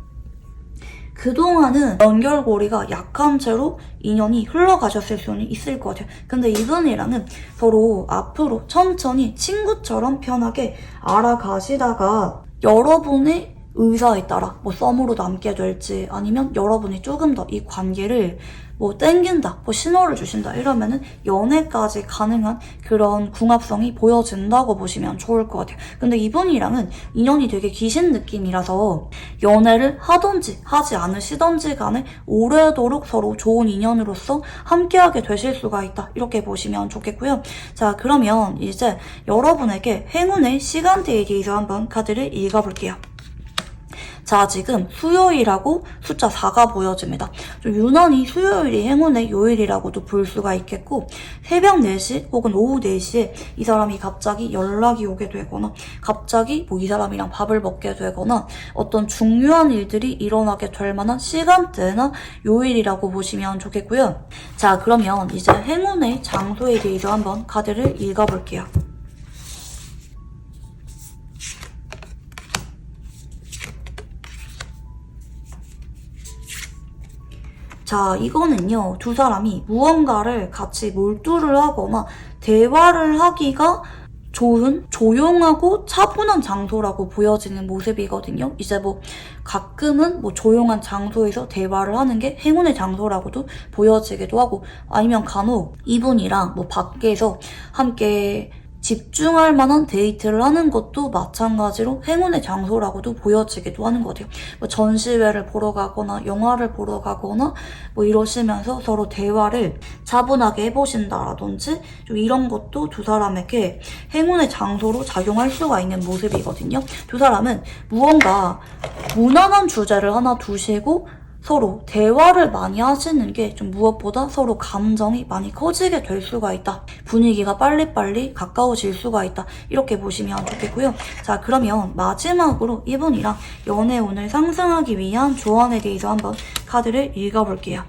그동안은 연결고리가 약한 채로 인연이 흘러가셨을 수는 있을 것 같아요. 근데 이분이랑은 서로 앞으로 천천히 친구처럼 편하게 알아가시다가 여러분의 의사에 따라 뭐 썸으로 남게 될지 아니면 여러분이 조금 더 이 관계를 뭐 땡긴다, 뭐 신호를 주신다 이러면은 연애까지 가능한 그런 궁합성이 보여진다고 보시면 좋을 것 같아요. 근데 이분이랑은 인연이 되게 기신 느낌이라서 연애를 하든지 하지 않으시든지 간에 오래도록 서로 좋은 인연으로서 함께하게 되실 수가 있다 이렇게 보시면 좋겠고요. 자, 그러면 이제 여러분에게 행운의 시간대에 대해서 한번 카드를 읽어볼게요. 자, 지금 수요일하고 숫자 4가 보여집니다. 좀 유난히 수요일이 행운의 요일이라고도 볼 수가 있겠고 새벽 4시 혹은 오후 4시에 이 사람이 갑자기 연락이 오게 되거나 갑자기 뭐 이 사람이랑 밥을 먹게 되거나 어떤 중요한 일들이 일어나게 될 만한 시간대나 요일이라고 보시면 좋겠고요. 자, 그러면 이제 행운의 장소에 대해서 한번 카드를 읽어볼게요. 자, 이거는요, 두 사람이 무언가를 같이 몰두를 하거나 대화를 하기가 좋은 조용하고 차분한 장소라고 보여지는 모습이거든요. 이제 뭐 가끔은 뭐 조용한 장소에서 대화를 하는 게 행운의 장소라고도 보여지기도 하고 아니면 간혹 이분이랑 뭐 밖에서 함께 집중할 만한 데이트를 하는 것도 마찬가지로 행운의 장소라고도 보여지기도 하는 것 같아요. 뭐 전시회를 보러 가거나 영화를 보러 가거나 뭐 이러시면서 서로 대화를 차분하게 해보신다라든지 좀 이런 것도 두 사람에게 행운의 장소로 작용할 수가 있는 모습이거든요. 두 사람은 무언가 무난한 주제를 하나 두시고 서로 대화를 많이 하시는 게 좀 무엇보다 서로 감정이 많이 커지게 될 수가 있다. 분위기가 빨리빨리 가까워질 수가 있다. 이렇게 보시면 좋겠고요. 자, 그러면 마지막으로 이분이랑 연애운을 상승하기 위한 조언에 대해서 한번 카드를 읽어볼게요.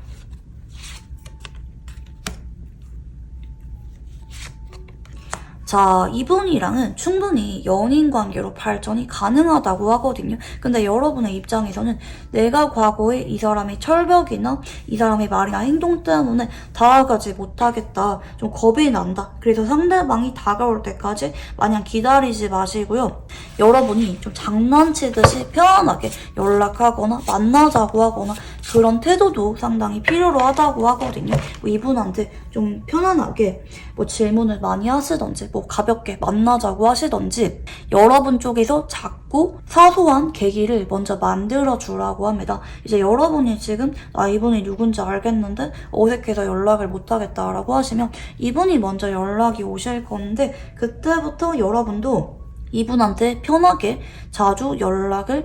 자, 이분이랑은 충분히 연인 관계로 발전이 가능하다고 하거든요. 근데 여러분의 입장에서는 내가 과거에 이 사람의 철벽이나 이 사람의 말이나 행동 때문에 다가가지 못하겠다. 좀 겁이 난다. 그래서 상대방이 다가올 때까지 마냥 기다리지 마시고요. 여러분이 좀 장난치듯이 편안하게 연락하거나 만나자고 하거나 그런 태도도 상당히 필요로 하다고 하거든요. 뭐 이분한테 좀 편안하게 뭐 질문을 많이 하시던지 뭐 가볍게 만나자고 하시던지 여러분 쪽에서 자꾸 사소한 계기를 먼저 만들어 주라고 합니다. 이제 여러분이 지금 이분이 누군지 알겠는데 어색해서 연락을 못 하겠다라고 하시면 이분이 먼저 연락이 오실 건데 그때부터 여러분도 이분한테 편하게 자주 연락을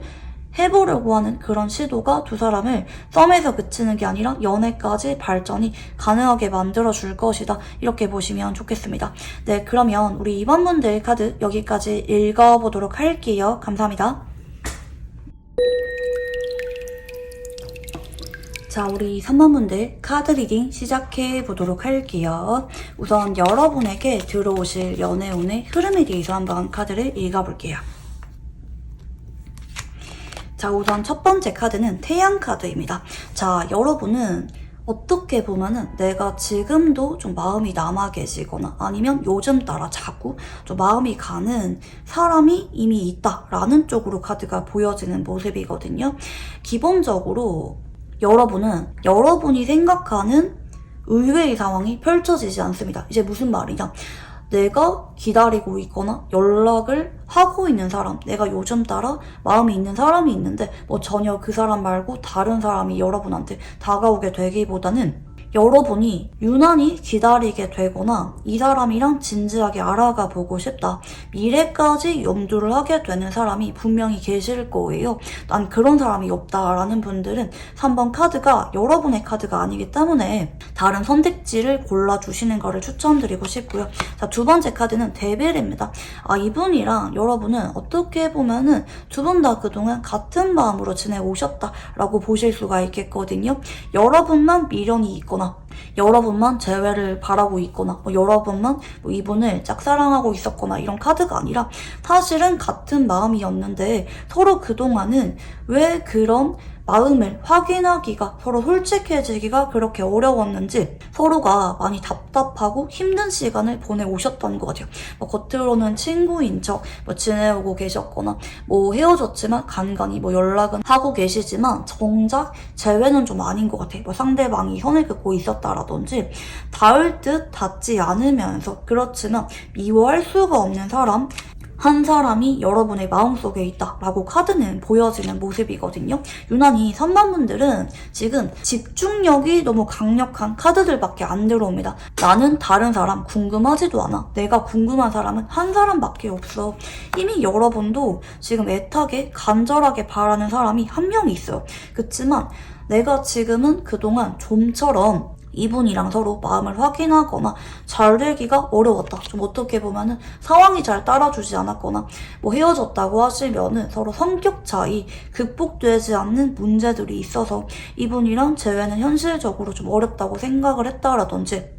해보려고 하는 그런 시도가 두 사람을 썸에서 그치는 게 아니라 연애까지 발전이 가능하게 만들어줄 것이다. 이렇게 보시면 좋겠습니다. 네, 그러면 우리 2번분들 카드 여기까지 읽어보도록 할게요. 감사합니다. 자, 우리 3번분들 카드 리딩 시작해 보도록 할게요. 우선 여러분에게 들어오실 연애운의 흐름에 대해서 한번 카드를 읽어볼게요. 자, 우선 첫 번째 카드는 태양 카드입니다. 자, 여러분은 어떻게 보면은 내가 지금도 좀 마음이 남아 계시거나 아니면 요즘 따라 자꾸 좀 마음이 가는 사람이 이미 있다라는 쪽으로 카드가 보여지는 모습이거든요. 기본적으로 여러분은 여러분이 생각하는 의외의 상황이 펼쳐지지 않습니다. 이제 무슨 말이냐? 내가 기다리고 있거나 연락을 하고 있는 사람, 내가 요즘 따라 마음이 있는 사람이 있는데 뭐 전혀 그 사람 말고 다른 사람이 여러분한테 다가오게 되기보다는 여러분이 유난히 기다리게 되거나 이 사람이랑 진지하게 알아가 보고 싶다. 미래까지 염두를 하게 되는 사람이 분명히 계실 거예요. 난 그런 사람이 없다라는 분들은 3번 카드가 여러분의 카드가 아니기 때문에 다른 선택지를 골라주시는 거를 추천드리고 싶고요. 자, 두 번째 카드는 데빌입니다. 이분이랑 여러분은 어떻게 보면은 두 분 다 그동안 같은 마음으로 지내오셨다라고 보실 수가 있겠거든요. 여러분만 미련이 있거나 여러분만 재회를 바라고 있거나 여러분만 이분을 짝사랑하고 있었거나 이런 카드가 아니라 사실은 같은 마음이었는데 서로 그동안은 왜 그런 마음을 확인하기가 서로 솔직해지기가 그렇게 어려웠는지 서로가 많이 답답하고 힘든 시간을 보내오셨던 것 같아요. 겉으로는 친구인 척 지내오고 계셨거나 헤어졌지만 간간히 연락은 하고 계시지만 정작 재회는 좀 아닌 것 같아요. 상대방이 선을 긋고 있었다라든지 닿을 듯 닿지 않으면서 그렇지만 미워할 수가 없는 사람 한 사람이 여러분의 마음속에 있다라고 카드는 보여지는 모습이거든요. 유난히 3번 분들은 지금 집중력이 너무 강력한 카드들밖에 안 들어옵니다. 나는 다른 사람 궁금하지도 않아. 내가 궁금한 사람은 한 사람밖에 없어. 이미 여러분도 지금 애타게 간절하게 바라는 사람이 한 명 있어요. 그렇지만 내가 지금은 그동안 좀처럼 이분이랑 서로 마음을 확인하거나 잘 되기가 어려웠다. 좀 어떻게 보면은 상황이 잘 따라주지 않았거나 헤어졌다고 하시면은 서로 성격 차이, 극복되지 않는 문제들이 있어서 이분이랑 재회는 현실적으로 좀 어렵다고 생각을 했다라든지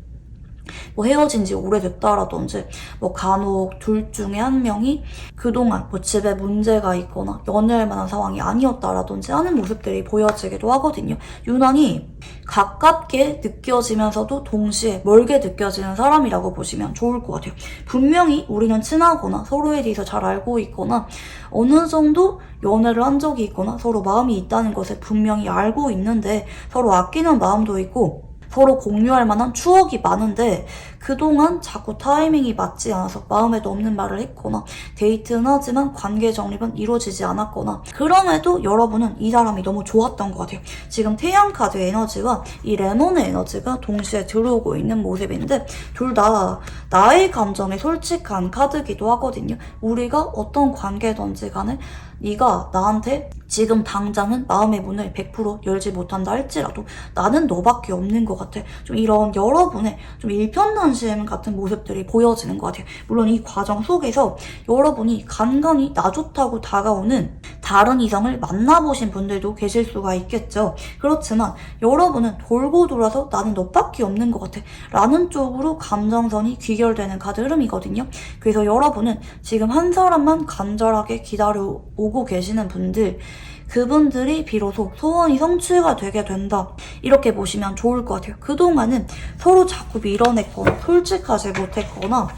헤어진 지 오래됐다라든지 간혹 둘 중에 한 명이 그동안 집에 문제가 있거나 연애할 만한 상황이 아니었다라든지 하는 모습들이 보여지기도 하거든요. 유난히 가깝게 느껴지면서도 동시에 멀게 느껴지는 사람이라고 보시면 좋을 것 같아요. 분명히 우리는 친하거나 서로에 대해서 잘 알고 있거나 어느 정도 연애를 한 적이 있거나 서로 마음이 있다는 것을 분명히 알고 있는데 서로 아끼는 마음도 있고 서로 공유할 만한 추억이 많은데 그동안 자꾸 타이밍이 맞지 않아서 마음에도 없는 말을 했거나 데이트는 하지만 관계 정립은 이루어지지 않았거나 그럼에도 여러분은 이 사람이 너무 좋았던 것 같아요. 지금 태양 카드 에너지와 이 레몬의 에너지가 동시에 들어오고 있는 모습인데 둘 다 나의 감정에 솔직한 카드기도 하거든요. 우리가 어떤 관계든지 간에 네가 나한테 지금 당장은 마음의 문을 100% 열지 못한다 할지라도 나는 너밖에 없는 것 같아. 좀 이런 여러분의 좀 일편단심 같은 모습들이 보여지는 것 같아요. 물론 이 과정 속에서 여러분이 간간히 나 좋다고 다가오는 다른 이성을 만나보신 분들도 계실 수가 있겠죠. 그렇지만 여러분은 돌고 돌아서 나는 너밖에 없는 것 같아 라는 쪽으로 감정선이 귀결되는 카드 흐름이거든요. 그래서 여러분은 지금 한 사람만 간절하게 기다려오고 계시는 분들 그분들이 비로소 소원이 성취가 되게 된다. 이렇게 보시면 좋을 것 같아요. 그동안은 서로 자꾸 밀어냈거나 솔직하지 못했거나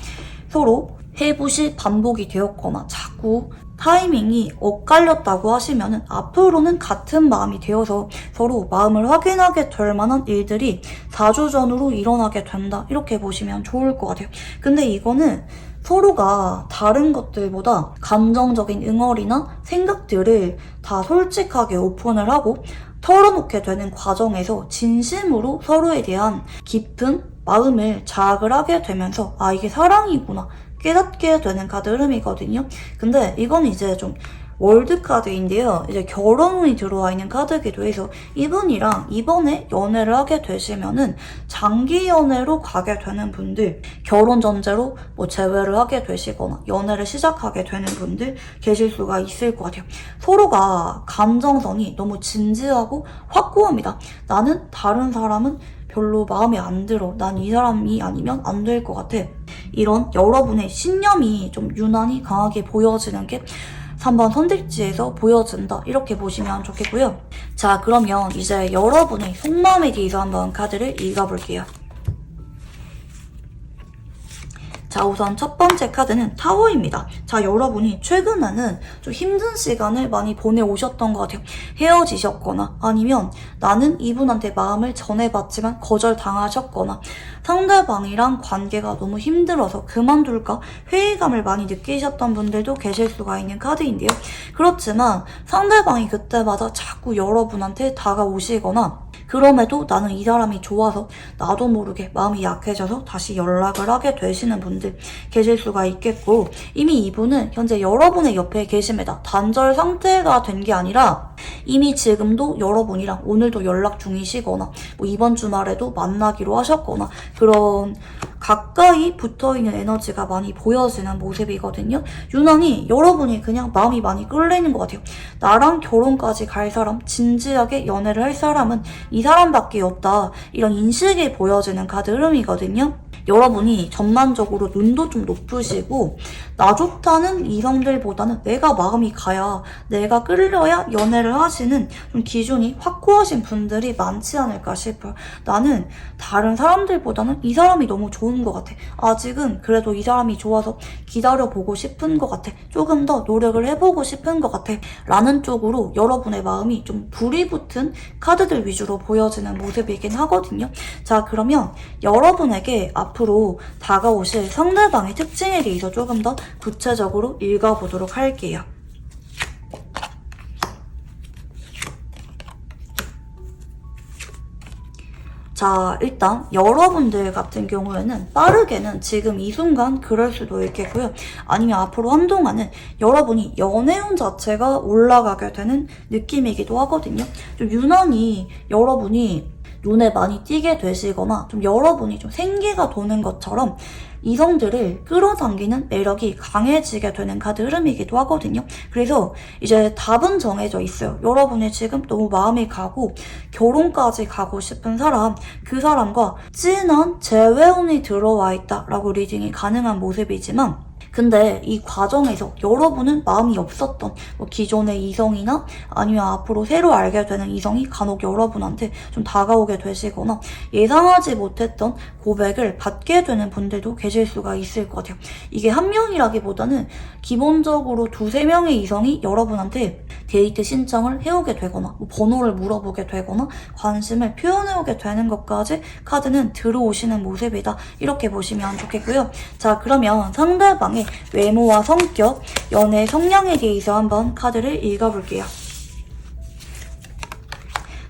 서로 해부시 반복이 되었거나 자꾸 타이밍이 엇갈렸다고 하시면은 앞으로는 같은 마음이 되어서 서로 마음을 확인하게 될 만한 일들이 4주 전으로 일어나게 된다. 이렇게 보시면 좋을 것 같아요. 근데 이거는 서로가 다른 것들보다 감정적인 응어리나 생각들을 다 솔직하게 오픈을 하고 털어놓게 되는 과정에서 진심으로 서로에 대한 깊은 마음을 자학을 하게 되면서 이게 사랑이구나 깨닫게 되는 카드 흐름이거든요. 근데 이건 이제 좀 월드 카드인데요. 이제 결혼운이 들어와 있는 카드이기도 해서 이분이랑 이번에 연애를 하게 되시면은 장기 연애로 가게 되는 분들, 결혼 전제로 뭐 재회를 하게 되시거나 연애를 시작하게 되는 분들 계실 수가 있을 것 같아요. 서로가 감정선이 너무 진지하고 확고합니다. 나는 다른 사람은 별로 마음에 안 들어. 난 이 사람이 아니면 안 될 것 같아. 이런 여러분의 신념이 좀 유난히 강하게 보여지는 게 3번 선택지에서 보여진다. 이렇게 보시면 좋겠고요. 자, 그러면 이제 여러분의 속마음에 대해서 한번 카드를 읽어볼게요. 자, 우선 첫 번째 카드는 타워입니다. 자, 여러분이 최근에는 좀 힘든 시간을 많이 보내오셨던 것 같아요. 헤어지셨거나 아니면 나는 이분한테 마음을 전해봤지만 거절당하셨거나 상대방이랑 관계가 너무 힘들어서 그만둘까 회의감을 많이 느끼셨던 분들도 계실 수가 있는 카드인데요. 그렇지만 상대방이 그때마다 자꾸 여러분한테 다가오시거나 그럼에도 나는 이 사람이 좋아서 나도 모르게 마음이 약해져서 다시 연락을 하게 되시는 분들 계실 수가 있겠고, 이미 이분은 현재 여러분의 옆에 계십니다. 단절 상태가 된 게 아니라 이미 지금도 여러분이랑 오늘도 연락 중이시거나 뭐 이번 주말에도 만나기로 하셨거나 그런 가까이 붙어있는 에너지가 많이 보여지는 모습이거든요. 유난히 여러분이 그냥 마음이 많이 끌리는 것 같아요. 나랑 결혼까지 갈 사람, 진지하게 연애를 할 사람은 이 사람밖에 없다. 이런 인식이 보여지는 카드 흐름이거든요. 여러분이 전반적으로 눈도 좀 높으시고 나 좋다는 이성들보다는 내가 마음이 가야, 내가 끌려야 연애를 하시는 좀 기준이 확고하신 분들이 많지 않을까 싶어요. 나는 다른 사람들보다는 이 사람이 너무 좋은 것 같아. 아직은 그래도 이 사람이 좋아서 기다려보고 싶은 것 같아. 조금 더 노력을 해보고 싶은 것 같아. 라는 쪽으로 여러분의 마음이 좀 불이 붙은 카드들 위주로 보여지는 모습이긴 하거든요. 자, 그러면 여러분에게 앞으로 다가오실 상대방의 특징에 대해서 조금 더 구체적으로 읽어보도록 할게요. 자, 일단 여러분들 같은 경우에는 빠르게는 지금 이 순간 그럴 수도 있겠고요. 아니면 앞으로 한동안은 여러분이 연애운 자체가 올라가게 되는 느낌이기도 하거든요. 좀 유난히 여러분이 눈에 많이 띄게 되시거나 좀 여러분이 좀 생기가 도는 것처럼 이성들을 끌어당기는 매력이 강해지게 되는 카드 흐름이기도 하거든요. 그래서 이제 답은 정해져 있어요. 여러분이 지금 너무 마음이 가고 결혼까지 가고 싶은 사람, 그 사람과 진한 재회운이 들어와 있다라고 리딩이 가능한 모습이지만 근데 이 과정에서 여러분은 마음이 없었던 뭐 기존의 이성이나 아니면 앞으로 새로 알게 되는 이성이 간혹 여러분한테 좀 다가오게 되시거나 예상하지 못했던 고백을 받게 되는 분들도 계실 수가 있을 것 같아요. 이게 한 명이라기보다는 기본적으로 두세 명의 이성이 여러분한테 데이트 신청을 해오게 되거나 뭐 번호를 물어보게 되거나 관심을 표현해오게 되는 것까지 카드는 들어오시는 모습이다. 이렇게 보시면 좋겠고요. 자, 그러면 상대방의 외모와 성격, 연애 성향에 대해서 한번 카드를 읽어볼게요.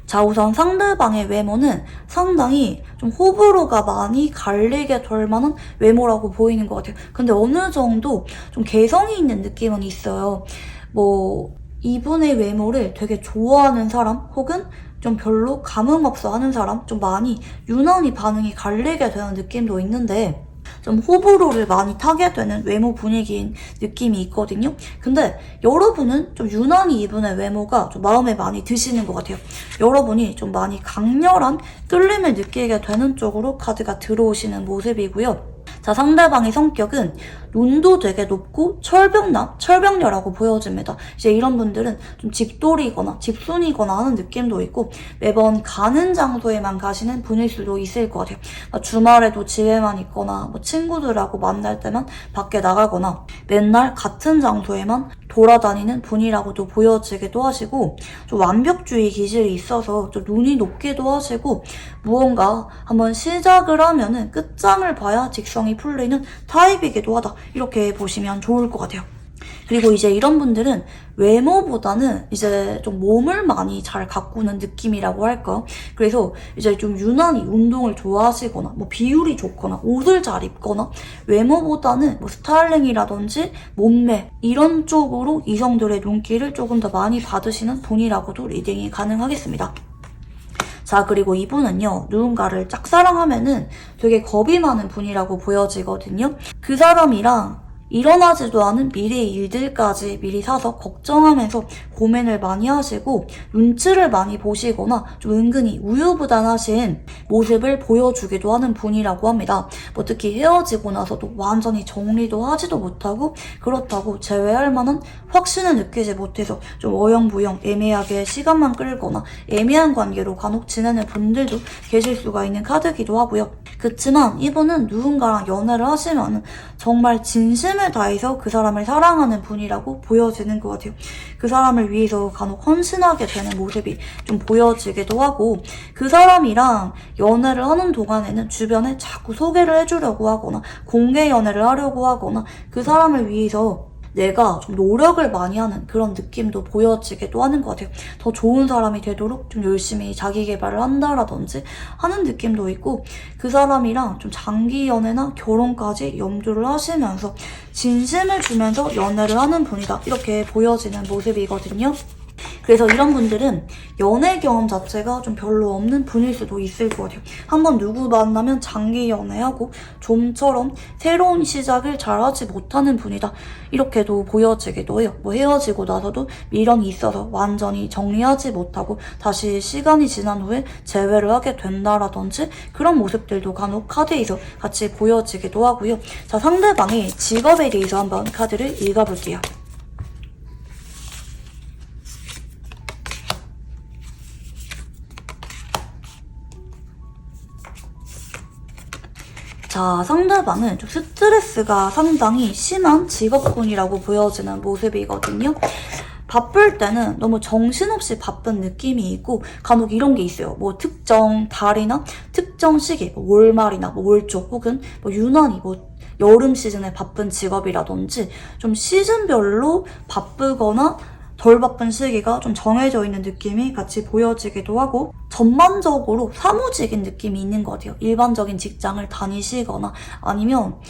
자, 우선 상대방의 외모는 상당히 좀 호불호가 많이 갈리게 될 만한 외모라고 보이는 것 같아요. 근데 어느 정도 좀 개성이 있는 느낌은 있어요. 뭐 이분의 외모를 되게 좋아하는 사람 혹은 좀 별로 감흥 없어 하는 사람 좀 많이 유난히 반응이 갈리게 되는 느낌도 있는데 좀 호불호를 많이 타게 되는 외모 분위기인 느낌이 있거든요. 근데 여러분은 좀 유난히 이분의 외모가 좀 마음에 많이 드시는 것 같아요. 여러분이 좀 많이 강렬한 끌림을 느끼게 되는 쪽으로 카드가 들어오시는 모습이고요. 자, 상대방의 성격은 눈도 되게 높고 철벽녀라고 보여집니다. 이제 이런 분들은 좀 집돌이거나 집순이거나 하는 느낌도 있고 매번 가는 장소에만 가시는 분일 수도 있을 것 같아요. 주말에도 집에만 있거나 뭐 친구들하고 만날 때만 밖에 나가거나 맨날 같은 장소에만 돌아다니는 분이라고도 보여지기도 하시고 좀 완벽주의 기질이 있어서 좀 눈이 높기도 하시고 무언가 한번 시작을 하면은 끝장을 봐야 직성이 풀리는 타입이기도 하다. 이렇게 보시면 좋을 것 같아요. 그리고 이제 이런 분들은 외모보다는 이제 좀 몸을 많이 잘 가꾸는 느낌이라고 할까요? 그래서 이제 좀 유난히 운동을 좋아하시거나 뭐 비율이 좋거나 옷을 잘 입거나 외모보다는 뭐 스타일링이라든지 몸매 이런 쪽으로 이성들의 눈길을 조금 더 많이 받으시는 분이라고도 리딩이 가능하겠습니다. 자, 그리고 이분은요, 누군가를 짝사랑하면은 되게 겁이 많은 분이라고 보여지거든요. 그 사람이랑 일어나지도 않은 미래의 일들까지 미리 사서 걱정하면서 고민을 많이 하시고 눈치를 많이 보시거나 좀 은근히 우유부단하신 모습을 보여주기도 하는 분이라고 합니다. 뭐 특히 헤어지고 나서도 완전히 정리도 하지도 못하고 그렇다고 재회할 만한 확신을 느끼지 못해서 좀 어영부영 애매하게 시간만 끌거나 애매한 관계로 간혹 지내는 분들도 계실 수가 있는 카드기도 하고요. 그치만 이분은 누군가랑 연애를 하시면 정말 진심을 다해서 그 사람을 사랑하는 분이라고 보여지는 것 같아요. 그 사람을 위해서 간혹 헌신하게 되는 모습이 좀 보여지기도 하고 그 사람이랑 연애를 하는 동안에는 주변에 자꾸 소개를 해주려고 하거나 공개 연애를 하려고 하거나 그 사람을 위해서 내가 좀 노력을 많이 하는 그런 느낌도 보여지기도 하는 것 같아요. 더 좋은 사람이 되도록 좀 열심히 자기 개발을 한다라든지 하는 느낌도 있고 그 사람이랑 좀 장기 연애나 결혼까지 염두를 하시면서 진심을 주면서 연애를 하는 분이다. 이렇게 보여지는 모습이거든요. 그래서 이런 분들은 연애 경험 자체가 좀 별로 없는 분일 수도 있을 것 같아요. 한번 누구 만나면 장기 연애하고 좀처럼 새로운 시작을 잘하지 못하는 분이다. 이렇게도 보여지기도 해요. 뭐 헤어지고 나서도 미련이 있어서 완전히 정리하지 못하고 다시 시간이 지난 후에 재회를 하게 된다라든지 그런 모습들도 간혹 카드에서 같이 보여지기도 하고요. 자, 상대방의 직업에 대해서 한번 카드를 읽어볼게요. 자, 상대방은 좀 스트레스가 상당히 심한 직업군이라고 보여지는 모습이거든요. 바쁠 때는 너무 정신없이 바쁜 느낌이 있고 간혹 이런 게 있어요. 뭐 특정 달이나 특정 시기, 뭐 월말이나 뭐 월초 혹은 뭐 유난히 뭐 여름 시즌에 바쁜 직업이라든지 좀 시즌별로 바쁘거나 덜 바쁜 시기가 좀 정해져 있는 느낌이 같이 보여지기도 하고 전반적으로 사무직인 느낌이 있는 것 같아요. 일반적인 직장을 다니시거나 아니면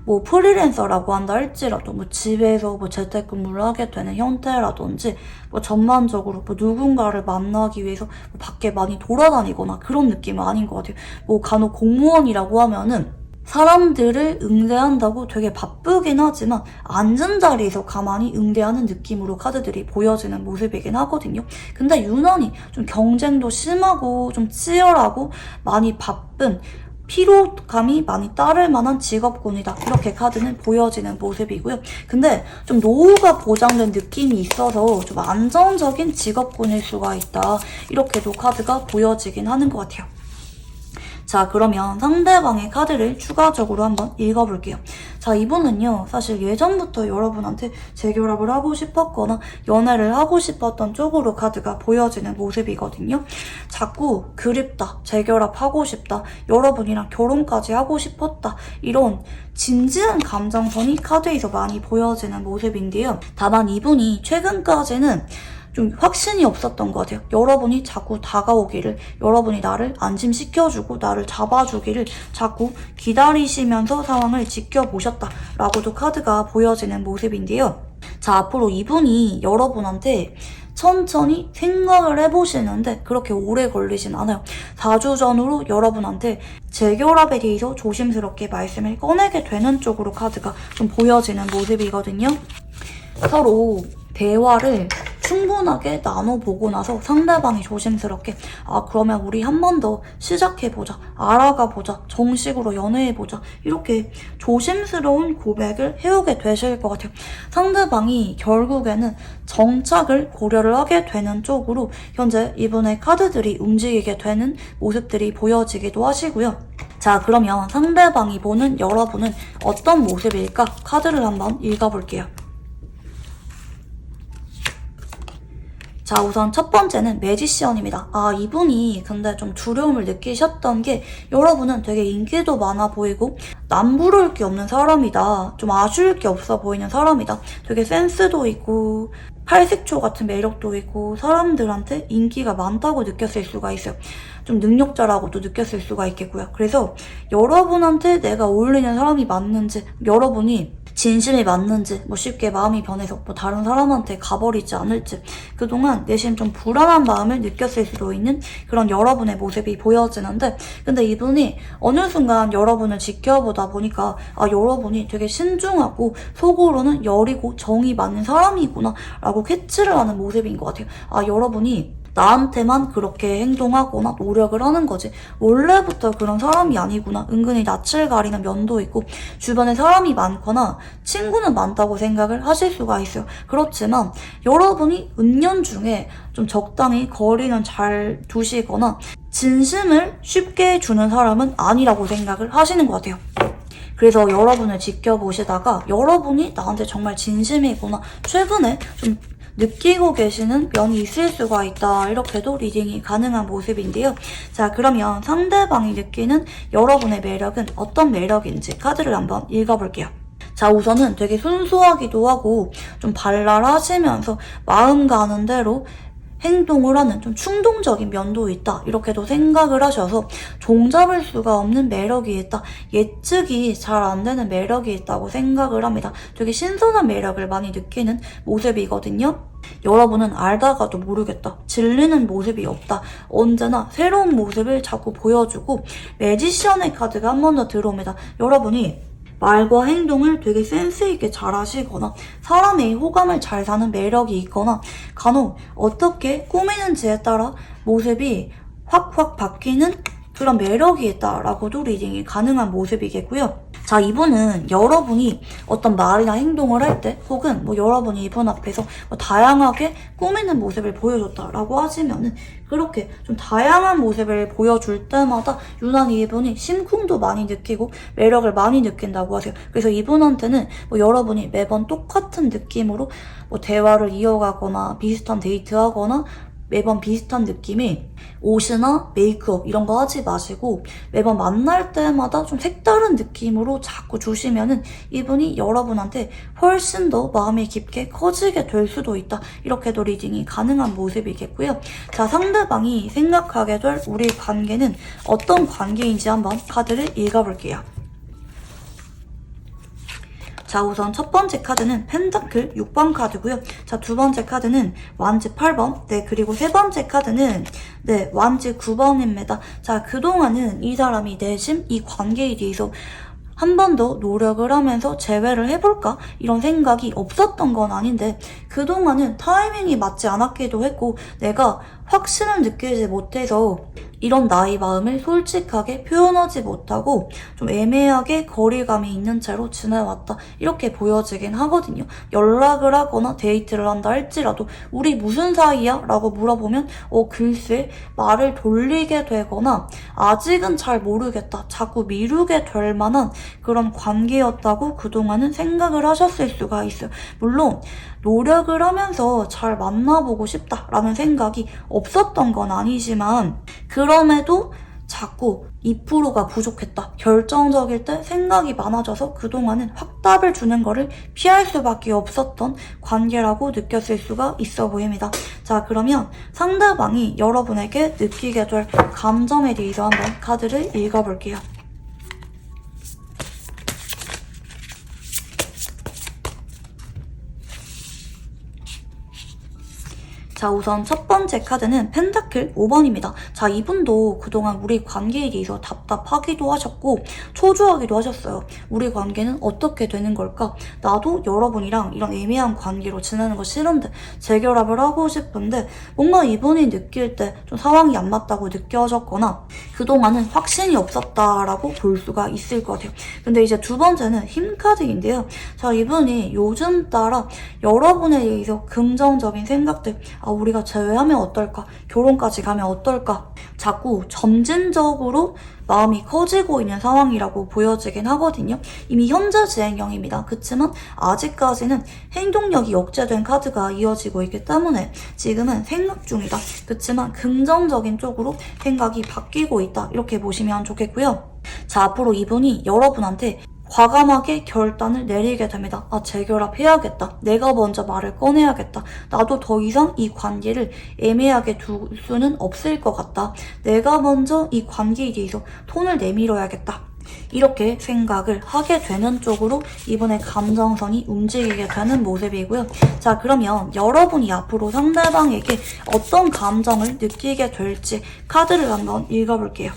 뭐 프리랜서라고 한다 할지라도 뭐 집에서 뭐 재택근무를 하게 되는 형태라든지 뭐 전반적으로 뭐 누군가를 만나기 위해서 뭐 밖에 많이 돌아다니거나 그런 느낌은 아닌 것 같아요. 뭐 간혹 공무원이라고 하면은 사람들을 응대한다고 되게 바쁘긴 하지만 앉은 자리에서 가만히 응대하는 느낌으로 카드들이 보여지는 모습이긴 하거든요. 근데 유난히 좀 경쟁도 심하고 좀 치열하고 많이 바쁜 피로감이 많이 따를 만한 직업군이다. 이렇게 카드는 보여지는 모습이고요. 근데 좀 노후가 보장된 느낌이 있어서 좀 안정적인 직업군일 수가 있다. 이렇게도 카드가 보여지긴 하는 것 같아요. 자, 그러면 상대방의 카드를 추가적으로 한번 읽어볼게요. 자, 이분은요, 사실 예전부터 여러분한테 재결합을 하고 싶었거나 연애를 하고 싶었던 쪽으로 카드가 보여지는 모습이거든요. 자꾸 그립다, 재결합하고 싶다, 여러분이랑 결혼까지 하고 싶었다, 이런 진지한 감정선이 카드에서 많이 보여지는 모습인데요. 다만 이분이 최근까지는 좀 확신이 없었던 것 같아요. 여러분이 자꾸 다가오기를, 여러분이 나를 안심시켜주고 나를 잡아주기를 자꾸 기다리시면서 상황을 지켜보셨다라고도 카드가 보여지는 모습인데요. 자, 앞으로 이분이 여러분한테 천천히 생각을 해보시는데 그렇게 오래 걸리진 않아요. 4주 전으로 여러분한테 재결합에 대해서 조심스럽게 말씀을 꺼내게 되는 쪽으로 카드가 좀 보여지는 모습이거든요. 서로 대화를 충분하게 나눠보고 나서 상대방이 조심스럽게 그러면 우리 한 번 더 시작해보자, 알아가보자, 정식으로 연애해보자 이렇게 조심스러운 고백을 해오게 되실 것 같아요. 상대방이 결국에는 정착을 고려를 하게 되는 쪽으로 현재 이분의 카드들이 움직이게 되는 모습들이 보여지기도 하시고요. 자, 그러면 상대방이 보는 여러분은 어떤 모습일까? 카드를 한번 읽어볼게요. 자, 우선 첫 번째는 매지시언입니다. 이분이 근데 좀 두려움을 느끼셨던 게 여러분은 되게 인기도 많아 보이고 남부러울 게 없는 사람이다. 좀 아쉬울 게 없어 보이는 사람이다. 되게 센스도 있고 팔색조 같은 매력도 있고 사람들한테 인기가 많다고 느꼈을 수가 있어요. 좀 능력자라고도 느꼈을 수가 있겠고요. 그래서 여러분한테 내가 어울리는 사람이 맞는지, 여러분이 진심이 맞는지, 쉽게 마음이 변해서 다른 사람한테 가버리지 않을지, 그동안 내심 좀 불안한 마음을 느꼈을 수도 있는 그런 여러분의 모습이 보여지는데, 근데 이분이 어느 순간 여러분을 지켜보다 보니까 여러분이 되게 신중하고 속으로는 여리고 정이 많은 사람이구나 라고 캐치를 하는 모습인 것 같아요. 여러분이 나한테만 그렇게 행동하거나 노력을 하는 거지 원래부터 그런 사람이 아니구나, 은근히 낯을 가리는 면도 있고 주변에 사람이 많거나 친구는 많다고 생각을 하실 수가 있어요. 그렇지만 여러분이 은연중에 좀 적당히 거리는 잘 두시거나 진심을 쉽게 주는 사람은 아니라고 생각을 하시는 것 같아요. 그래서 여러분을 지켜보시다가 여러분이 나한테 정말 진심이구나, 최근에 좀 느끼고 계시는 면이 있을 수가 있다, 이렇게도 리딩이 가능한 모습인데요. 자, 그러면 상대방이 느끼는 여러분의 매력은 어떤 매력인지 카드를 한번 읽어볼게요. 자, 우선은 되게 순수하기도 하고 좀 발랄하시면서 마음 가는 대로 행동을 하는 좀 충동적인 면도 있다, 이렇게도 생각을 하셔서 종잡을 수가 없는 매력이 있다, 예측이 잘 안 되는 매력이 있다고 생각을 합니다. 되게 신선한 매력을 많이 느끼는 모습이거든요. 여러분은 알다가도 모르겠다, 질리는 모습이 없다, 언제나 새로운 모습을 자꾸 보여주고, 매지션의 카드가 한 번 더 들어옵니다. 여러분이 말과 행동을 되게 센스있게 잘 하시거나 사람의 호감을 잘 사는 매력이 있거나 간혹 어떻게 꾸미는지에 따라 모습이 확확 바뀌는 그런 매력이 있다라고도 리딩이 가능한 모습이겠고요. 자, 이분은 여러분이 어떤 말이나 행동을 할 때 혹은 여러분이 이분 앞에서 다양하게 꾸미는 모습을 보여줬다라고 하시면은 그렇게 좀 다양한 모습을 보여줄 때마다 유난히 이분이 심쿵도 많이 느끼고 매력을 많이 느낀다고 하세요. 그래서 이분한테는 여러분이 매번 똑같은 느낌으로 대화를 이어가거나 비슷한 데이트하거나 매번 비슷한 느낌이 옷이나 메이크업 이런 거 하지 마시고 매번 만날 때마다 좀 색다른 느낌으로 자꾸 주시면은 이분이 여러분한테 훨씬 더 마음이 깊게 커지게 될 수도 있다, 이렇게도 리딩이 가능한 모습이겠고요. 자, 상대방이 생각하게 될 우리 관계는 어떤 관계인지 한번 카드를 읽어볼게요. 자, 우선 첫 번째 카드는 펜타클 6번 카드고요. 자, 두 번째 카드는 완지 8번, 그리고 세 번째 카드는 완지 9번입니다. 자, 그동안은 이 사람이 내심 이 관계에 대해서 한 번 더 노력을 하면서 재회를 해볼까? 이런 생각이 없었던 건 아닌데 그동안은 타이밍이 맞지 않았기도 했고 내가 확신을 느끼지 못해서 이런 나의 마음을 솔직하게 표현하지 못하고 좀 애매하게 거리감이 있는 채로 지내왔다, 이렇게 보여지긴 하거든요. 연락을 하거나 데이트를 한다 할지라도 우리 무슨 사이야? 라고 물어보면 글쎄 말을 돌리게 되거나 아직은 잘 모르겠다, 자꾸 미루게 될 만한 그런 관계였다고 그동안은 생각을 하셨을 수가 있어요. 물론 노력을 하면서 잘 만나보고 싶다라는 생각이 없었던 건 아니지만 그럼에도 자꾸 2%가 부족했다, 결정적일 때 생각이 많아져서 그동안은 확답을 주는 거를 피할 수밖에 없었던 관계라고 느꼈을 수가 있어 보입니다. 자, 그러면 상대방이 여러분에게 느끼게 될 감정에 대해서 한번 카드를 읽어볼게요. 자, 우선 첫 번째 카드는 펜타클 5번입니다. 자, 이분도 그동안 우리 관계에 대해서 답답하기도 하셨고 초조하기도 하셨어요. 우리 관계는 어떻게 되는 걸까? 나도 여러분이랑 이런 애매한 관계로 지내는 거 싫은데 재결합을 하고 싶은데 뭔가 이분이 느낄 때 좀 상황이 안 맞다고 느껴졌거나 그동안은 확신이 없었다라고 볼 수가 있을 것 같아요. 근데 이제 두 번째는 힘 카드인데요. 자, 이분이 요즘 따라 여러분에 대해서 긍정적인 생각들, 우리가 재회하면 어떨까? 결혼까지 가면 어떨까? 자꾸 점진적으로 마음이 커지고 있는 상황이라고 보여지긴 하거든요. 이미 현재 진행형입니다. 그치만 아직까지는 행동력이 억제된 카드가 이어지고 있기 때문에 지금은 생각 중이다. 그치만 긍정적인 쪽으로 생각이 바뀌고 있다. 이렇게 보시면 좋겠고요. 자, 앞으로 이분이 여러분한테 과감하게 결단을 내리게 됩니다. 재결합해야겠다. 내가 먼저 말을 꺼내야겠다. 나도 더 이상 이 관계를 애매하게 둘 수는 없을 것 같다. 내가 먼저 이 관계에 대해서 톤을 내밀어야겠다. 이렇게 생각을 하게 되는 쪽으로 이분의 감정선이 움직이게 되는 모습이고요. 자, 그러면 여러분이 앞으로 상대방에게 어떤 감정을 느끼게 될지 카드를 한번 읽어볼게요.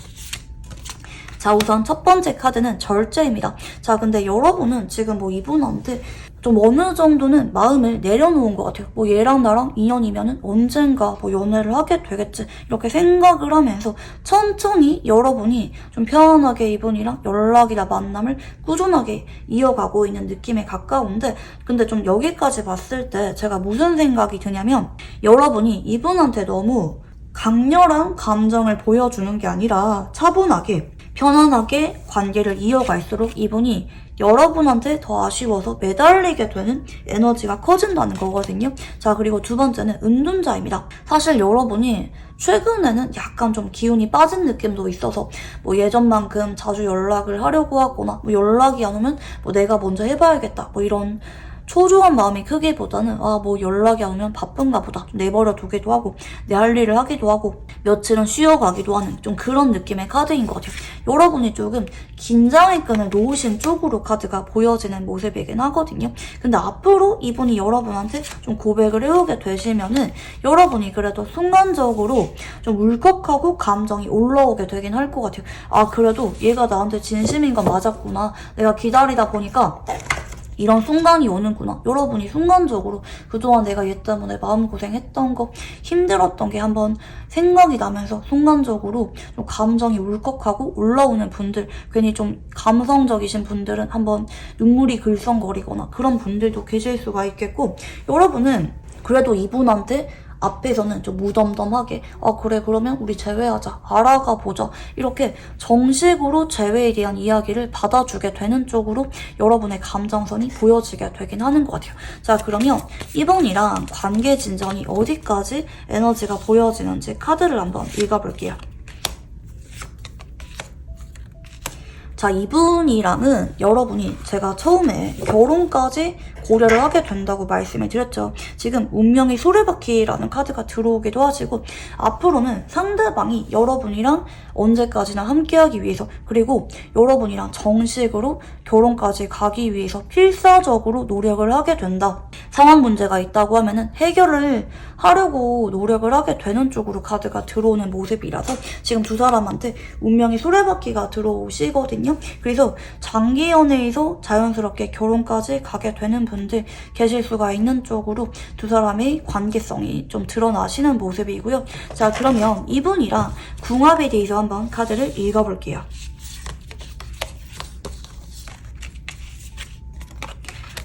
자, 우선 첫 번째 카드는 절제입니다. 자, 근데 여러분은 지금 이분한테 좀 어느 정도는 마음을 내려놓은 것 같아요. 얘랑 나랑 인연이면은 언젠가 연애를 하게 되겠지. 이렇게 생각을 하면서 천천히 여러분이 좀 편안하게 이분이랑 연락이나 만남을 꾸준하게 이어가고 있는 느낌에 가까운데, 근데 좀 여기까지 봤을 때 제가 무슨 생각이 드냐면, 여러분이 이분한테 너무 강렬한 감정을 보여주는 게 아니라 차분하게 편안하게 관계를 이어갈수록 이분이 여러분한테 더 아쉬워서 매달리게 되는 에너지가 커진다는 거거든요. 자, 그리고 두 번째는 은둔자입니다. 사실 여러분이 최근에는 약간 좀 기운이 빠진 느낌도 있어서 예전만큼 자주 연락을 하려고 하거나 연락이 안 오면 내가 먼저 해봐야겠다 이런 초조한 마음이 크기보다는 연락이 안 오면 바쁜가 보다 좀 내버려 두기도 하고 내 할 일을 하기도 하고 며칠은 쉬어가기도 하는 좀 그런 느낌의 카드인 것 같아요. 여러분이 조금 긴장의 끈을 놓으신 쪽으로 카드가 보여지는 모습이긴 하거든요. 근데 앞으로 이분이 여러분한테 좀 고백을 해오게 되시면은 여러분이 그래도 순간적으로 좀 울컥하고 감정이 올라오게 되긴 할 것 같아요. 그래도 얘가 나한테 진심인 건 맞았구나. 내가 기다리다 보니까 이런 순간이 오는구나. 여러분이 순간적으로 그동안 내가 얘 때문에 마음고생했던 거, 힘들었던 게 한번 생각이 나면서 순간적으로 좀 감정이 울컥하고 올라오는 분들, 괜히 좀 감성적이신 분들은 한번 눈물이 글썽거리거나 그런 분들도 계실 수가 있겠고, 여러분은 그래도 이분한테 앞에서는 좀 무덤덤하게 그래 그러면 우리 재회하자, 알아가 보자, 이렇게 정식으로 재회에 대한 이야기를 받아주게 되는 쪽으로 여러분의 감정선이 보여지게 되긴 하는 것 같아요. 자, 그러면 이분이랑 관계 진전이 어디까지 에너지가 보여지는지 카드를 한번 읽어볼게요. 자, 이분이랑은 여러분이 제가 처음에 결혼까지 고려를 하게 된다고 말씀을 드렸죠. 지금 운명의 소래바퀴라는 카드가 들어오기도 하시고, 앞으로는 상대방이 여러분이랑 언제까지나 함께하기 위해서, 그리고 여러분이랑 정식으로 결혼까지 가기 위해서 필사적으로 노력을 하게 된다. 상황 문제가 있다고 하면은 해결을 하려고 노력을 하게 되는 쪽으로 카드가 들어오는 모습이라서 지금 두 사람한테 운명의 소래바퀴가 들어오시거든요. 그래서 장기 연애에서 자연스럽게 결혼까지 가게 되는 분들 계실 수가 있는 쪽으로 두 사람의 관계성이 좀 드러나시는 모습이고요. 자, 그러면 이분이랑 궁합에 대해서 한번 카드를 읽어볼게요.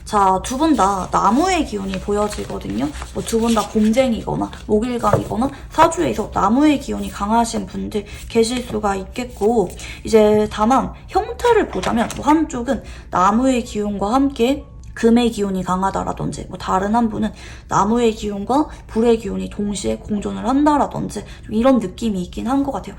자, 두 분 다 나무의 기운이 보여지거든요. 두 분 다 공쟁이거나 목일강이거나 사주에서 나무의 기운이 강하신 분들 계실 수가 있겠고, 이제 다만 형태를 보자면 한쪽은 나무의 기운과 함께 금의 기운이 강하다라든지, 다른 한 분은 나무의 기운과 불의 기운이 동시에 공존을 한다라든지 좀 이런 느낌이 있긴 한 것 같아요.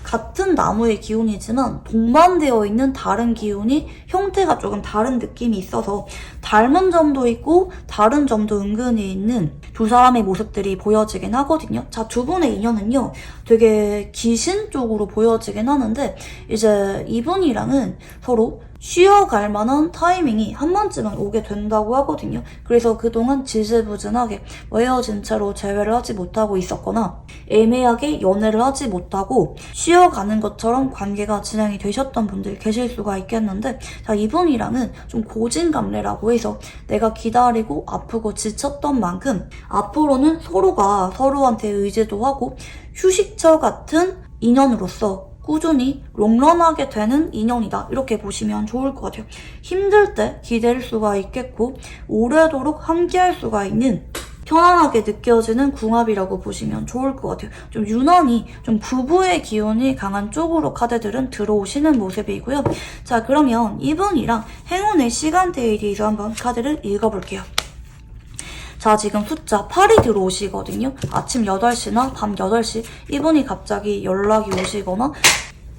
같은 나무의 기운이지만 동반되어 있는 다른 기운이 형태가 조금 다른 느낌이 있어서 닮은 점도 있고 다른 점도 은근히 있는 두 사람의 모습들이 보여지긴 하거든요. 자, 두 분의 인연은요 되게 기신 쪽으로 보여지긴 하는데, 이제 이분이랑은 서로 쉬어갈 만한 타이밍이 한 번쯤은 오게 된다고 하거든요. 그래서 그동안 지지부진하게 헤어진 채로 재회를 하지 못하고 있었거나 애매하게 연애를 하지 못하고 쉬어가는 것처럼 관계가 진행이 되셨던 분들 계실 수가 있겠는데, 자, 이분이랑은 좀 고진감래라고 해서 내가 기다리고 아프고 지쳤던 만큼 앞으로는 서로가 서로한테 의지도 하고 휴식처 같은 인연으로서 꾸준히 롱런하게 되는 인연이다, 이렇게 보시면 좋을 것 같아요. 힘들 때 기댈 수가 있겠고 오래도록 함께할 수가 있는 편안하게 느껴지는 궁합이라고 보시면 좋을 것 같아요. 좀 유난히 좀 부부의 기운이 강한 쪽으로 카드들은 들어오시는 모습이고요. 자, 그러면 이분이랑 행운의 시간대에 대해서 한번 카드를 읽어볼게요. 자, 지금 숫자 8이 들어오시거든요. 아침 8시나 밤 8시 이분이 갑자기 연락이 오시거나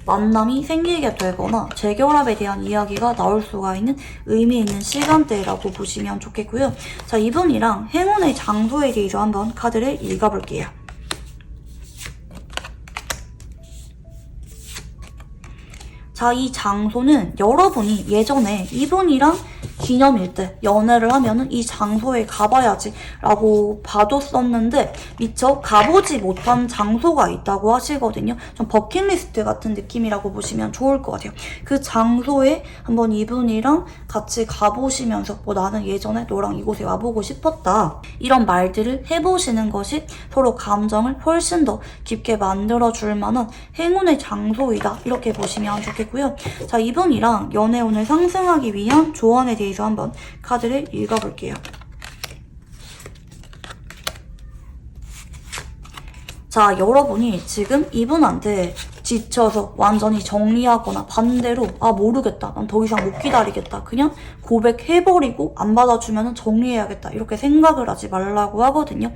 만남이 생기게 되거나 재결합에 대한 이야기가 나올 수가 있는 의미 있는 시간대라고 보시면 좋겠고요. 자, 이분이랑 행운의 장소에 대해서 한번 카드를 읽어볼게요. 자, 이 장소는 여러분이 예전에 이분이랑 기념일 때 연애를 하면은 이 장소에 가봐야지 라고 봐뒀었는데 미처 가보지 못한 장소가 있다고 하시거든요. 좀 버킷리스트 같은 느낌이라고 보시면 좋을 것 같아요. 그 장소에 한번 이분이랑 같이 가보시면서 뭐 나는 예전에 너랑 이곳에 와보고 싶었다 이런 말들을 해보시는 것이 서로 감정을 훨씬 더 깊게 만들어줄 만한 행운의 장소이다 이렇게 보시면 좋겠고요. 자, 이분이랑 연애운을 상승하기 위한 조언에 대해서 한번 카드를 읽어볼게요. 자, 여러분이 지금 이분한테 지쳐서 완전히 정리하거나 반대로 모르겠다, 난 더 이상 못 기다리겠다, 그냥 고백해버리고 안 받아주면 정리해야겠다 이렇게 생각을 하지 말라고 하거든요.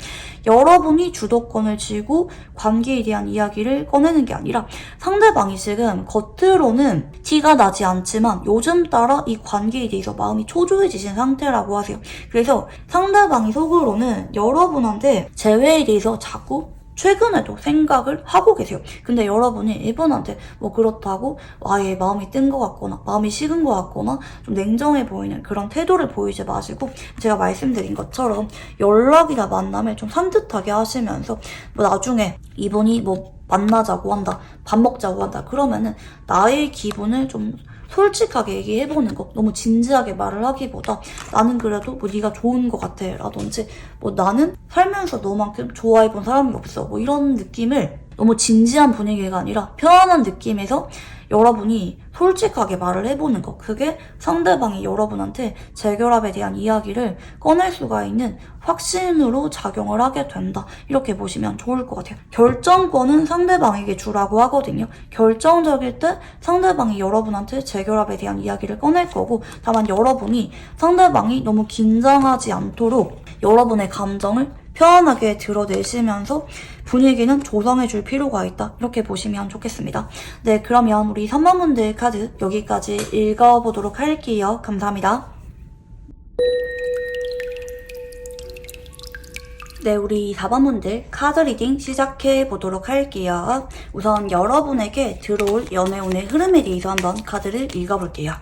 여러분이 주도권을 쥐고 관계에 대한 이야기를 꺼내는 게 아니라 상대방이 지금 겉으로는 티가 나지 않지만 요즘 따라 이 관계에 대해서 마음이 초조해지신 상태라고 하세요. 그래서 상대방이 속으로는 여러분한테 재회에 대해서 자꾸 최근에도 생각을 하고 계세요. 근데 여러분이 이분한테 뭐 그렇다고 아예 마음이 뜬 것 같거나 마음이 식은 것 같거나 좀 냉정해 보이는 그런 태도를 보이지 마시고 제가 말씀드린 것처럼 연락이나 만남을 좀 산뜻하게 하시면서 뭐 나중에 이분이 뭐 만나자고 한다, 밥 먹자고 한다 그러면은 나의 기분을 좀 솔직하게 얘기해보는 거, 너무 진지하게 말을 하기보다 나는 그래도 뭐 네가 좋은 것 같아 라든지 뭐 나는 살면서 너만큼 좋아해본 사람이 없어 뭐 이런 느낌을 너무 진지한 분위기가 아니라 편안한 느낌에서 여러분이 솔직하게 말을 해보는 거, 그게 상대방이 여러분한테 재결합에 대한 이야기를 꺼낼 수가 있는 확신으로 작용을 하게 된다 이렇게 보시면 좋을 것 같아요. 결정권은 상대방에게 주라고 하거든요. 결정적일 때 상대방이 여러분한테 재결합에 대한 이야기를 꺼낼 거고, 다만 여러분이 상대방이 너무 긴장하지 않도록 여러분의 감정을 편안하게 드러내시면서 분위기는 조성해줄 필요가 있다 이렇게 보시면 좋겠습니다. 네, 그러면 우리 3번 분들 카드 여기까지 읽어보도록 할게요. 감사합니다. 네, 우리 4번 분들 카드 리딩 시작해 보도록 할게요. 우선 여러분에게 들어올 연애운의 흐름에 대해서 한번 카드를 읽어볼게요.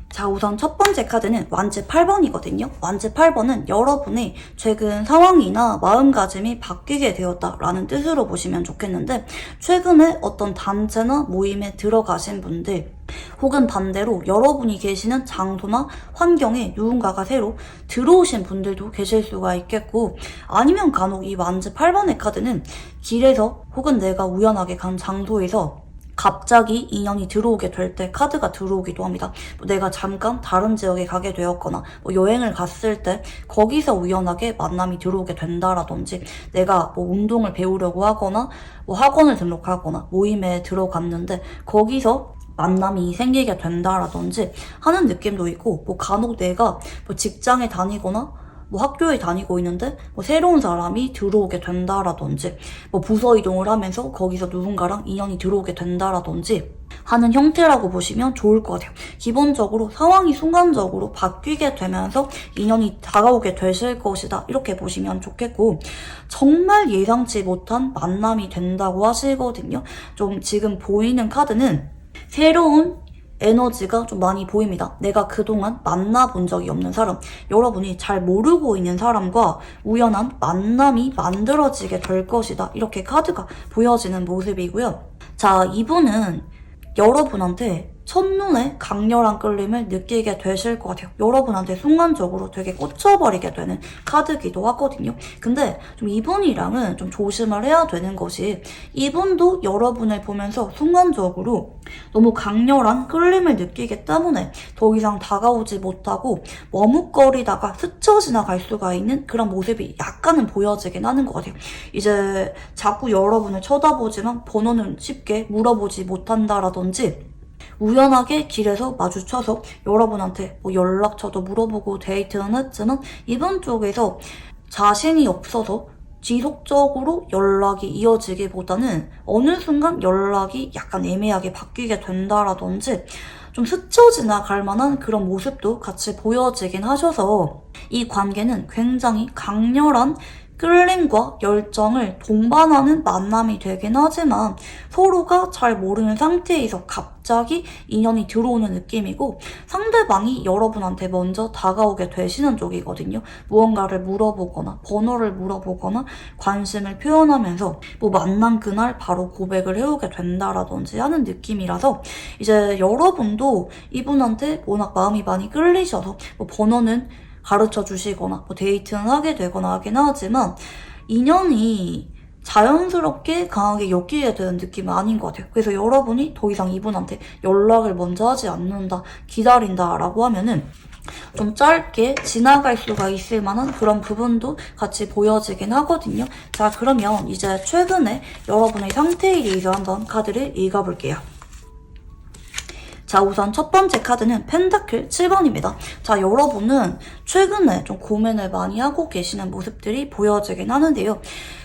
자, 우선 첫 번째 카드는 완즈 8번이거든요. 완즈 8번은 여러분의 최근 상황이나 마음가짐이 바뀌게 되었다라는 뜻으로 보시면 좋겠는데, 최근에 어떤 단체나 모임에 들어가신 분들, 혹은 반대로 여러분이 계시는 장소나 환경에 누군가가 새로 들어오신 분들도 계실 수가 있겠고, 아니면 간혹 이 완즈 8번의 카드는 길에서 혹은 내가 우연하게 간 장소에서 갑자기 인연이 들어오게 될 때 카드가 들어오기도 합니다. 뭐 내가 잠깐 다른 지역에 가게 되었거나 뭐 여행을 갔을 때 거기서 우연하게 만남이 들어오게 된다라든지, 내가 뭐 운동을 배우려고 하거나 뭐 학원을 등록하거나 모임에 들어갔는데 거기서 만남이 생기게 된다라든지 하는 느낌도 있고, 뭐 간혹 내가 뭐 직장에 다니거나 뭐 학교에 다니고 있는데 뭐 새로운 사람이 들어오게 된다라든지, 뭐 부서 이동을 하면서 거기서 누군가랑 인연이 들어오게 된다라든지 하는 형태라고 보시면 좋을 것 같아요. 기본적으로 상황이 순간적으로 바뀌게 되면서 인연이 다가오게 되실 것이다 이렇게 보시면 좋겠고, 정말 예상치 못한 만남이 된다고 하시거든요. 좀 지금 보이는 카드는 새로운 에너지가 좀 많이 보입니다. 내가 그동안 만나본 적이 없는 사람, 여러분이 잘 모르고 있는 사람과 우연한 만남이 만들어지게 될 것이다 이렇게 카드가 보여지는 모습이고요. 자, 이분은 여러분한테 첫눈에 강렬한 끌림을 느끼게 되실 것 같아요. 여러분한테 순간적으로 되게 꽂혀버리게 되는 카드기도 하거든요. 근데 좀 이분이랑은 좀 조심을 해야 되는 것이 이분도 여러분을 보면서 순간적으로 너무 강렬한 끌림을 느끼기 때문에 더 이상 다가오지 못하고 머뭇거리다가 스쳐 지나갈 수가 있는 그런 모습이 약간은 보여지긴 하는 것 같아요. 이제 자꾸 여러분을 쳐다보지만 번호는 쉽게 물어보지 못한다라든지 우연하게 길에서 마주쳐서 여러분한테 뭐 연락처도 물어보고 데이트는 했지만 이분 쪽에서 자신이 없어서 지속적으로 연락이 이어지기보다는 어느 순간 연락이 약간 애매하게 바뀌게 된다라든지 좀 스쳐 지나갈 만한 그런 모습도 같이 보여지긴 하셔서 이 관계는 굉장히 강렬한 끌림과 열정을 동반하는 만남이 되긴 하지만 서로가 잘 모르는 상태에서 갑자기 인연이 들어오는 느낌이고 상대방이 여러분한테 먼저 다가오게 되시는 쪽이거든요. 무언가를 물어보거나 번호를 물어보거나 관심을 표현하면서 뭐 만난 그날 바로 고백을 해오게 된다라든지 하는 느낌이라서 이제 여러분도 이분한테 워낙 마음이 많이 끌리셔서 뭐 번호는 가르쳐 주시거나 뭐 데이트는 하게 되거나 하긴 하지만 인연이 자연스럽게 강하게 엮이게 되는 느낌은 아닌 것 같아요. 그래서 여러분이 더 이상 이분한테 연락을 먼저 하지 않는다, 기다린다 라고 하면은 좀 짧게 지나갈 수가 있을 만한 그런 부분도 같이 보여지긴 하거든요. 자, 그러면 이제 최근에 여러분의 상태에 대해서 한번 카드를 읽어볼게요. 자, 우선 첫 번째 카드는 펜타클 7번입니다. 자, 여러분은 최근에 좀 고민을 많이 하고 계시는 모습들이 보여지긴 하는데요.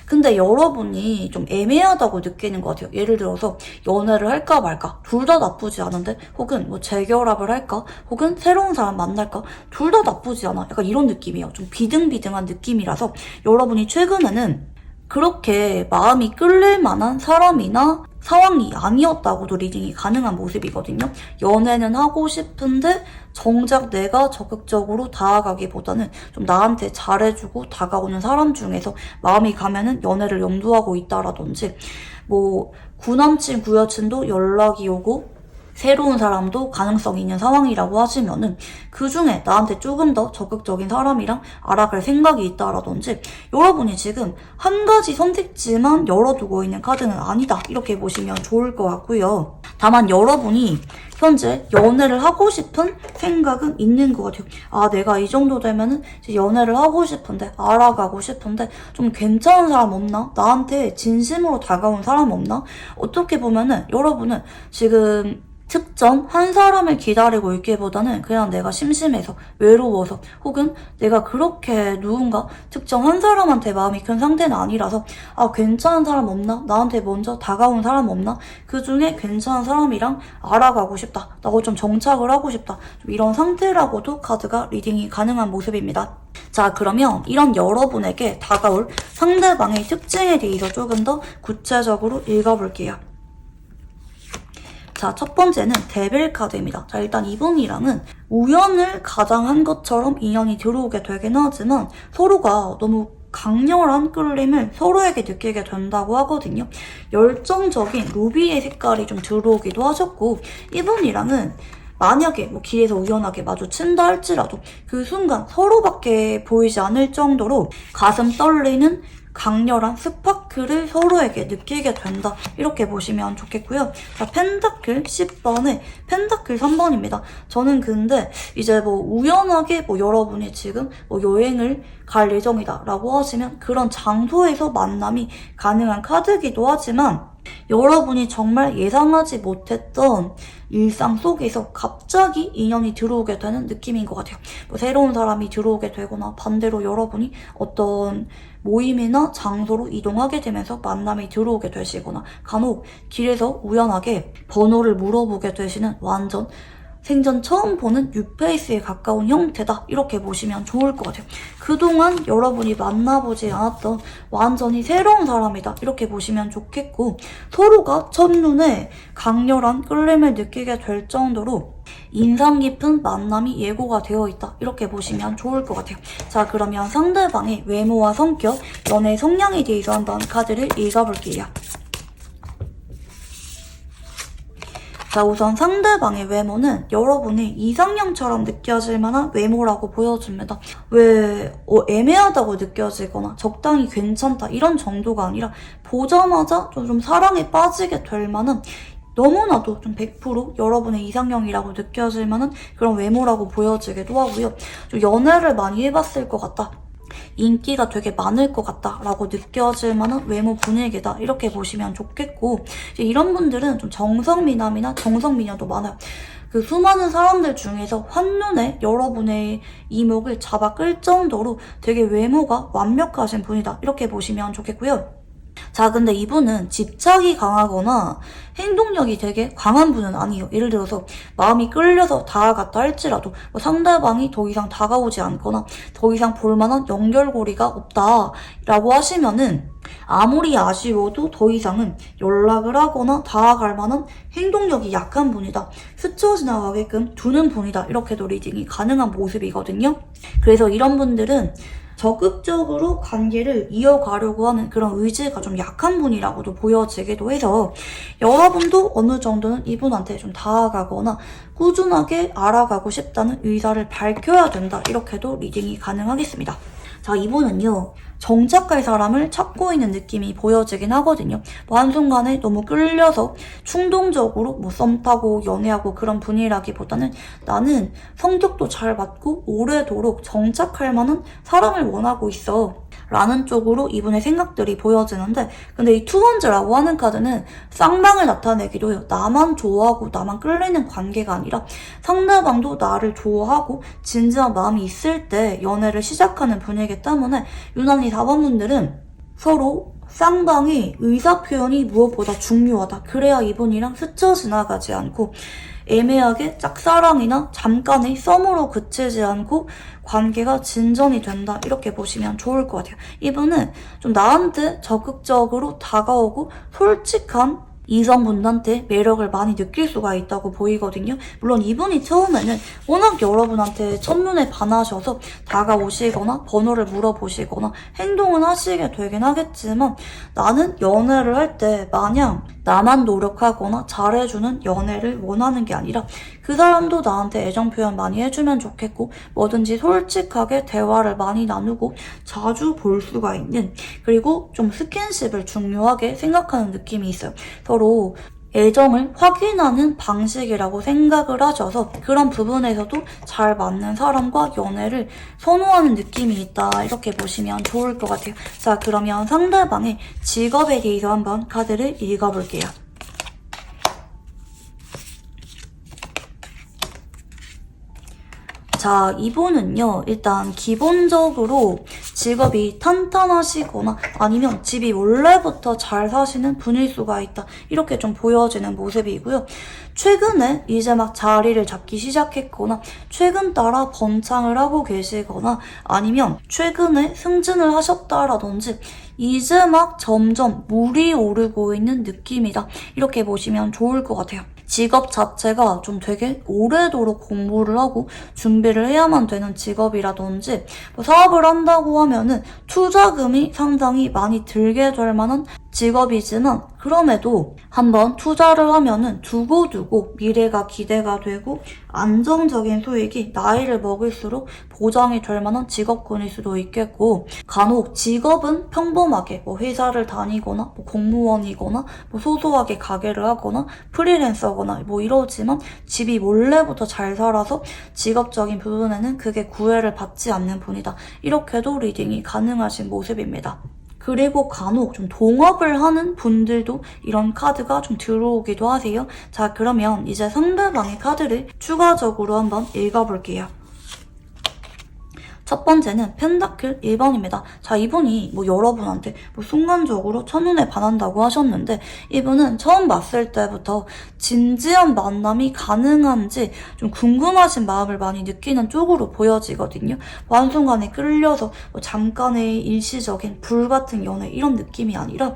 근데 여러분이 좀 애매하다고 느끼는 것 같아요. 예를 들어서 연애를 할까 말까 둘 다 나쁘지 않은데 혹은 뭐 재결합을 할까 혹은 새로운 사람 만날까 둘 다 나쁘지 않아. 약간 이런 느낌이에요. 좀 비등비등한 느낌이라서 여러분이 최근에는 그렇게 마음이 끌릴 만한 사람이나 상황이 아니었다고도 리딩이 가능한 모습이거든요. 연애는 하고 싶은데 정작 내가 적극적으로 다가가기보다는 좀 나한테 잘해주고 다가오는 사람 중에서 마음이 가면은 연애를 염두하고 있다라든지 뭐 구남친 구여친도 연락이 오고 새로운 사람도 가능성이 있는 상황이라고 하시면은 그 중에 나한테 조금 더 적극적인 사람이랑 알아갈 생각이 있다라든지 여러분이 지금 한 가지 선택지만 열어두고 있는 카드는 아니다 이렇게 보시면 좋을 것 같고요. 다만 여러분이 현재 연애를 하고 싶은 생각은 있는 것 같아요. 아, 내가 이 정도 되면은 이제 연애를 하고 싶은데 알아가고 싶은데 좀 괜찮은 사람 없나? 나한테 진심으로 다가온 사람 없나? 어떻게 보면은 여러분은 지금 특정 한 사람을 기다리고 있기보다는 그냥 내가 심심해서 외로워서 혹은 내가 그렇게 누군가 특정 한 사람한테 마음이 큰 상태는 아니라서 아, 괜찮은 사람 없나? 나한테 먼저 다가온 사람 없나? 그 중에 괜찮은 사람이랑 알아가고 싶다. 나하고 좀 정착을 하고 싶다. 좀 이런 상태라고도 카드가 리딩이 가능한 모습입니다. 자, 그러면 이런 여러분에게 다가올 상대방의 특징에 대해서 조금 더 구체적으로 읽어볼게요. 자, 첫 번째는 데빌 카드입니다. 자, 일단 이분이랑은 우연을 가장한 것처럼 인연이 들어오게 되긴 하지만 서로가 너무 강렬한 끌림을 서로에게 느끼게 된다고 하거든요. 열정적인 루비의 색깔이 좀 들어오기도 하셨고 이분이랑은 만약에 뭐 길에서 우연하게 마주친다 할지라도 그 순간 서로밖에 보이지 않을 정도로 가슴 떨리는 강렬한 스파크를 서로에게 느끼게 된다 이렇게 보시면 좋겠고요. 자, 펜타클 10번에 펜타클 3번입니다. 저는 근데 이제 뭐 우연하게 뭐 여러분이 지금 뭐 여행을 갈 예정이다 라고 하시면 그런 장소에서 만남이 가능한 카드이기도 하지만 여러분이 정말 예상하지 못했던 일상 속에서 갑자기 인연이 들어오게 되는 느낌인 것 같아요. 뭐 새로운 사람이 들어오게 되거나 반대로 여러분이 어떤 모임이나 장소로 이동하게 되면서 만남이 들어오게 되시거나 간혹 길에서 우연하게 번호를 물어보게 되시는 완전 생전 처음 보는 뉴페이스에 가까운 형태다 이렇게 보시면 좋을 것 같아요. 그동안 여러분이 만나보지 않았던 완전히 새로운 사람이다 이렇게 보시면 좋겠고 서로가 첫눈에 강렬한 끌림을 느끼게 될 정도로 인상 깊은 만남이 예고가 되어 있다 이렇게 보시면 좋을 것 같아요. 자, 그러면 상대방의 외모와 성격, 연애 성향에 대해서 한번 카드를 읽어볼게요. 자, 우선 상대방의 외모는 여러분이 이상형처럼 느껴질 만한 외모라고 보여집니다. 왜 애매하다고 느껴지거나 적당히 괜찮다 이런 정도가 아니라 보자마자 좀 사랑에 빠지게 될 만한, 너무나도 좀 100% 여러분의 이상형이라고 느껴질 만한 그런 외모라고 보여지기도 하고요. 좀 연애를 많이 해봤을 것 같다, 인기가 되게 많을 것 같다 라고 느껴질 만한 외모 분위기다, 이렇게 보시면 좋겠고, 이제 이런 분들은 좀 정성미남이나 정성미녀도 많아요. 그 수많은 사람들 중에서 한눈에 여러분의 이목을 잡아 끌 정도로 되게 외모가 완벽하신 분이다, 이렇게 보시면 좋겠고요. 자, 근데 이분은 집착이 강하거나 행동력이 되게 강한 분은 아니에요. 예를 들어서 마음이 끌려서 다가갔다 할지라도 상대방이 더 이상 다가오지 않거나 더 이상 볼만한 연결고리가 없다라고 하시면은 아무리 아쉬워도 더 이상은 연락을 하거나 다가갈 만한 행동력이 약한 분이다, 스쳐 지나가게끔 두는 분이다, 이렇게도 리딩이 가능한 모습이거든요. 그래서 이런 분들은 적극적으로 관계를 이어가려고 하는 그런 의지가 좀 약한 분이라고도 보여지기도 해서 여러분도 어느 정도는 이분한테 좀 다가가거나 꾸준하게 알아가고 싶다는 의사를 밝혀야 된다, 이렇게도 리딩이 가능하겠습니다. 자, 이분은요, 정착할 사람을 찾고 있는 느낌이 보여지긴 하거든요. 한순간에 너무 끌려서 충동적으로 썸 타고 연애하고 그런 분이라기보다는 나는 성격도 잘 맞고 오래도록 정착할 만한 사람을 원하고 있어 라는 쪽으로 이분의 생각들이 보여지는데, 근데 이 투번즈라고 하는 카드는 쌍방을 나타내기도 해요. 나만 좋아하고 나만 끌리는 관계가 아니라 상대방도 나를 좋아하고 진지한 마음이 있을 때 연애를 시작하는 분이기 때문에 유난히 4번분들은 서로 쌍방의 의사표현이 무엇보다 중요하다. 그래야 이분이랑 스쳐 지나가지 않고 애매하게 짝사랑이나 잠깐의 썸으로 그치지 않고 관계가 진전이 된다, 이렇게 보시면 좋을 것 같아요. 이분은 좀 나한테 적극적으로 다가오고 솔직한 이성분한테 매력을 많이 느낄 수가 있다고 보이거든요. 물론 이분이 처음에는 워낙 여러분한테 첫눈에 반하셔서 다가오시거나 번호를 물어보시거나 행동은 하시게 되긴 하겠지만, 나는 연애를 할 때 마냥 나만 노력하거나 잘해주는 연애를 원하는 게 아니라 그 사람도 나한테 애정 표현 많이 해주면 좋겠고 뭐든지 솔직하게 대화를 많이 나누고 자주 볼 수가 있는, 그리고 좀 스킨십을 중요하게 생각하는 느낌이 있어요. 서로 애정을 확인하는 방식이라고 생각을 하셔서 그런 부분에서도 잘 맞는 사람과 연애를 선호하는 느낌이 있다, 이렇게 보시면 좋을 것 같아요. 자, 그러면 상대방의 직업에 대해서 한번 카드를 읽어볼게요. 자, 이분은요, 일단 기본적으로 직업이 탄탄하시거나 아니면 집이 원래부터 잘 사시는 분일 수가 있다, 이렇게 좀 보여지는 모습이고요. 최근에 이제 막 자리를 잡기 시작했거나 최근 따라 번창을 하고 계시거나 아니면 최근에 승진을 하셨다라든지 이제 막 점점 물이 오르고 있는 느낌이다, 이렇게 보시면 좋을 것 같아요. 직업 자체가 좀 되게 오래도록 공부를 하고 준비를 해야만 되는 직업이라든지 사업을 한다고 하면은 투자금이 상당히 많이 들게 될 만한 직업이지만 그럼에도 한번 투자를 하면은 두고두고 미래가 기대가 되고 안정적인 수익이 나이를 먹을수록 보장이 될 만한 직업군일 수도 있겠고, 간혹 직업은 평범하게 회사를 다니거나 공무원이거나 소소하게 가게를 하거나 프리랜서거나 이러지만 집이 원래부터 잘 살아서 직업적인 부분에는 크게 구애를 받지 않는 분이다, 이렇게도 리딩이 가능하신 모습입니다. 그리고 간혹 좀 동업을 하는 분들도 이런 카드가 좀 들어오기도 하세요. 자, 그러면 이제 상대방의 카드를 추가적으로 한번 읽어볼게요. 첫 번째는 펜타클 1번입니다. 자, 이분이 여러분한테 순간적으로 첫눈에 반한다고 하셨는데 이분은 처음 봤을 때부터 진지한 만남이 가능한지 좀 궁금하신 마음을 많이 느끼는 쪽으로 보여지거든요. 한순간에 끌려서 잠깐의 일시적인 불같은 연애 이런 느낌이 아니라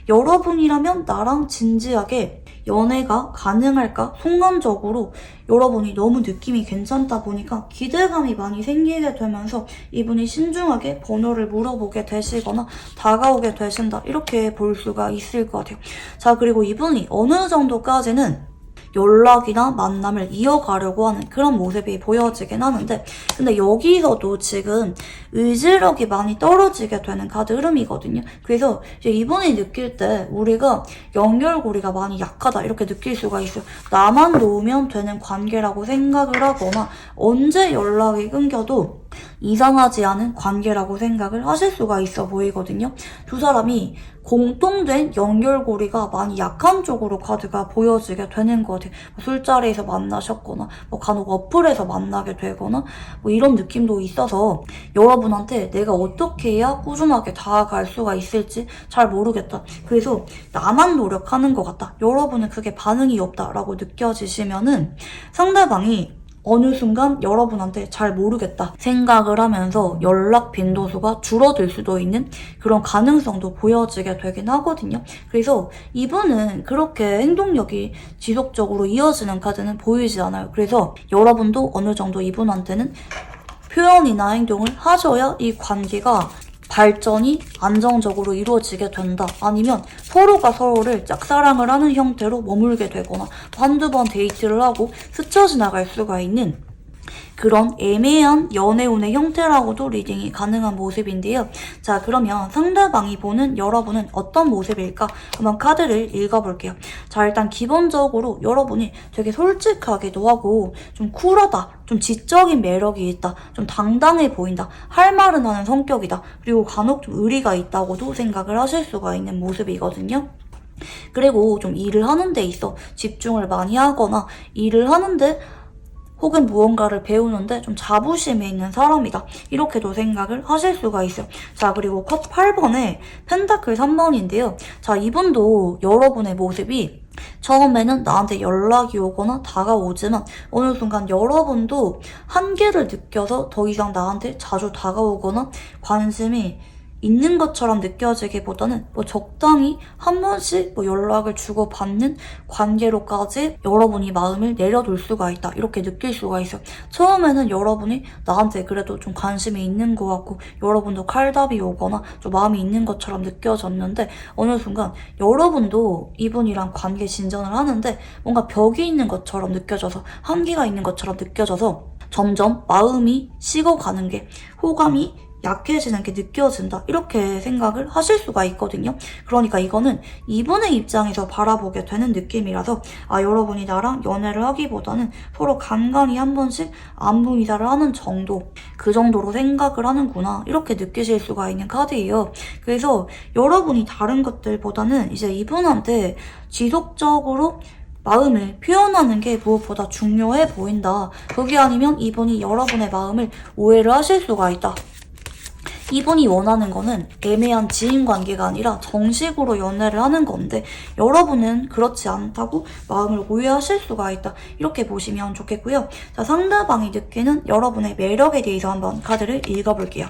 여러분이라면 나랑 진지하게 연애가 가능할까? 순간적으로 여러분이 너무 느낌이 괜찮다 보니까 기대감이 많이 생기게 되면서 이분이 신중하게 번호를 물어보게 되시거나 다가오게 되신다, 이렇게 볼 수가 있을 것 같아요. 자, 그리고 이분이 어느 정도까지는 연락이나 만남을 이어가려고 하는 그런 모습이 보여지긴 하는데, 근데 여기서도 지금 의지력이 많이 떨어지게 되는 카드 흐름이거든요. 그래서 이제 이분이 느낄 때 우리가 연결고리가 많이 약하다 이렇게 느낄 수가 있어요. 나만 놓으면 되는 관계라고 생각을 하거나 언제 연락이 끊겨도 이상하지 않은 관계라고 생각을 하실 수가 있어 보이거든요. 두 사람이 공통된 연결고리가 많이 약한 쪽으로 카드가 보여지게 되는 것 같아요. 술자리에서 만나셨거나 간혹 어플에서 만나게 되거나 이런 느낌도 있어서 여러분한테 내가 어떻게 해야 꾸준하게 다가갈 수가 있을지 잘 모르겠다. 그래서 나만 노력하는 것 같다. 여러분은 그게 반응이 없다라고 느껴지시면은 상대방이 어느 순간 여러분한테 잘 모르겠다 생각을 하면서 연락 빈도수가 줄어들 수도 있는 그런 가능성도 보여지게 되긴 하거든요. 그래서 이분은 그렇게 행동력이 지속적으로 이어지는 카드는 보이지 않아요. 그래서 여러분도 어느 정도 이분한테는 표현이나 행동을 하셔야 이 관계가 발전이 안정적으로 이루어지게 된다. 아니면 서로가 서로를 짝사랑을 하는 형태로 머물게 되거나 한두 번 데이트를 하고 스쳐 지나갈 수가 있는 그런 애매한 연애운의 형태라고도 리딩이 가능한 모습인데요. 자, 그러면 상대방이 보는 여러분은 어떤 모습일까? 한번 카드를 읽어볼게요. 자, 일단 기본적으로 여러분이 되게 솔직하기도 하고 좀 쿨하다, 좀 지적인 매력이 있다, 좀 당당해 보인다, 할 말은 하는 성격이다, 그리고 간혹 좀 의리가 있다고도 생각을 하실 수가 있는 모습이거든요. 그리고 좀 일을 하는 데 있어 집중을 많이 하거나 일을 하는데 혹은 무언가를 배우는데 좀 자부심이 있는 사람이다. 이렇게도 생각을 하실 수가 있어요. 자, 그리고 컵 8번에 펜타클 3번인데요. 자, 이분도 여러분의 모습이 처음에는 나한테 연락이 오거나 다가오지만 어느 순간 여러분도 한계를 느껴서 더 이상 나한테 자주 다가오거나 관심이 있는 것처럼 느껴지기보다는 적당히 한 번씩 연락을 주고받는 관계로까지 여러분이 마음을 내려둘 수가 있다. 이렇게 느낄 수가 있어요. 처음에는 여러분이 나한테 그래도 좀 관심이 있는 것 같고 여러분도 칼답이 오거나 좀 마음이 있는 것처럼 느껴졌는데 어느 순간 여러분도 이분이랑 관계 진전을 하는데 뭔가 벽이 있는 것처럼 느껴져서 한계가 있는 것처럼 느껴져서 점점 마음이 식어가는 게 호감이 약해지는 게 느껴진다. 이렇게 생각을 하실 수가 있거든요. 그러니까 이거는 이분의 입장에서 바라보게 되는 느낌이라서 여러분이 나랑 연애를 하기보다는 서로 간간히 한 번씩 안부 인사를 하는 정도, 그 정도로 생각을 하는구나. 이렇게 느끼실 수가 있는 카드예요. 그래서 여러분이 다른 것들보다는 이제 이분한테 지속적으로 마음을 표현하는 게 무엇보다 중요해 보인다. 그게 아니면 이분이 여러분의 마음을 오해를 하실 수가 있다. 이분이 원하는 거는 애매한 지인 관계가 아니라 정식으로 연애를 하는 건데 여러분은 그렇지 않다고 마음을 오해하실 수가 있다. 이렇게 보시면 좋겠고요. 자, 상대방이 느끼는 여러분의 매력에 대해서 한번 카드를 읽어볼게요.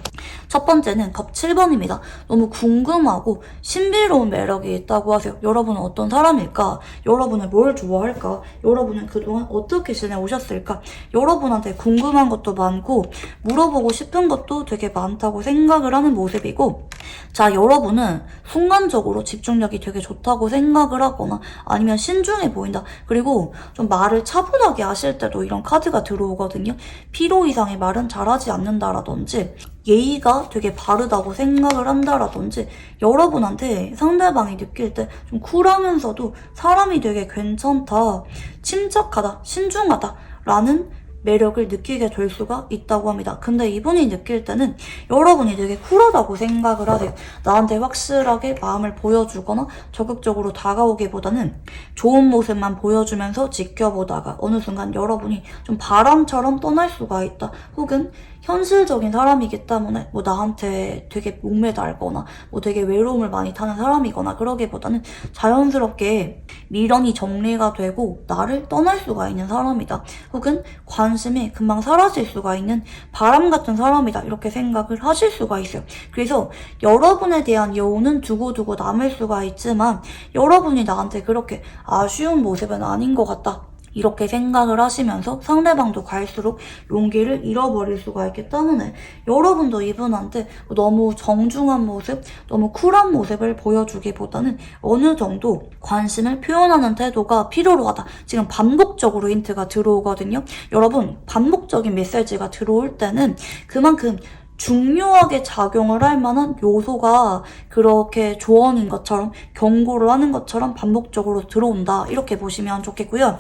첫 번째는 컵 7번입니다. 너무 궁금하고 신비로운 매력이 있다고 하세요. 여러분은 어떤 사람일까? 여러분은 뭘 좋아할까? 여러분은 그동안 어떻게 지내오셨을까? 여러분한테 궁금한 것도 많고 물어보고 싶은 것도 되게 많다고 생각을 하는 모습이고, 자, 여러분은 순간적으로 집중력이 되게 좋다고 생각을 하거나 아니면 신중해 보인다. 그리고 좀 말을 차분하게 하실 때도 이런 카드가 들어오거든요. 필요 이상의 말은 잘하지 않는다라든지 예의가 되게 바르다고 생각을 한다라든지 여러분한테 상대방이 느낄 때 좀 쿨하면서도 사람이 되게 괜찮다, 침착하다, 신중하다 라는 매력을 느끼게 될 수가 있다고 합니다. 근데 이분이 느낄 때는 여러분이 되게 쿨하다고 생각을 하세요. 나한테 확실하게 마음을 보여주거나 적극적으로 다가오기보다는 좋은 모습만 보여주면서 지켜보다가 어느 순간 여러분이 좀 바람처럼 떠날 수가 있다. 혹은 현실적인 사람이기 때문에 나한테 되게 목매달거나 되게 외로움을 많이 타는 사람이거나 그러기보다는 자연스럽게 미련이 정리가 되고 나를 떠날 수가 있는 사람이다. 혹은 관심이 금방 사라질 수가 있는 바람 같은 사람이다. 이렇게 생각을 하실 수가 있어요. 그래서 여러분에 대한 여운은 두고두고 남을 수가 있지만 여러분이 나한테 그렇게 아쉬운 모습은 아닌 것 같다 이렇게 생각을 하시면서 상대방도 갈수록 용기를 잃어버릴 수가 있기 때문에 여러분도 이분한테 너무 정중한 모습, 너무 쿨한 모습을 보여주기보다는 어느 정도 관심을 표현하는 태도가 필요로 하다. 지금 반복적으로 힌트가 들어오거든요. 여러분, 반복적인 메시지가 들어올 때는 그만큼 중요하게 작용을 할 만한 요소가 그렇게 조언인 것처럼 경고를 하는 것처럼 반복적으로 들어온다. 이렇게 보시면 좋겠고요.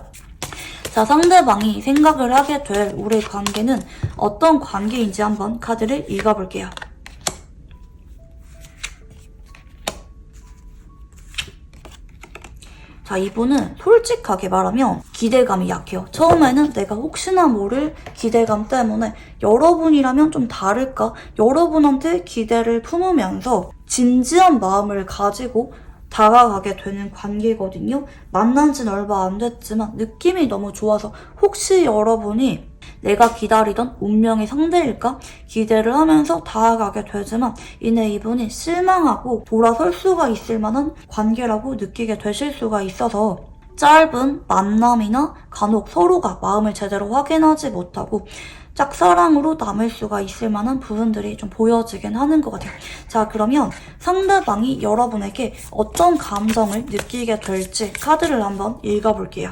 자, 상대방이 생각을 하게 될 우리 관계는 어떤 관계인지 한번 카드를 읽어볼게요. 자, 이분은 솔직하게 말하면 기대감이 약해요. 처음에는 내가 혹시나 모를 기대감 때문에 여러분이라면 좀 다를까? 여러분한테 기대를 품으면서 진지한 마음을 가지고 다가가게 되는 관계거든요. 만난 지는 얼마 안 됐지만 느낌이 너무 좋아서 혹시 여러분이 내가 기다리던 운명의 상대일까? 기대를 하면서 다가가게 되지만 이내 이분이 실망하고 돌아설 수가 있을 만한 관계라고 느끼게 되실 수가 있어서 짧은 만남이나 간혹 서로가 마음을 제대로 확인하지 못하고 짝사랑으로 남을 수가 있을 만한 부분들이 좀 보여지긴 하는 것 같아요. 자, 그러면 상대방이 여러분에게 어떤 감정을 느끼게 될지 카드를 한번 읽어볼게요.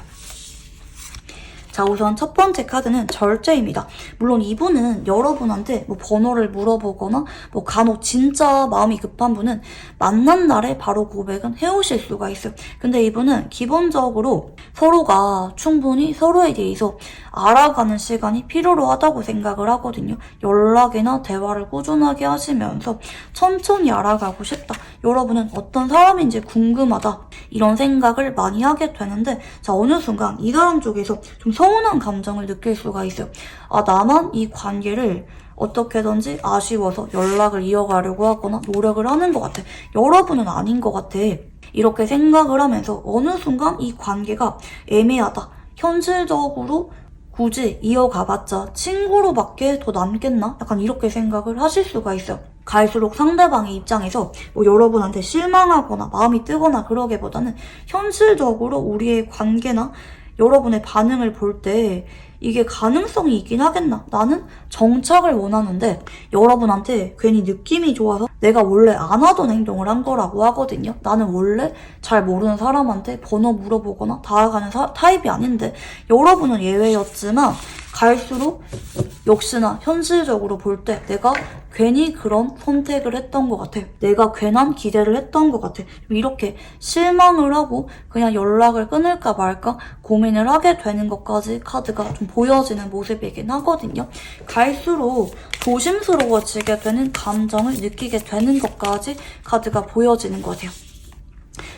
자, 우선 첫 번째 카드는 절제입니다. 물론 이분은 여러분한테 뭐 번호를 물어보거나 뭐 간혹 진짜 마음이 급한 분은 만난 날에 바로 고백은 해오실 수가 있어요. 근데 이분은 기본적으로 서로가 충분히 서로에 대해서 알아가는 시간이 필요로 하다고 생각을 하거든요. 연락이나 대화를 꾸준하게 하시면서 천천히 알아가고 싶다. 여러분은 어떤 사람인지 궁금하다. 이런 생각을 많이 하게 되는데 자, 어느 순간 이 사람 쪽에서 좀 서운한 감정을 느낄 수가 있어요. 아, 나만 이 관계를 어떻게든지 아쉬워서 연락을 이어가려고 하거나 노력을 하는 것 같아. 여러분은 아닌 것 같아. 이렇게 생각을 하면서 어느 순간 이 관계가 애매하다. 현실적으로 굳이 이어가봤자 친구로밖에 더 남겠나? 약간 이렇게 생각을 하실 수가 있어요. 갈수록 상대방의 입장에서 뭐 여러분한테 실망하거나 마음이 뜨거나 그러기보다는 현실적으로 우리의 관계나 여러분의 반응을 볼 때 이게 가능성이 있긴 하겠나? 나는 정착을 원하는데 여러분한테 괜히 느낌이 좋아서 내가 원래 안 하던 행동을 한 거라고 하거든요. 나는 원래 잘 모르는 사람한테 번호 물어보거나 다가가는 타입이 아닌데 여러분은 예외였지만 갈수록 역시나 현실적으로 볼 때 내가 괜히 그런 선택을 했던 것 같아. 내가 괜한 기대를 했던 것 같아. 이렇게 실망을 하고 그냥 연락을 끊을까 말까 고민을 하게 되는 것까지 카드가 좀 보여지는 모습이긴 하거든요. 갈수록 조심스러워지게 되는 감정을 느끼게 되는 것까지 카드가 보여지는 것 같아요.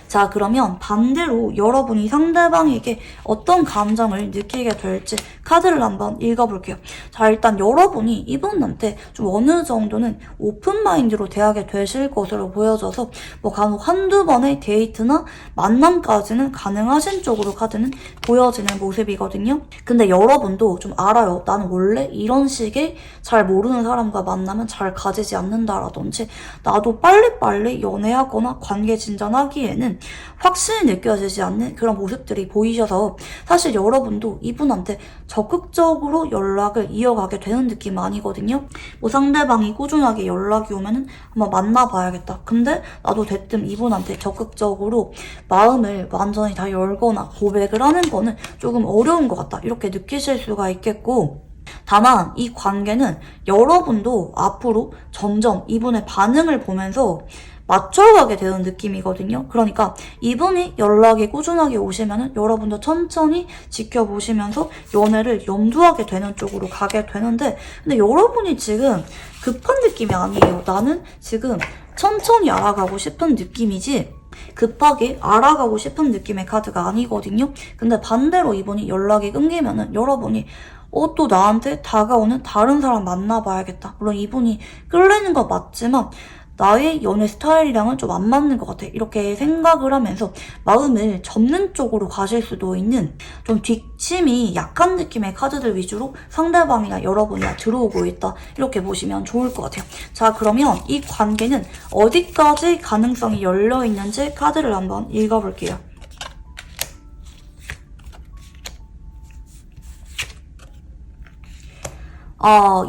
자, 그러면 반대로 여러분이 상대방에게 어떤 감정을 느끼게 될지 카드를 한번 읽어볼게요. 자, 일단 여러분이 이분한테 좀 어느 정도는 오픈마인드로 대하게 되실 것으로 보여져서 뭐 간혹 한두 번의 데이트나 만남까지는 가능하신 쪽으로 카드는 보여지는 모습이거든요. 근데 여러분도 좀 알아요. 나는 원래 이런 식의 잘 모르는 사람과 만나면 잘 가지지 않는다라든지 나도 빨리빨리 연애하거나 관계 진전하기에는 확신이 느껴지지 않는 그런 모습들이 보이셔서 사실 여러분도 이분한테 적극적으로 연락을 이어가게 되는 느낌 아니거든요. 뭐 상대방이 꾸준하게 연락이 오면은 한번 만나봐야겠다. 근데 나도 대뜸 이분한테 적극적으로 마음을 완전히 다 열거나 고백을 하는 거는 조금 어려운 것 같다. 이렇게 느끼실 수가 있겠고 다만 이 관계는 여러분도 앞으로 점점 이분의 반응을 보면서 맞춰가게 되는 느낌이거든요. 그러니까 이분이 연락이 꾸준하게 오시면은 여러분도 천천히 지켜보시면서 연애를 염두하게 되는 쪽으로 가게 되는데 근데 여러분이 지금 급한 느낌이 아니에요. 나는 지금 천천히 알아가고 싶은 느낌이지 급하게 알아가고 싶은 느낌의 카드가 아니거든요. 근데 반대로 이분이 연락이 끊기면은 여러분이 또 나한테 다가오는 다른 사람 만나봐야겠다. 물론 이분이 끌리는 거 맞지만 나의 연애 스타일이랑은 좀 안 맞는 것 같아. 이렇게 생각을 하면서 마음을 접는 쪽으로 가실 수도 있는 좀 뒷심이 약한 느낌의 카드들 위주로 상대방이나 여러분이나 들어오고 있다. 이렇게 보시면 좋을 것 같아요. 자, 그러면 이 관계는 어디까지 가능성이 열려있는지 카드를 한번 읽어볼게요.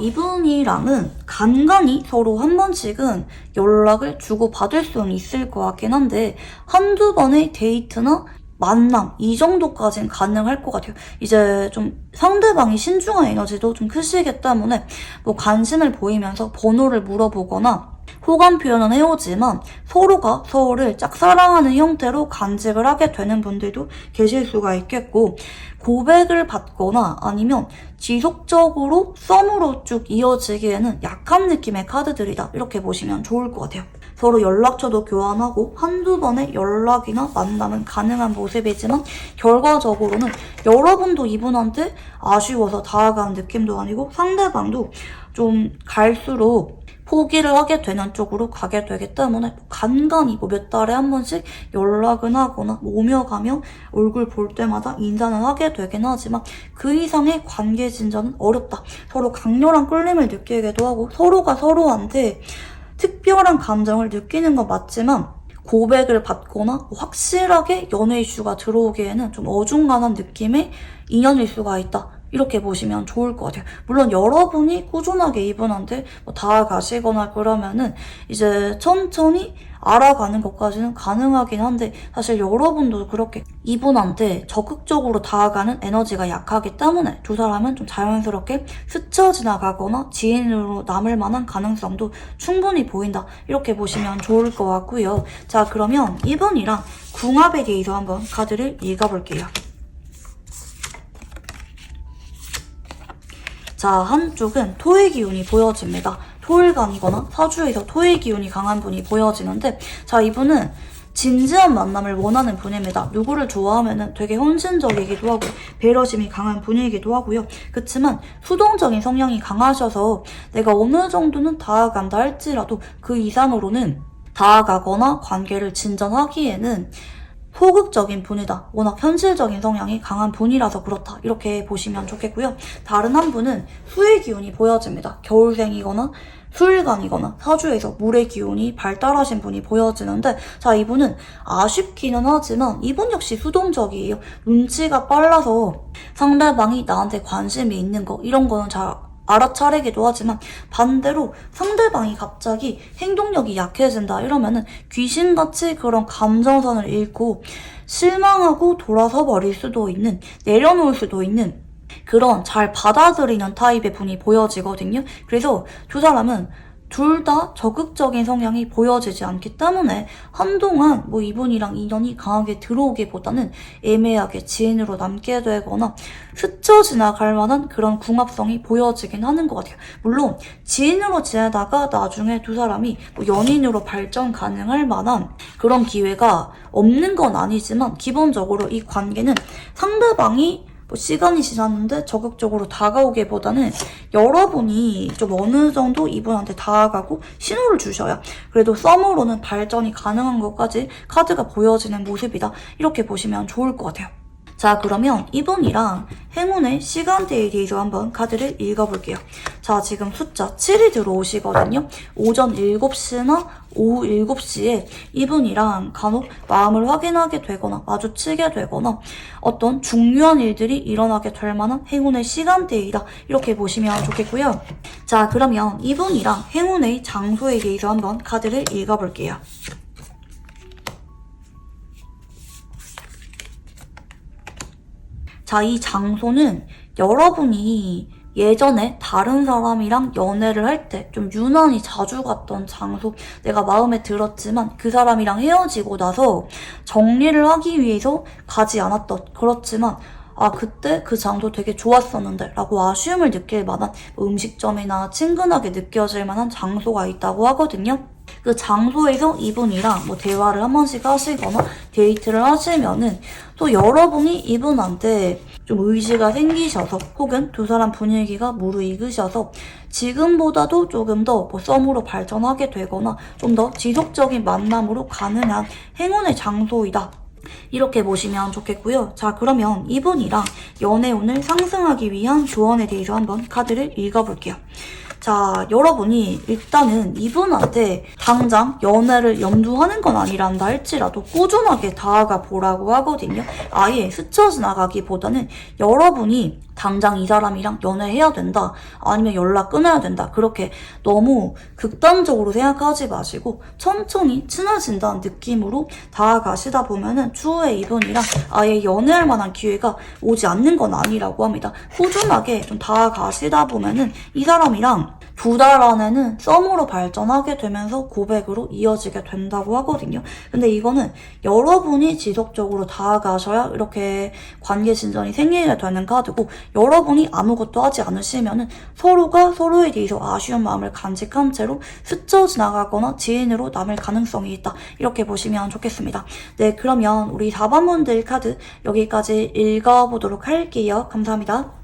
이분이랑은 간간히 서로 한 번씩은 연락을 주고받을 수는 있을 것 같긴 한데 한두 번의 데이트나 만남 이 정도까지는 가능할 것 같아요. 이제 좀 상대방이 신중한 에너지도 좀 크시기 때문에 뭐 관심을 보이면서 번호를 물어보거나 호감 표현은 해오지만 서로가 서로를 짝사랑하는 형태로 간직을 하게 되는 분들도 계실 수가 있겠고, 고백을 받거나 아니면 지속적으로 썸으로 쭉 이어지기에는 약한 느낌의 카드들이다, 이렇게 보시면 좋을 것 같아요. 서로 연락처도 교환하고 한두 번의 연락이나 만남은 가능한 모습이지만 결과적으로는 여러분도 이분한테 아쉬워서 다가가는 느낌도 아니고 상대방도 좀 갈수록 포기를 하게 되는 쪽으로 가게 되기 때문에 간간히 몇 달에 한 번씩 연락은 하거나 오며 가며 얼굴 볼 때마다 인사는 하게 되긴 하지만 그 이상의 관계 진전은 어렵다. 서로 강렬한 끌림을 느끼기도 하고 서로가 서로한테 특별한 감정을 느끼는 건 맞지만 고백을 받거나 확실하게 연애 이슈가 들어오기에는 좀 어중간한 느낌의 인연일 수가 있다, 이렇게 보시면 좋을 것 같아요. 물론 여러분이 꾸준하게 이분한테 다가가시거나 그러면은 이제 천천히 알아가는 것까지는 가능하긴 한데, 사실 여러분도 그렇게 이분한테 적극적으로 다가가는 에너지가 약하기 때문에 두 사람은 좀 자연스럽게 스쳐 지나가거나 지인으로 남을 만한 가능성도 충분히 보인다, 이렇게 보시면 좋을 것 같고요. 자, 그러면 이분이랑 궁합에 대해서 한번 카드를 읽어볼게요. 자, 한쪽은 토의 기운이 보여집니다. 토일간이거나 사주에서 토의 기운이 강한 분이 보여지는데, 자, 이분은 진지한 만남을 원하는 분입니다. 누구를 좋아하면은 되게 헌신적이기도 하고 배려심이 강한 분이기도 하고요. 그렇지만 수동적인 성향이 강하셔서 내가 어느 정도는 다가간다 할지라도 그 이상으로는 다가가거나 관계를 진전하기에는 소극적인 분이다. 워낙 현실적인 성향이 강한 분이라서 그렇다, 이렇게 보시면 좋겠고요. 다른 한 분은 수의 기운이 보여집니다. 겨울생이거나 수일간이거나 사주에서 물의 기운이 발달하신 분이 보여지는데, 자, 이분은 아쉽기는 하지만 이분 역시 수동적이에요. 눈치가 빨라서 상대방이 나한테 관심이 있는 거 이런 거는 잘 알아차리기도 하지만 반대로 상대방이 갑자기 행동력이 약해진다 이러면은 귀신같이 그런 감정선을 잃고 실망하고 돌아서 버릴 수도 있는, 내려놓을 수도 있는 그런 잘 받아들이는 타입의 분이 보여지거든요. 그래서 두 사람은 둘 다 적극적인 성향이 보여지지 않기 때문에 한동안 이분이랑 인연이 강하게 들어오기보다는 애매하게 지인으로 남게 되거나 스쳐 지나갈 만한 그런 궁합성이 보여지긴 하는 것 같아요. 물론 지인으로 지내다가 나중에 두 사람이 연인으로 발전 가능할 만한 그런 기회가 없는 건 아니지만 기본적으로 이 관계는 상대방이 시간이 지났는데 적극적으로 다가오기보다는 여러분이 좀 어느 정도 이분한테 다가가고 신호를 주셔야 그래도 썸으로는 발전이 가능한 것까지 카드가 보여지는 모습이다, 이렇게 보시면 좋을 것 같아요. 자, 그러면 이분이랑 행운의 시간대에 대해서 한번 카드를 읽어볼게요. 자, 지금 숫자 7이 들어오시거든요. 오전 7시나 오후 7시에 이분이랑 간혹 마음을 확인하게 되거나 마주치게 되거나 어떤 중요한 일들이 일어나게 될 만한 행운의 시간대이다, 이렇게 보시면 좋겠고요. 자, 그러면 이분이랑 행운의 장소에 대해서 한번 카드를 읽어볼게요. 자, 이 장소는 여러분이 예전에 다른 사람이랑 연애를 할 때 좀 유난히 자주 갔던 장소, 내가 마음에 들었지만 그 사람이랑 헤어지고 나서 정리를 하기 위해서 가지 않았던, 그렇지만 그때 그 장소 되게 좋았었는데 라고 아쉬움을 느낄 만한 음식점이나 친근하게 느껴질 만한 장소가 있다고 하거든요. 그 장소에서 이분이랑 대화를 한 번씩 하시거나 데이트를 하시면은 또 여러분이 이분한테 좀 의지가 생기셔서 혹은 두 사람 분위기가 무르익으셔서 지금보다도 조금 더 썸으로 발전하게 되거나 좀 더 지속적인 만남으로 가능한 행운의 장소이다, 이렇게 보시면 좋겠고요. 자, 그러면 이분이랑 연애운을 상승하기 위한 조언에 대해서 한번 카드를 읽어볼게요. 자, 여러분이 일단은 이분한테 당장 연애를 염두하는 건 아니란다 할지라도 꾸준하게 다가가 보라고 하거든요. 아예 스쳐 지나가기보다는 여러분이 당장 이 사람이랑 연애해야 된다, 아니면 연락 끊어야 된다, 그렇게 너무 극단적으로 생각하지 마시고 천천히 친해진다는 느낌으로 다가가시다 보면은 추후에 이분이랑 아예 연애할 만한 기회가 오지 않는 건 아니라고 합니다. 꾸준하게 좀 다가가시다 보면은 이 사람이랑 2달 안에는 썸으로 발전하게 되면서 고백으로 이어지게 된다고 하거든요. 근데 이거는 여러분이 지속적으로 다가가셔야 이렇게 관계 진전이 생기게 되는 카드고, 여러분이 아무것도 하지 않으시면은 서로가 서로에 대해서 아쉬운 마음을 간직한 채로 스쳐 지나가거나 지인으로 남을 가능성이 있다, 이렇게 보시면 좋겠습니다. 네, 그러면 우리 4번 분들 카드 여기까지 읽어보도록 할게요. 감사합니다.